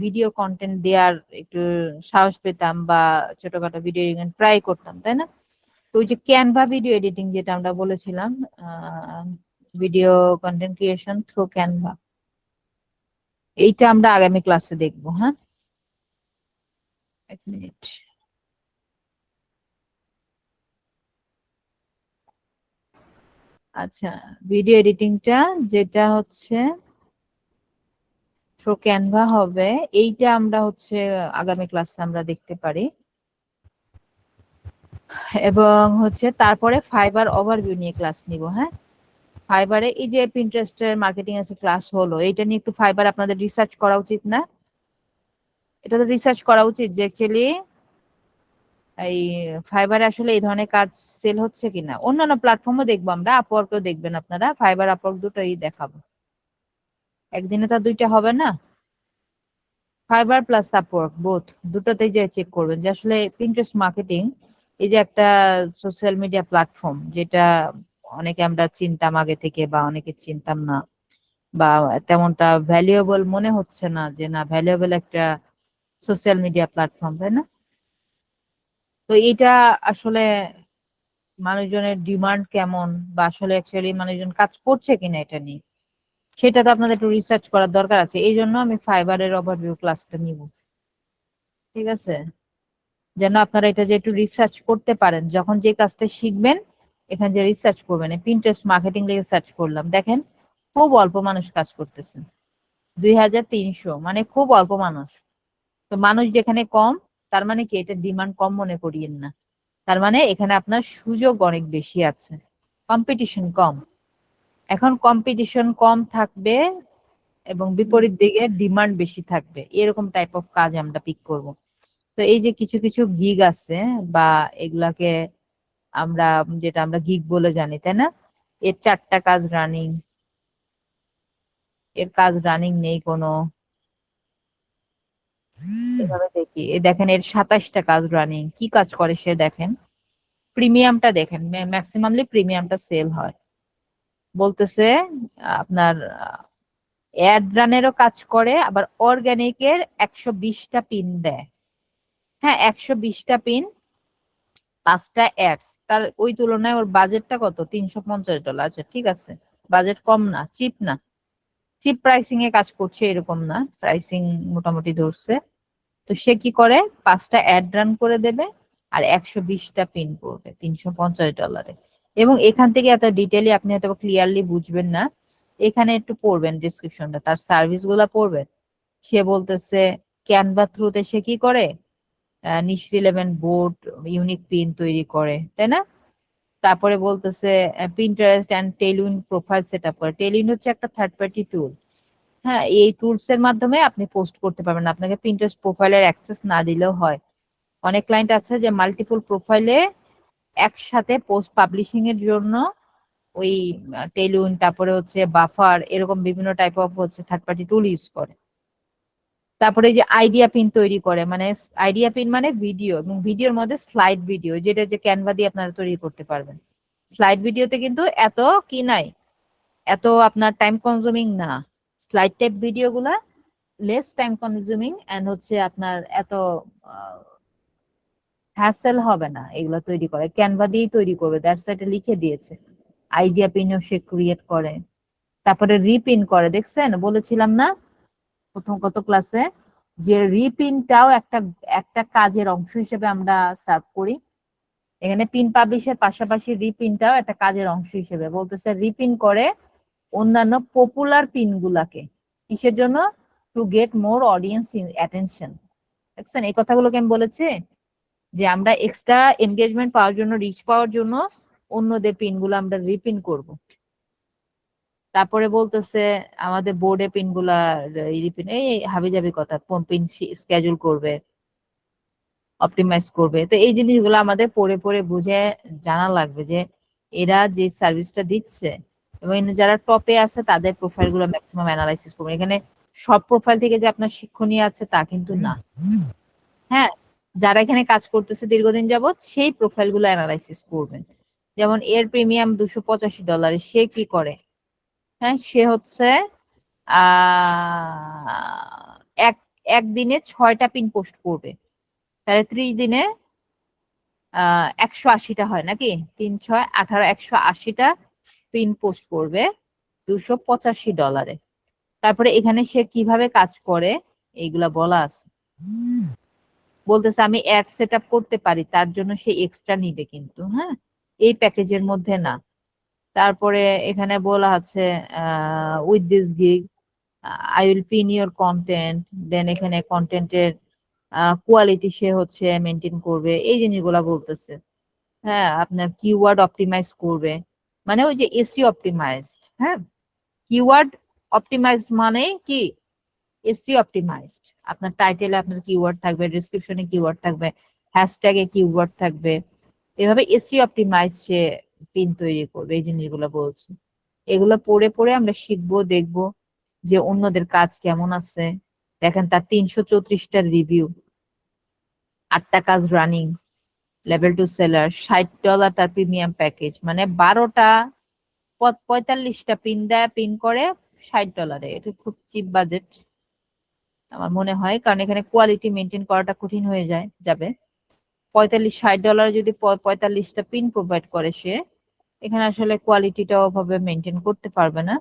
ভিডিও কন্টেন্ট দেওয়ার একটু সাহস পেতাম, বা ছোটখাটো ভিডিও এডিটিং ট্রাই করতাম, তাই না? তো ওই যে ক্যানভা ভিডিও এডিটিং যেটা আমরা বলেছিলাম, video content creation through Canva, এইটা আমরা আগামী ক্লাসে দেখবো। হ্যাঁ, এক মিনিট। আচ্ছা, ভিডিও এডিটিংটা যেটা হচ্ছে থ্রু ক্যানভা হবে, এইটা আমরা হচ্ছে আগামী ক্লাসে আমরা দেখতে পারি। এবং হচ্ছে তারপরে ফাইবার ওভারভিউ নিয়ে ক্লাস নিব। হ্যাঁ, ফাইবারে এই যে পিন্টারেস্টের মার্কেটিং আছে ক্লাস হলো, এইটা নিয়ে একটু ফাইবার আপনাদের রিসার্চ করা উচিত না? এটা তো রিসার্চ করা উচিত যে অ্যাকচুয়ালি এই ফাইবারে আসলে এই ধরনের কাজ সেল হচ্ছে কিনা। অন্যান্য প্ল্যাটফর্মও দেখবো আমরা, আপওয়ার্কও দেখবেন আপনারা, ফাইবার আপওয়ার্ক দুটোই দেখাবো, একদিনে তো দুইটা হবে না। ফাইবার প্লাস আপওয়ার্ক বোথ, দুটোতেই যে চেক করবেন যে আসলে পিন্টারেস্ট মার্কেটিং এই যে একটা সোশ্যাল মিডিয়া প্ল্যাটফর্ম, যেটা অনেকে আমরা চিনতাম আগে থেকে বা অনেকে চিনতাম না, বা তেমনটা ভ্যালুয়েবল মনে হচ্ছে না, যে না ভ্যালুয়েবল একটা সোশ্যাল মিডিয়া প্ল্যাটফর্ম, তাই না? তো এটা আসলে মানুষজনের ডিমান্ড কেমন, বা আসলে অ্যাকচুয়ালি মানুষজন কাজ করছে কিনা এটা নিয়ে, সেটা তো আপনাদের একটু রিসার্চ করার দরকার আছে। এই জন্য আমি ফাইবারের ওভারভিউ ক্লাসটা নিব। ঠিক আছে, যেন আপনারা এটা যে একটু রিসার্চ করতে পারেন, যখন যে কাজটা শিখবেন এখানে যে রিসার্চ করবেন। পিন্টারেস্ট মার্কেটিং লিগে সার্চ করলাম, দেখেন খুব অল্প মানুষ কাজ করতেছে, 2300, মানে খুব অল্প মানুষ। তো মানুষ যেখানে কম, তার মানে কি এটা ডিমান্ড কম মনে করিয়েন না, তার মানে এখানে আপনার সুযোগ অনেক বেশি আছে, কম্পিটিশন কম। এখন কম্পিটিশন কম থাকবে এবং বিপরীত দিকে ডিমান্ড বেশি থাকবে, এরকম টাইপ অফ কাজ আমরা পিক করব। তো এই যে কিছু কিছু গিগ আছে, বা এগুলাকে আমরা যেটা আমরা গিগ বলে জানি, তাই না? এর 4টা কাজ রানিং, এর কাজ রানিং নেই কোনো, এভাবে দেখি। দেখেন এর 27টা কাজ রানিং, কি কাজ করে সে দেখেন, প্রিমিয়ামটা দেখেন, ম্যাক্সিমামলি প্রিমিয়ামটা সেল হয়। বলতেছে আপনার অ্যাড রানেরও কাজ করে, আবার অর্গানিকের 120টা পিন দেয়। হ্যাঁ, 120টা পিন, 5টা অ্যাডস, তার ওই তুলনায় ওর বাজেটটা কত, $350। আচ্ছা ঠিক আছে, বাজেট কম না, চিপ না, চিপ প্রাইসিং এ কাজ করছে এরকম না, প্রাইসিং মোটামুটি ধরছে। তো সে কি করে, 5টা অ্যাড রান করে দেবে আর 120টা পিন করবে $350। এবং এখান থেকে এত ডিটেইলি আপনি হয়তো ক্লিয়ারলি বুঝবেন না, এখানে একটু পড়বেন ডিসক্রিপশনটা, তার সার্ভিস গুলা পড়বেন। সে বলতেছে ক্যানভা থ্রুতে সে কি করে, নিশ রিলেভেন্ট বোর্ড, ইউনিক পিন তৈরি করে, তাই না? তারপরে বলতেছে Pinterest and Tailwind profile set up করে। টেলউইন হচ্ছে একটা থার্ড পার্টি টুল। হ্যাঁ, এই টুলস এর মাধ্যমে আপনি পোস্ট করতে পারবেন, আপনাকে পিন্টারেস্ট প্রোফাইলের অ্যাক্সেস না দিলেও হয়। অনেক ক্লায়েন্ট আছে যে মাল্টিপল প্রোফাইলে একসাথে পোস্ট পাবলিশিং এর জন্য ওই টেলউইন, তারপরে হচ্ছে বাফার, এরকম বিভিন্ন টাইপ অফ হচ্ছে থার্ড পার্টি টুল ইউজ করে। তারপরে এই যে আইডিয়া পিন তৈরি করে, মানে আইডিয়া পিন মানে ভিডিও, এবং ভিডিওর মধ্যে স্লাইড ভিডিও, যেটা যে ক্যানভা দিয়ে আপনারা তৈরি করতে পারবেন। স্লাইড ভিডিওতে কিন্তু এত কি নাই, এত আপনার টাইম কনজিউমিং না। স্লাইড টাইপ ভিডিও গুলা লেস টাইম কনজিউমিং এন্ড হচ্ছে আপনার এত হ্যাসেল হবে না এগুলো তৈরি করে, ক্যানভা দিয়েই তৈরি করবে, দ্যাটস এটা লিখে দিয়েছে। আইডিয়া পিনও সে ক্রিয়েট করে, তারপরে রিপিন করে। দেখছেন, বলেছিলাম না প্রথম কত ক্লাসে যে রিপিনটাও একটা কাজের অংশ হিসেবে আমরা সার্ভ করি। এখানে পিন পাবলিশের পাশাপাশি রিপিনটাও একটা কাজের অংশ হিসেবে বলতেছে। রিপিন করে অন্যান্য পপুলার পিন গুলাকে, কিসের জন্য? To get more audience attention. দেখছেন, এই কথাগুলোকে আমি বলেছি যে আমরা এক্সট্রা এনগেজমেন্ট পাওয়ার জন্য, রিচ পাওয়ার জন্য অন্যদের পিনগুলো আমরা রিপিন করব। তারপরে বলতেছে আমাদের বোর্ডে পিনগুলা রিপিন, এই হাবিজাবি কথা, কোন পিন স্কেজুল করবে, অপটিমাইজ করবে। তো এই জিনিসগুলো আমাদের পড়ে পড়ে বুঝে জানা লাগবে যে এরা যে সার্ভিসটা দিচ্ছে এবং যারা টপে আছে তাদের প্রোফাইল গুলো ম্যাক্সিমাম অ্যানালাইসিস করবে। এখানে সব প্রোফাইল থেকে যে আপনার শিক্ষণীয় আছে তা কিন্তু না। হ্যাঁ, যারা এখানে কাজ করতেছে দীর্ঘদিন যাবত সেই প্রোফাইল গুলো অ্যানালাইসিস করবেন। যেমন এর প্রিমিয়াম $285, সে কি করে? হ্যাঁ, সে হচ্ছে একদিনে 6টা পিন পোস্ট করবে, তাহলে 30 দিনে 180টা হয় নাকি? 3, 6, 18, 180টা পিন পোস্ট করবে $285। তারপরে এখানে সে কিভাবে কাজ করে এইগুলা বলা আছে। বলতেছে আমি অ্যাড সেট আপ করতে পারি, তার জন্য সে এক্সট্রা নিবে কিন্তু, হ্যাঁ, এই প্যাকেজের মধ্যে না। তারপরে এখানে বলা আছে with this gig I will pin your content, then এখানে কন্টেন্টের কোয়ালিটি সে হচ্ছে মেনটেন করবে, এই জিনিসগুলা বলতেছে। হ্যাঁ, আপনার কিওয়ার্ড অপটিমাইজ করবে, মানে ওই যে এসইও অপটিমাইজড। হ্যাঁ, কিওয়ার্ড অপটিমাইজড মানে কি? SEO optimised. আপনার টাইটেলে আপনার কিওয়ার্ড থাকবে, ডেসক্রিপশনে কিওয়ার্ড থাকবে, হ্যাশট্যাগে কিওয়ার্ড থাকবে, এভাবে এসইও অপটিমাইজ সে পিন তৈরি করবে। এই জিনিসগুলো বলছে, এগুলো পড়ে পড়ে আমরা শিখবো, দেখবো যে অন্যদের কাজ কেমন আছে। দেখেন তার 334টার রিভিউ, 8টা কাজ রানিং, লেভেল 2 সেলার, $60 তার প্রিমিয়াম প্যাকেজ, মানে 12টা 45টা পিন দেয়, পিন করে $60। এটা খুব চিপ বাজেট আমার মনে হয়, কারণ এখানে কোয়ালিটি মেনটেন করাটা কঠিন হয়ে যাবে। $60 যদি 45টা পিন প্রোভাইড করে সে, এখানে আসলে কোয়ালিটিটা ওভাবে মেনটেন করতে পারবে না।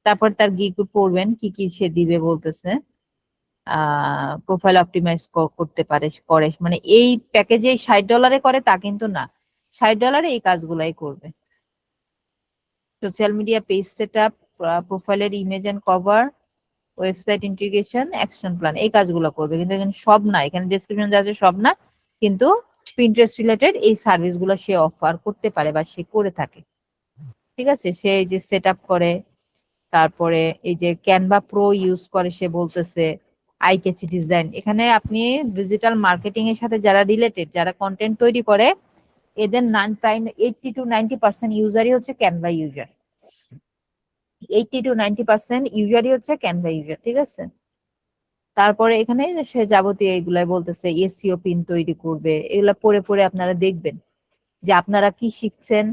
তারপর তার গিগ পড়বেন কি কি সে দিবে বলতেছে। প্রোফাইল অপটিমাইজ করতে পারে করে, মানে এই প্যাকেজে $60 করে তা কিন্তু না, $60 এই কাজগুলাই করবে। সোশ্যাল মিডিয়া পেজ সেটআপ, প্রোফাইলের image and cover, website integration, action plan, এই কাজগুলো করবে। কিন্তু এখানে সব না, এখানে ডেসক্রিপশন যা আছে সব না, কিন্তু পিন্টারেস্ট রিলেটেড এই সার্ভিসগুলো সে অফার করতে পারে বা সে করে থাকে। ঠিক আছে, সে এই যে সেটআপ করে, তারপরে এই যে ক্যানভা প্রো ইউজ করে, সে বলতেছে আই ক্যাচি ডিজাইন। এখানে আপনি ডিজিটাল মার্কেটিং এর সাথে যারা রিলেটেড, যারা কন্টেন্ট তৈরি করে, এদের 80 to 90% ইউজারই হচ্ছে ক্যানভা ইউজার। 80 to 90% ইউজারই হচ্ছে ক্যানভা ইউজার। ঠিক আছে, তারপরে এখানে সে যাবতীয় এগুলাই বলতেছে, এসইও পিন তৈরি করবে। এগুলা পড়ে পড়ে আপনারা দেখবেন যে আপনারা কি শিখছেন,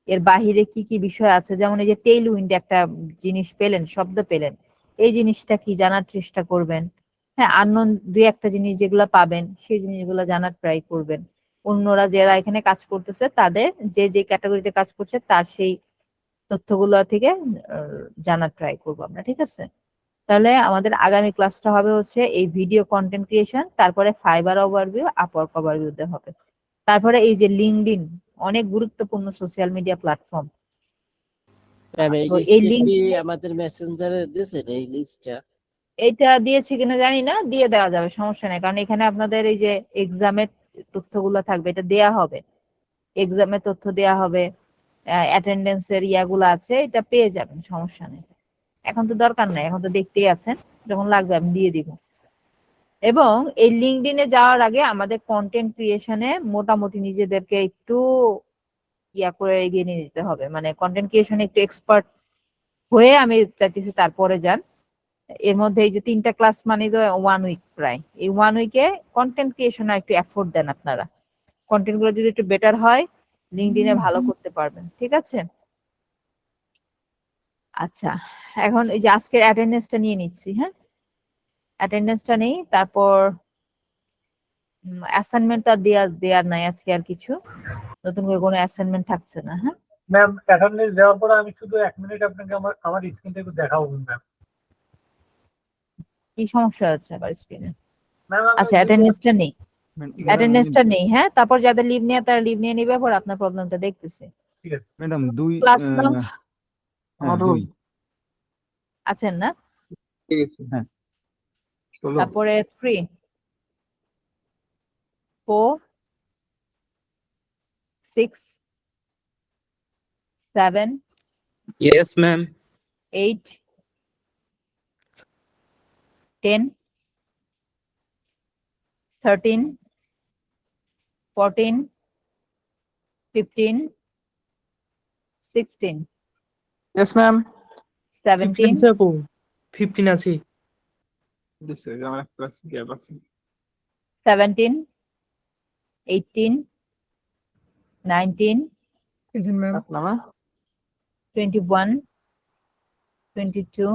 এর বাহিরে কি কি বিষয় আছে। যেমন এই যে টেইল উইন্ড একটা জিনিস পেলেন, শব্দ পেলেন, এই জিনিসটা কি জানার চেষ্টা করবেন। হ্যাঁ, আননোন 2-1টা জিনিস যেগুলো পাবেন সেই জিনিসগুলো জানার ট্রাই করবেন। অন্যরা যারা এখানে কাজ করতেছে তাদের যে যে ক্যাটাগরিতে কাজ করছে তার সেই তথ্যগুলো থেকে জানার ট্রাই করবো আমরা। ঠিক আছে, তাহলে আমাদের আগামী ক্লাসটা হবে হচ্ছে এই ভিডিও কন্টেন্ট ক্রিয়েশন, তারপরে ফাইবার ওভারভিউ, আপওয়ার্ক ওভারভিউতে হবে। তারপরে এই যে লিঙ্কডইন, অনেক গুরুত্বপূর্ণ সোশ্যাল মিডিয়া প্ল্যাটফর্ম। এই লিঙ্ক আমাদের মেসেঞ্জারে দিয়েছেন এই লিস্টটা? এটা দিয়েছি কিনা জানি না, দিয়ে দেওয়া যাবে, সমস্যা নেই, কারণ এখানে আপনাদের এই যে এক্সামের তথ্যগুলো থাকবে, এটা দেয়া হবে। এক্সামের তথ্য দেওয়া হবে, অ্যাটেন্ডেন্সের ইয়াগুলো আছে, এটা পেয়ে যাবেন, সমস্যা নেই। এখন তো দরকার নাই, এখন তো দেখতেই আছেন, যখন লাগবে আমি দিয়ে দিব। এবং এই লিঙ্কডইনে যাওয়ার আগে আমাদের কন্টেন্ট ক্রিয়েশনে মোটামুটি নিজেদেরকে একটু ইয়া করে এগিয়ে নিয়ে যেতে হবে, মানে কন্টেন্ট ক্রিয়েশনে একটু এক্সপার্ট হয়ে আমি চাইতেছি তারপরে যান। এর মধ্যে এই যে 3টা ক্লাস মানে তো 1 উইক প্রায়, এই 1 উইকে কন্টেন্ট ক্রিয়েশনে একটু এফোর্ট দেন আপনারা। কন্টেন্ট গুলো যদি একটু বেটার হয় লিঙ্কডইনে ভালো করতে পারবেন, ঠিক আছে? আচ্ছা, এখন এই যে আজকের অ্যাটেন্ডেন্সটা নিয়ে নিচ্ছি। হ্যাঁ, অ্যাটেন্ডেন্সটা নেই, তারপর অ্যাসাইনমেন্ট আর দেয়ার নাই আজকে, আর কিছু নতুন করে কোনো অ্যাসাইনমেন্ট থাকছে না। হ্যাঁ ম্যাম, অ্যাটেন্ডেন্স দেওয়ার পরে আমি শুধু 1 মিনিট আপনাকে আমার স্ক্রিনটা একটু দেখাবো ম্যাম। কি সমস্যা হচ্ছে আবার স্ক্রিনে? ম্যাম আচ্ছা, অ্যাটেন্ডেন্সটা নেই, অ্যাটেন্ডেন্সটা নেই। হ্যাঁ, তারপর যাদের লিভ নিয়ে তারা লিভ নিয়ে নিবে, পর আপনার প্রবলেমটা দেখতেছি। ঠিক আছে ম্যাডাম 2 ক্লাস নাও হ্যাঁ 2 আছেন না? ঠিক আছে হ্যাঁ চলো তারপরে 3 4 6 7 Yes, ma'am. 8 10 13 14 15 16 Yes, ma'am. 17 15 আছে। This is our class gap. 17 18 19 Isn't ma'am? 21 22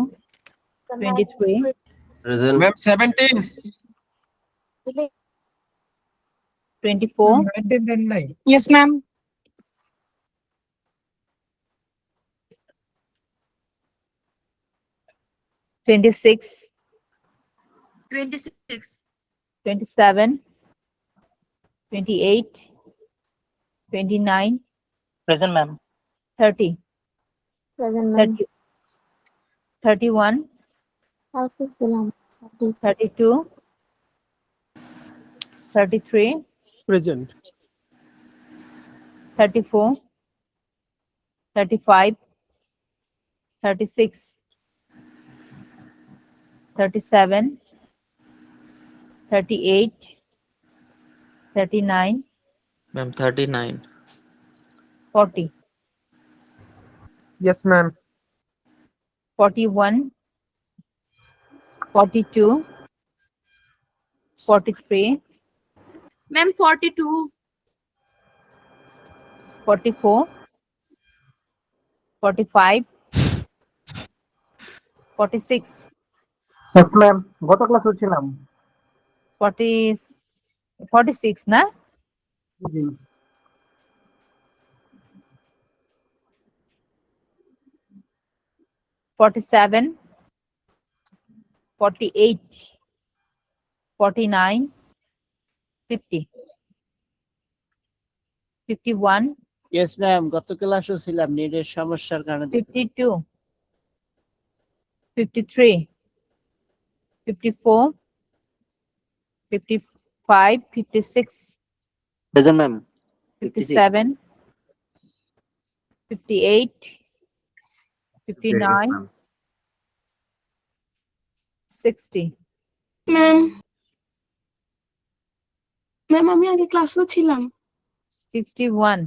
23 present. Ma'am 17 24 19 then 9. Yes, ma'am. 26 26. 27 28 29 Present, ma'am. 30 Present, 30 31 32 33 present 34 35 36 37 38 39 Ma'am, 39. 40 Yes, ma'am. 41 42 43 Ma'am, 42. 44 45 46 Yes, ma'am. গত ক্লাস হচ্ছিলাম 46 না? জি 47 48 49 50 51 ইয়েস ম্যাম, গত ক্লাসও ছিলাম, নেটের সমস্যার কারণে 52 53 54 55 56 Present, ma'am. 57 58 59 60 ম্যাম আমি আগে ক্লাসও ছিলাম। 61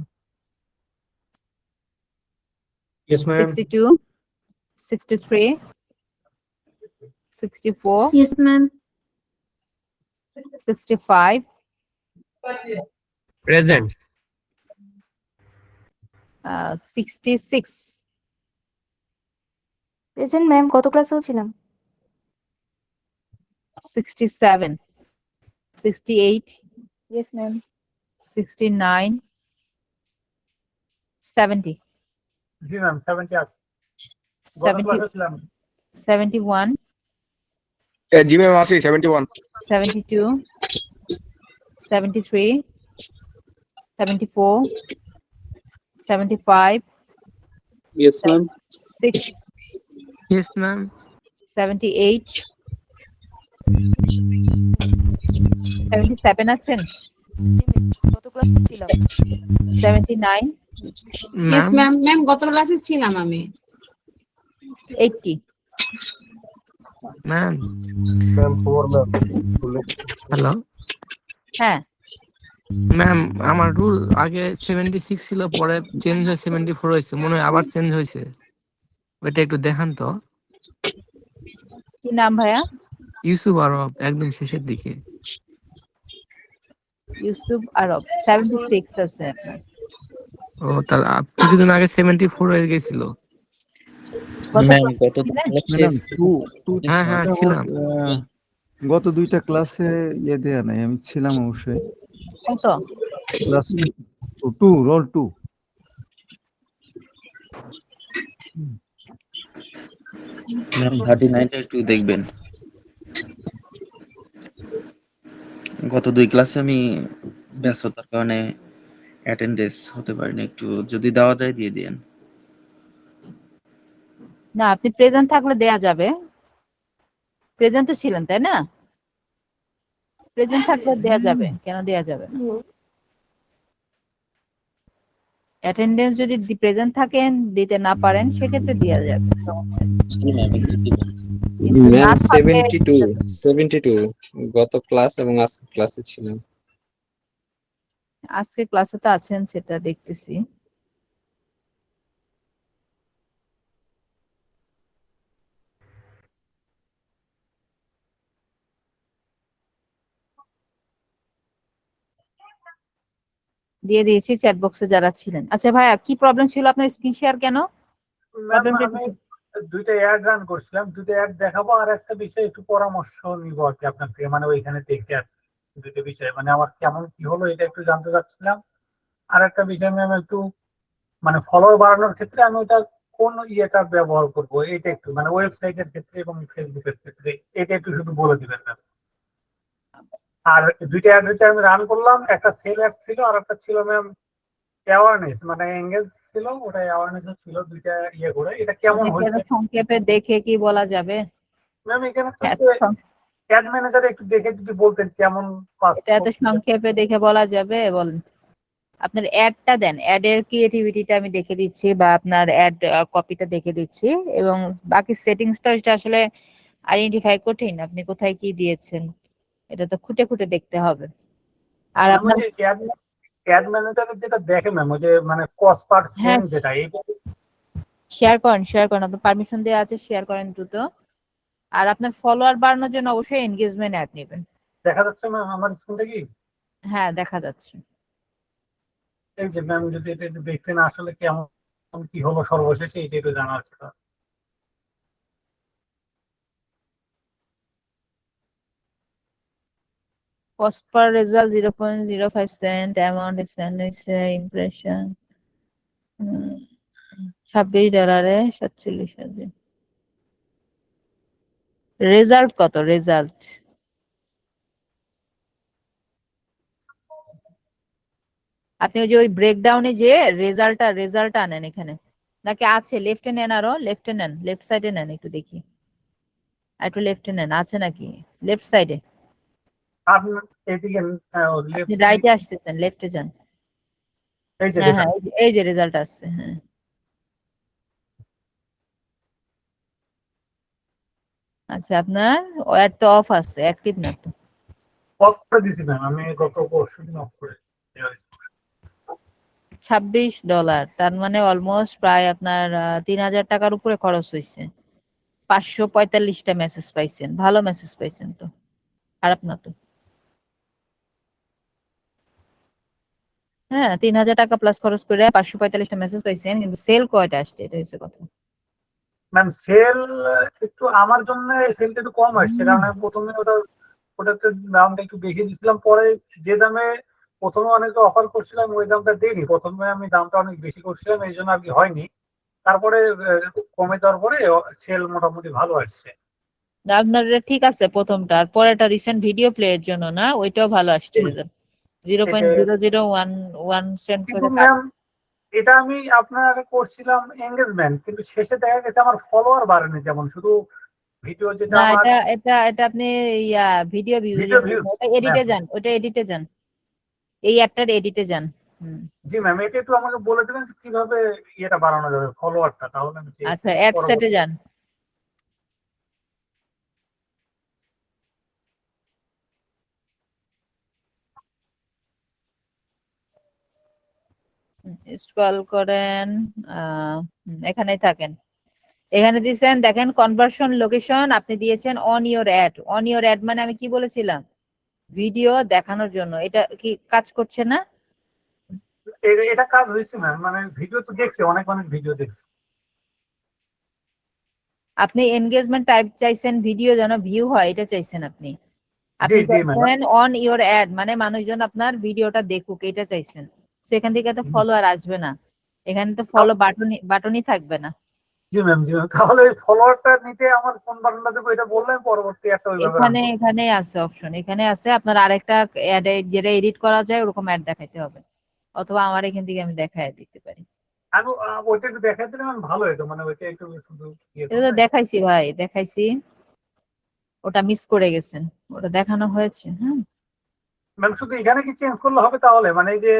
Yes, ma'am. 62 63 64 Yes, ma'am. 65 Present. 66 present ma'am, কত ক্লাসেও ছিলাম। 67 68 Yes, ma'am. 69 70 জি ম্যাম 70 আছে। গত 70 ক্লাসে ছিলাম 71 জি ম্যাম আছে 71 72 73 74 75 Yes, ma'am. 6 Yes, ma'am. 78 77 আছেন? কত ক্লাস ছিল? 79, ইয়েস ম্যাম ম্যাম গত ক্লাসে ছিলাম আমি। 80। Ma'am ma'am 4 ma'am. হ্যালো হ্যাঁ, ম্যাম, আমার রুল আগে 76 ছিল, পরে চেঞ্জ হয়ে 74 হয়েছে, মনে হয় আবার চেঞ্জ হয়েছে, ওইটা একটু দেখান তো। কি নাম ভাইয়া? ইউসুফ আরব, একদম শেষের দিকে। ইউসুফ আরব। 76 আছে আপনার। ও তার কিছুদিন আগে 74 হয়ে গেছিল। কত ম্যাম ক্লাস গত ছিলেন? ম্যাডাম হ্যাঁ হ্যাঁ ছিলাম। গত 2টা ক্লাসে ইয়ে দেয়া নাই, আমি ছিলাম অবশ্যই। কত? Class 2 role 2। ম্যাম 39টা একটু দেখবেন। গত 2 ক্লাসে আমি ব্যস্ততার কারণে অ্যাটেন্ডেন্স হতে পারিনি, একটু যদি দেওয়া যায় দিয়ে দিন। না, আপনি প্রেজেন্ট থাকলে দেয়া যাবে। প্রেজেন্ট তো ছিলেন তাই না? প্রেজেন্ট থাকলে দেয়া যাবে, কেন দেয়া যাবে না? অ্যাটেন্ডেন্স যদি প্রেজেন্ট থাকেন, দিতে না পারেন, সেক্ষেত্রে দেয়া যাবে, সমস্যা নেই। জি ম্যাম একটু দিবেন। কিন্তু না ম্যাম থাকলে 72 গত ক্লাস এবং আজকে ক্লাসে ছিলাম। আজকে ক্লাসে তো আছেন, সেটা দেখতেছি। দিয়ে দিয়েছি চ্যাট বক্সে যারা ছিলেন। আচ্ছা ভাইয়া, কি প্রবলেম ছিল আপনার? স্ক্রিন শেয়ার কেন? ম্যাম প্রবলেমটা আমি 2টা অ্যাড রান করছিলাম, 2টা অ্যাড দেখাবো, আর একটা বিষয় একটু পরামর্শ নিব আর কি আপনার থেকে, মানে ওইখানে দেখে আর কি। 2টা বিষয় মানে আমার কেমন কি হলো এটা একটু জানতে চাচ্ছিলাম। আর একটা বিষয় ম্যাম একটু মানে ফলোয়ার বাড়ানোর ক্ষেত্রে আমি ওটা কোন ইয়েটা ব্যবহার করব, এটা একটু মানে ওয়েবসাইটের ক্ষেত্রে এবং ফেসবুকের ক্ষেত্রে এটা একটু শুধু বলে দিবেন ম্যাম। আর 2টা অ্যাড হচ্ছে আমি রান করলাম, একটা সেল অ্যাড ছিল আর একটা ছিল ম্যাম অ্যাওয়ারনেস, মানে এঙ্গেজ ছিল, ওটা অ্যাওয়ারনেস ছিল, 2টা ইয়ে করে। এটা কেমন হয়েছে সংক্ষেপে দেখে কি বলা যাবে? ম্যাম? এখানে তো এত অ্যাড ম্যানেজার একটু দেখে যদি বলতেন কেমন কাজ এটা এত সংক্ষেপে দেখে বলা যাবে? বলেন, আপনার অ্যাডটা দেন, অ্যাডের ক্রিয়েটিভিটিটা আমি দেখে দিচ্ছি, বা আপনার অ্যাড কপিটা দেখে দিচ্ছি, এবং বাকি সেটিংসটা এটা আসলে আইডেন্টিফাই কঠিন, আপনি কোথায় কি দিয়েছেন এটা তো খুঁটে খুঁটে দেখতে হবে। আর আপনার অ্যাড ম্যানেজারের যেটা দেখে ম্যাম, ওই যে মানে কস্ট পার হ্যাঁ, সেন্ট যেটা, এটা শেয়ার করেন, আপনার পারমিশন দেওয়া আছে, শেয়ার করেন দ্রুত। আর আপনার ফলোয়ার বাড়ানোর জন্য অবশ্যই এনগেজমেন্ট অ্যাড নেবেন। দেখা যাচ্ছে ম্যাম আমার স্ক্রিনটা কি? হ্যাঁ, দেখা যাচ্ছে। এই যে ম্যাম যদি এটা একটু দেখতেন আসলে কেমন কি হলো সর্বশেষে, এটা একটু জানার ছিল। Cost per result 0.05 cent, amount expanded impression $26 47 result কত? রেজাল্ট আপনি ওই যে ওই ব্রেকডাউনে যে রেজাল্টটা আনেন এখানে, নাকি আছে লেফটে নেন? আরো লেফটে নেন, লেফট সাইডে নেন, একটু দেখি, একটু লেফটে নেন, আছে নাকি লেফট সাইডে? আপনি এদিকে আপনি রাইটে আসতেছেন, লেফটে যান। এই যে হ্যাঁ, এই যে রেজাল্ট আসছে। হ্যাঁ, আচ্ছা, আপনার অ্যাড তো অফ আছে, অ্যাক্টিভ না তো। অফ করে দিছি ম্যাম, আমি গত পরশুদিন অফ করে $26, তার মানে অলমোস্ট প্রায় আপনার 3000 টাকার উপরে খরচ হয়েছে। 545টা মেসেজ পাইছেন, ভালো মেসেজ পাইছেন তো, খারাপ না তো। হ্যাঁ, 3000 টাকা প্লাস খরচ করে 545টা মেসেজ পাইছেন, কিন্তু সেল কয়টা আসছে, এটা হচ্ছে কথা। ম্যাম সেল একটু আমার জন্য সেলটা একটু কম আসছে, কারণ আমি প্রথমে ওটাতে দামটা একটু বেশি দিয়েছিলাম, পরে যে দামে প্রথমে অনেকে অফার করছিলাম ওই দামটা দিইনি, প্রথমে আমি দামটা অনেক বেশি করছিলাম, এই জন্য আর কি হয়নি। তারপরে কমে যাওয়ার পরে সেল মোটামুটি ভালো আসছে। আপনার এটা ঠিক আছে প্রথমটা, আর পরেরটা রিসেন্ট ভিডিও প্লে এর জন্য না, ওইটাও ভালো আসছে রেজাল্ট, 0.0011 সেন্ট করে। কিন্তু ম্যাম এটা আমি আপনার করছিলাম এঙ্গেজমেন্ট, কিন্তু শেষে দেখা গেছে আমার ফলোয়ার বাড়েনি, যেমন শুধু ভিডিও যেটা না, আমার এটা আপনি ভিডিও ভিউজ, ভিডিও ভিউজ ওটা এডিটে যান, ওটা এডিটে যান, এই অ্যাডটার এডিটে যান। জি ম্যাম, এটা একটু আমাকে বলে দেবেন কিভাবে ইয়েটা বাড়ানো যাবে, ফলোয়ারটা, তাহলে আমি আচ্ছা, অ্যাড সেটে যান। স্ক্রল করেন, এখানেই থাকেন। এখানে দিয়েছেন দেখেন কনভার্সন লোকেশন আপনি দিয়েছেন on your ad. On your ad মানে আমি কি বলেছিলাম, ভিডিও দেখানোর জন্য। এটা কি কাজ করছে না? এটা কাজ হয়েছে ম্যাম, মানে ভিডিও তো দেখছি, অনেক অনেক ভিডিও দেখছি। আপনি এনগেজমেন্ট টাইপ চাইছেন, ভিডিও যেন ভিউ হয়, এটা চাইছেন আপনি। জি আপনি জি ম্যাম। চাইছেন অন ইওর অ্যাড মানে মানুষজন আপনার ভিডিওটা দেখুক, এটা চাইছেন। সেখান থেকে তো ফলোয়ার আসবে না, এখানে তো ফলো বাটনই থাকবে না। জি ম্যাম, জি ম্যাম, তাহলে ওই ফলোয়ারটা নিতে আমার কোন বাটনটা দেবো এটা বললেন, পরবর্তী একটা ওইভাবে এখানে আছে অপশন, এখানে আছে। আপনার আরেকটা অ্যাড যেটা এডিট করা যায় ওরকম অ্যাড দেখাইতে হবে, অথবা আমার এখান থেকে আমি দেখায় দিতে পারি। আমি ওইটা একটু দেখাই দিলে ম্যাম ভালো হতো, মানে ওইটা একটু শুধু এটা তো দেখাইছি ভাই, দেখাইছি। ওটা মিস করে গেছেন, ওটা দেখানো হয়েছে। হ্যাঁ ম্যাম, শুধু এখানে কি চেঞ্জ করলে হবে তাহলে? মানে এই যে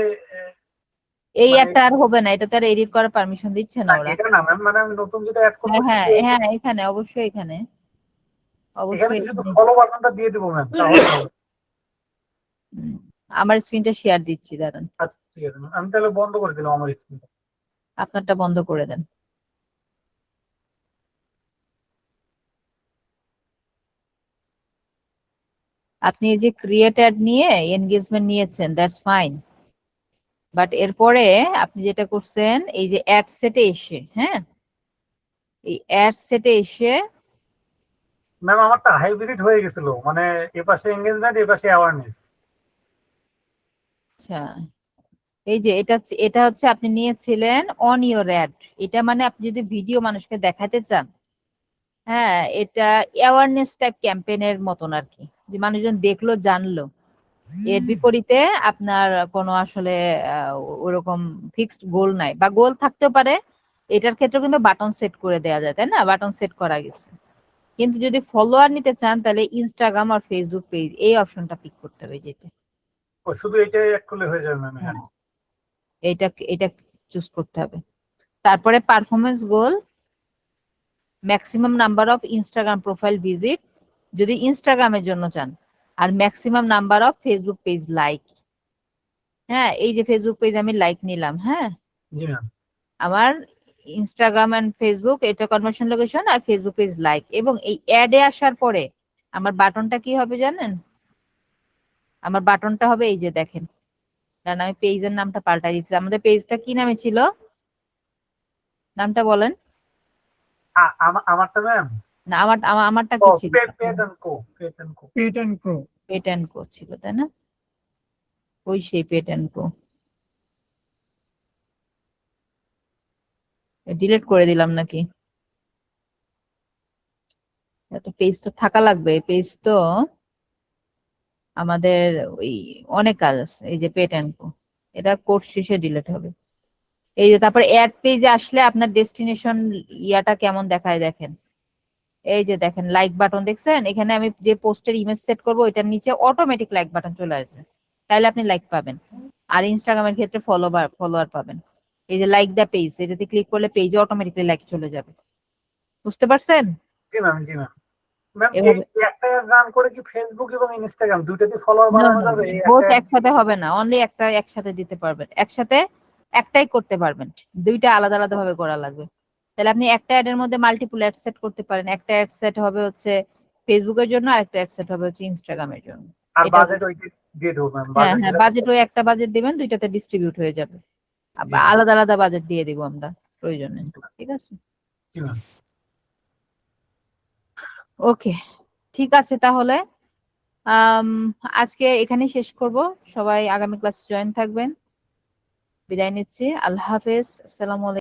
এই একটা আর হবে না, এটা তো আর এডিট করার পারমিশন দিচ্ছে না ওরা। এটা না ম্যাম, মানে আমি নতুন যেটা অ্যাড করব হ্যাঁ হ্যাঁ এখানে অবশ্যই, এখানে এখানে অবশ্যই শুধু ফলো বাটনটা দিয়ে দেবো ম্যাম, তাহলে হবে। আমার স্ক্রিনটা শেয়ার দিচ্ছি, দাঁড়ান। আচ্ছা ঠিক আছে ম্যাম, আমি তাহলে বন্ধ করে দিলাম আমার স্ক্রিনটা। আপনারটা বন্ধ করে দেন। আপনি এই যে ক্রিয়েট অ্যাড নিয়ে এনগেজমেন্ট নিয়েছেন, দ্যাটস ফাইন। বাট এরপরে আপনি যেটা করছেন, এই যে অ্যাড সেটে এসে, হ্যাঁ এই অ্যাড সেটে এসে ম্যাম আমারটা হাইব্রিড হয়ে গেছিল, মানে এপাশে এনগেজমেন্ট এপাশে অ্যাওয়ারনেস। আচ্ছা, এই যে এটা হচ্ছে আপনি নিয়েছিলেন অন ইওর অ্যাড। এটা মানে আপনি যদি ভিডিও মানুষকে দেখাতে চান, হ্যাঁ এটা অ্যাওয়ারনেস টাইপ ক্যাম্পেইনের মতন আর কি, যে মানুষজন দেখলো জানলো। এর বিপরীতে আপনার কোনো আসলে ওরকম ফিক্সড গোল নাই, বা গোল থাকতেও পারে। এটার ক্ষেত্রে কিন্তু বাটন সেট করে দেওয়া যায়, তাই না? বাটন সেট করা গেছে। কিন্তু যদি ফলোয়ার নিতে চান তাহলে ইনস্টাগ্রাম আর ফেসবুক পেজ এই অপশনটা পিক করতে হবে, যেটা ও শুধু এটাই অ্যাড করলে হয়ে যাবে ম্যাম? হ্যাঁ, এটা চুজ করতে হবে। তারপরে performance goal, maximum number of Instagram profile visit যদি ইনস্টাগ্রামের জন্য চান, আর maximum number of Facebook page like. হ্যাঁ এই যে ফেসবুক পেজ আমি লাইক নিলাম, হ্যাঁ জি ম্যাম। আমার ইনস্টাগ্রাম এন্ড ফেসবুক এটা কনভার্সন লোকেশন, আর ফেসবুক পেজ লাইক। এবং এই অ্যাডে আসার পরে আমার বাটনটা কি হবে জানেন? আমার বাটনটা হবে এই যে দেখেন, কারণ আমি পেজের নামটা পাল্টাই দিচ্ছি। আমাদের পেজটা কি নামে ছিল, নামটা বলেন। আমারটা ম্যাম না আমারটা কি ছিল? Pet and co. Pet and pro. Pet and co ছিল, তাই না? ওই সেই পেট এন্ড কো ডিলিট করে দিলাম নাকি? এত পেজ তো থাকা লাগবে, পেজ তো আমাদের ওই অনেক কাজ আছে। এই যে পেট এন্ড কো, এটা কোর্স শেষে ডিলিট হবে। এই যে তারপর অ্যাড পেজে আসলে আপনার ডেস্টিনেশন ইয়াটা কেমন দেখায় দেখেন। এই যে দেখেন লাইক বাটন দেখছেন, এখানে আমি যে পোস্টের ইমেজ সেট করবো এটার নিচে অটোমেটিক লাইক বাটন চলে আসবে, তাইলে আপনি লাইক পাবেন। আর ইনস্টাগ্রামের ক্ষেত্রে ফলোয়ার পাবেন। এই যে লাইক দা পেজ, এটাতে ক্লিক করলে পেজে অটোমেটিকলি লাইক চলে যাবে। বুঝতে পারছেন? জি ম্যাম, জি ম্যাম। ম্যাম এভাবে একটা রান করে কি ফেসবুক এবং ইনস্টাগ্রাম দুইটাতে ফলোয়ার বাড়ানো যাবে? বোথ একসাথে হবে না, অনলি একটা একসাথে দিতে পারবেন, একসাথে একটাই করতে পারবেন। দুইটা আলাদা আলাদা ভাবে করা লাগবে। তাহলে আপনি একটা অ্যাড এর মধ্যে মাল্টিপল অ্যাড সেট করতে পারেন। একটা অ্যাড সেট হবে হচ্ছে ফেসবুকের জন্য, আর একটা অ্যাড সেট হবে হচ্ছে ইনস্টাগ্রামের জন্য। আর বাজেট ওইটা দিয়ে দেবো ম্যাম? হ্যাঁ বাজেট ওই একটা বাজেট দিবেন, দুইটাতে ডিস্ট্রিবিউট হয়ে যাবে। আলাদা আলাদা বাজেট দিয়ে দিব আমরা প্রয়োজনে, ঠিক আছে? জি ম্যাম। ওকে, ঠিক আছে তাহলে আজকে এখানেই শেষ করব। সবাই আগামী ক্লাসে জয়েন থাকবেন। বিদায় নিচ্ছি, আল্লাহ হাফেজ, আসসালামু আলাইকুম।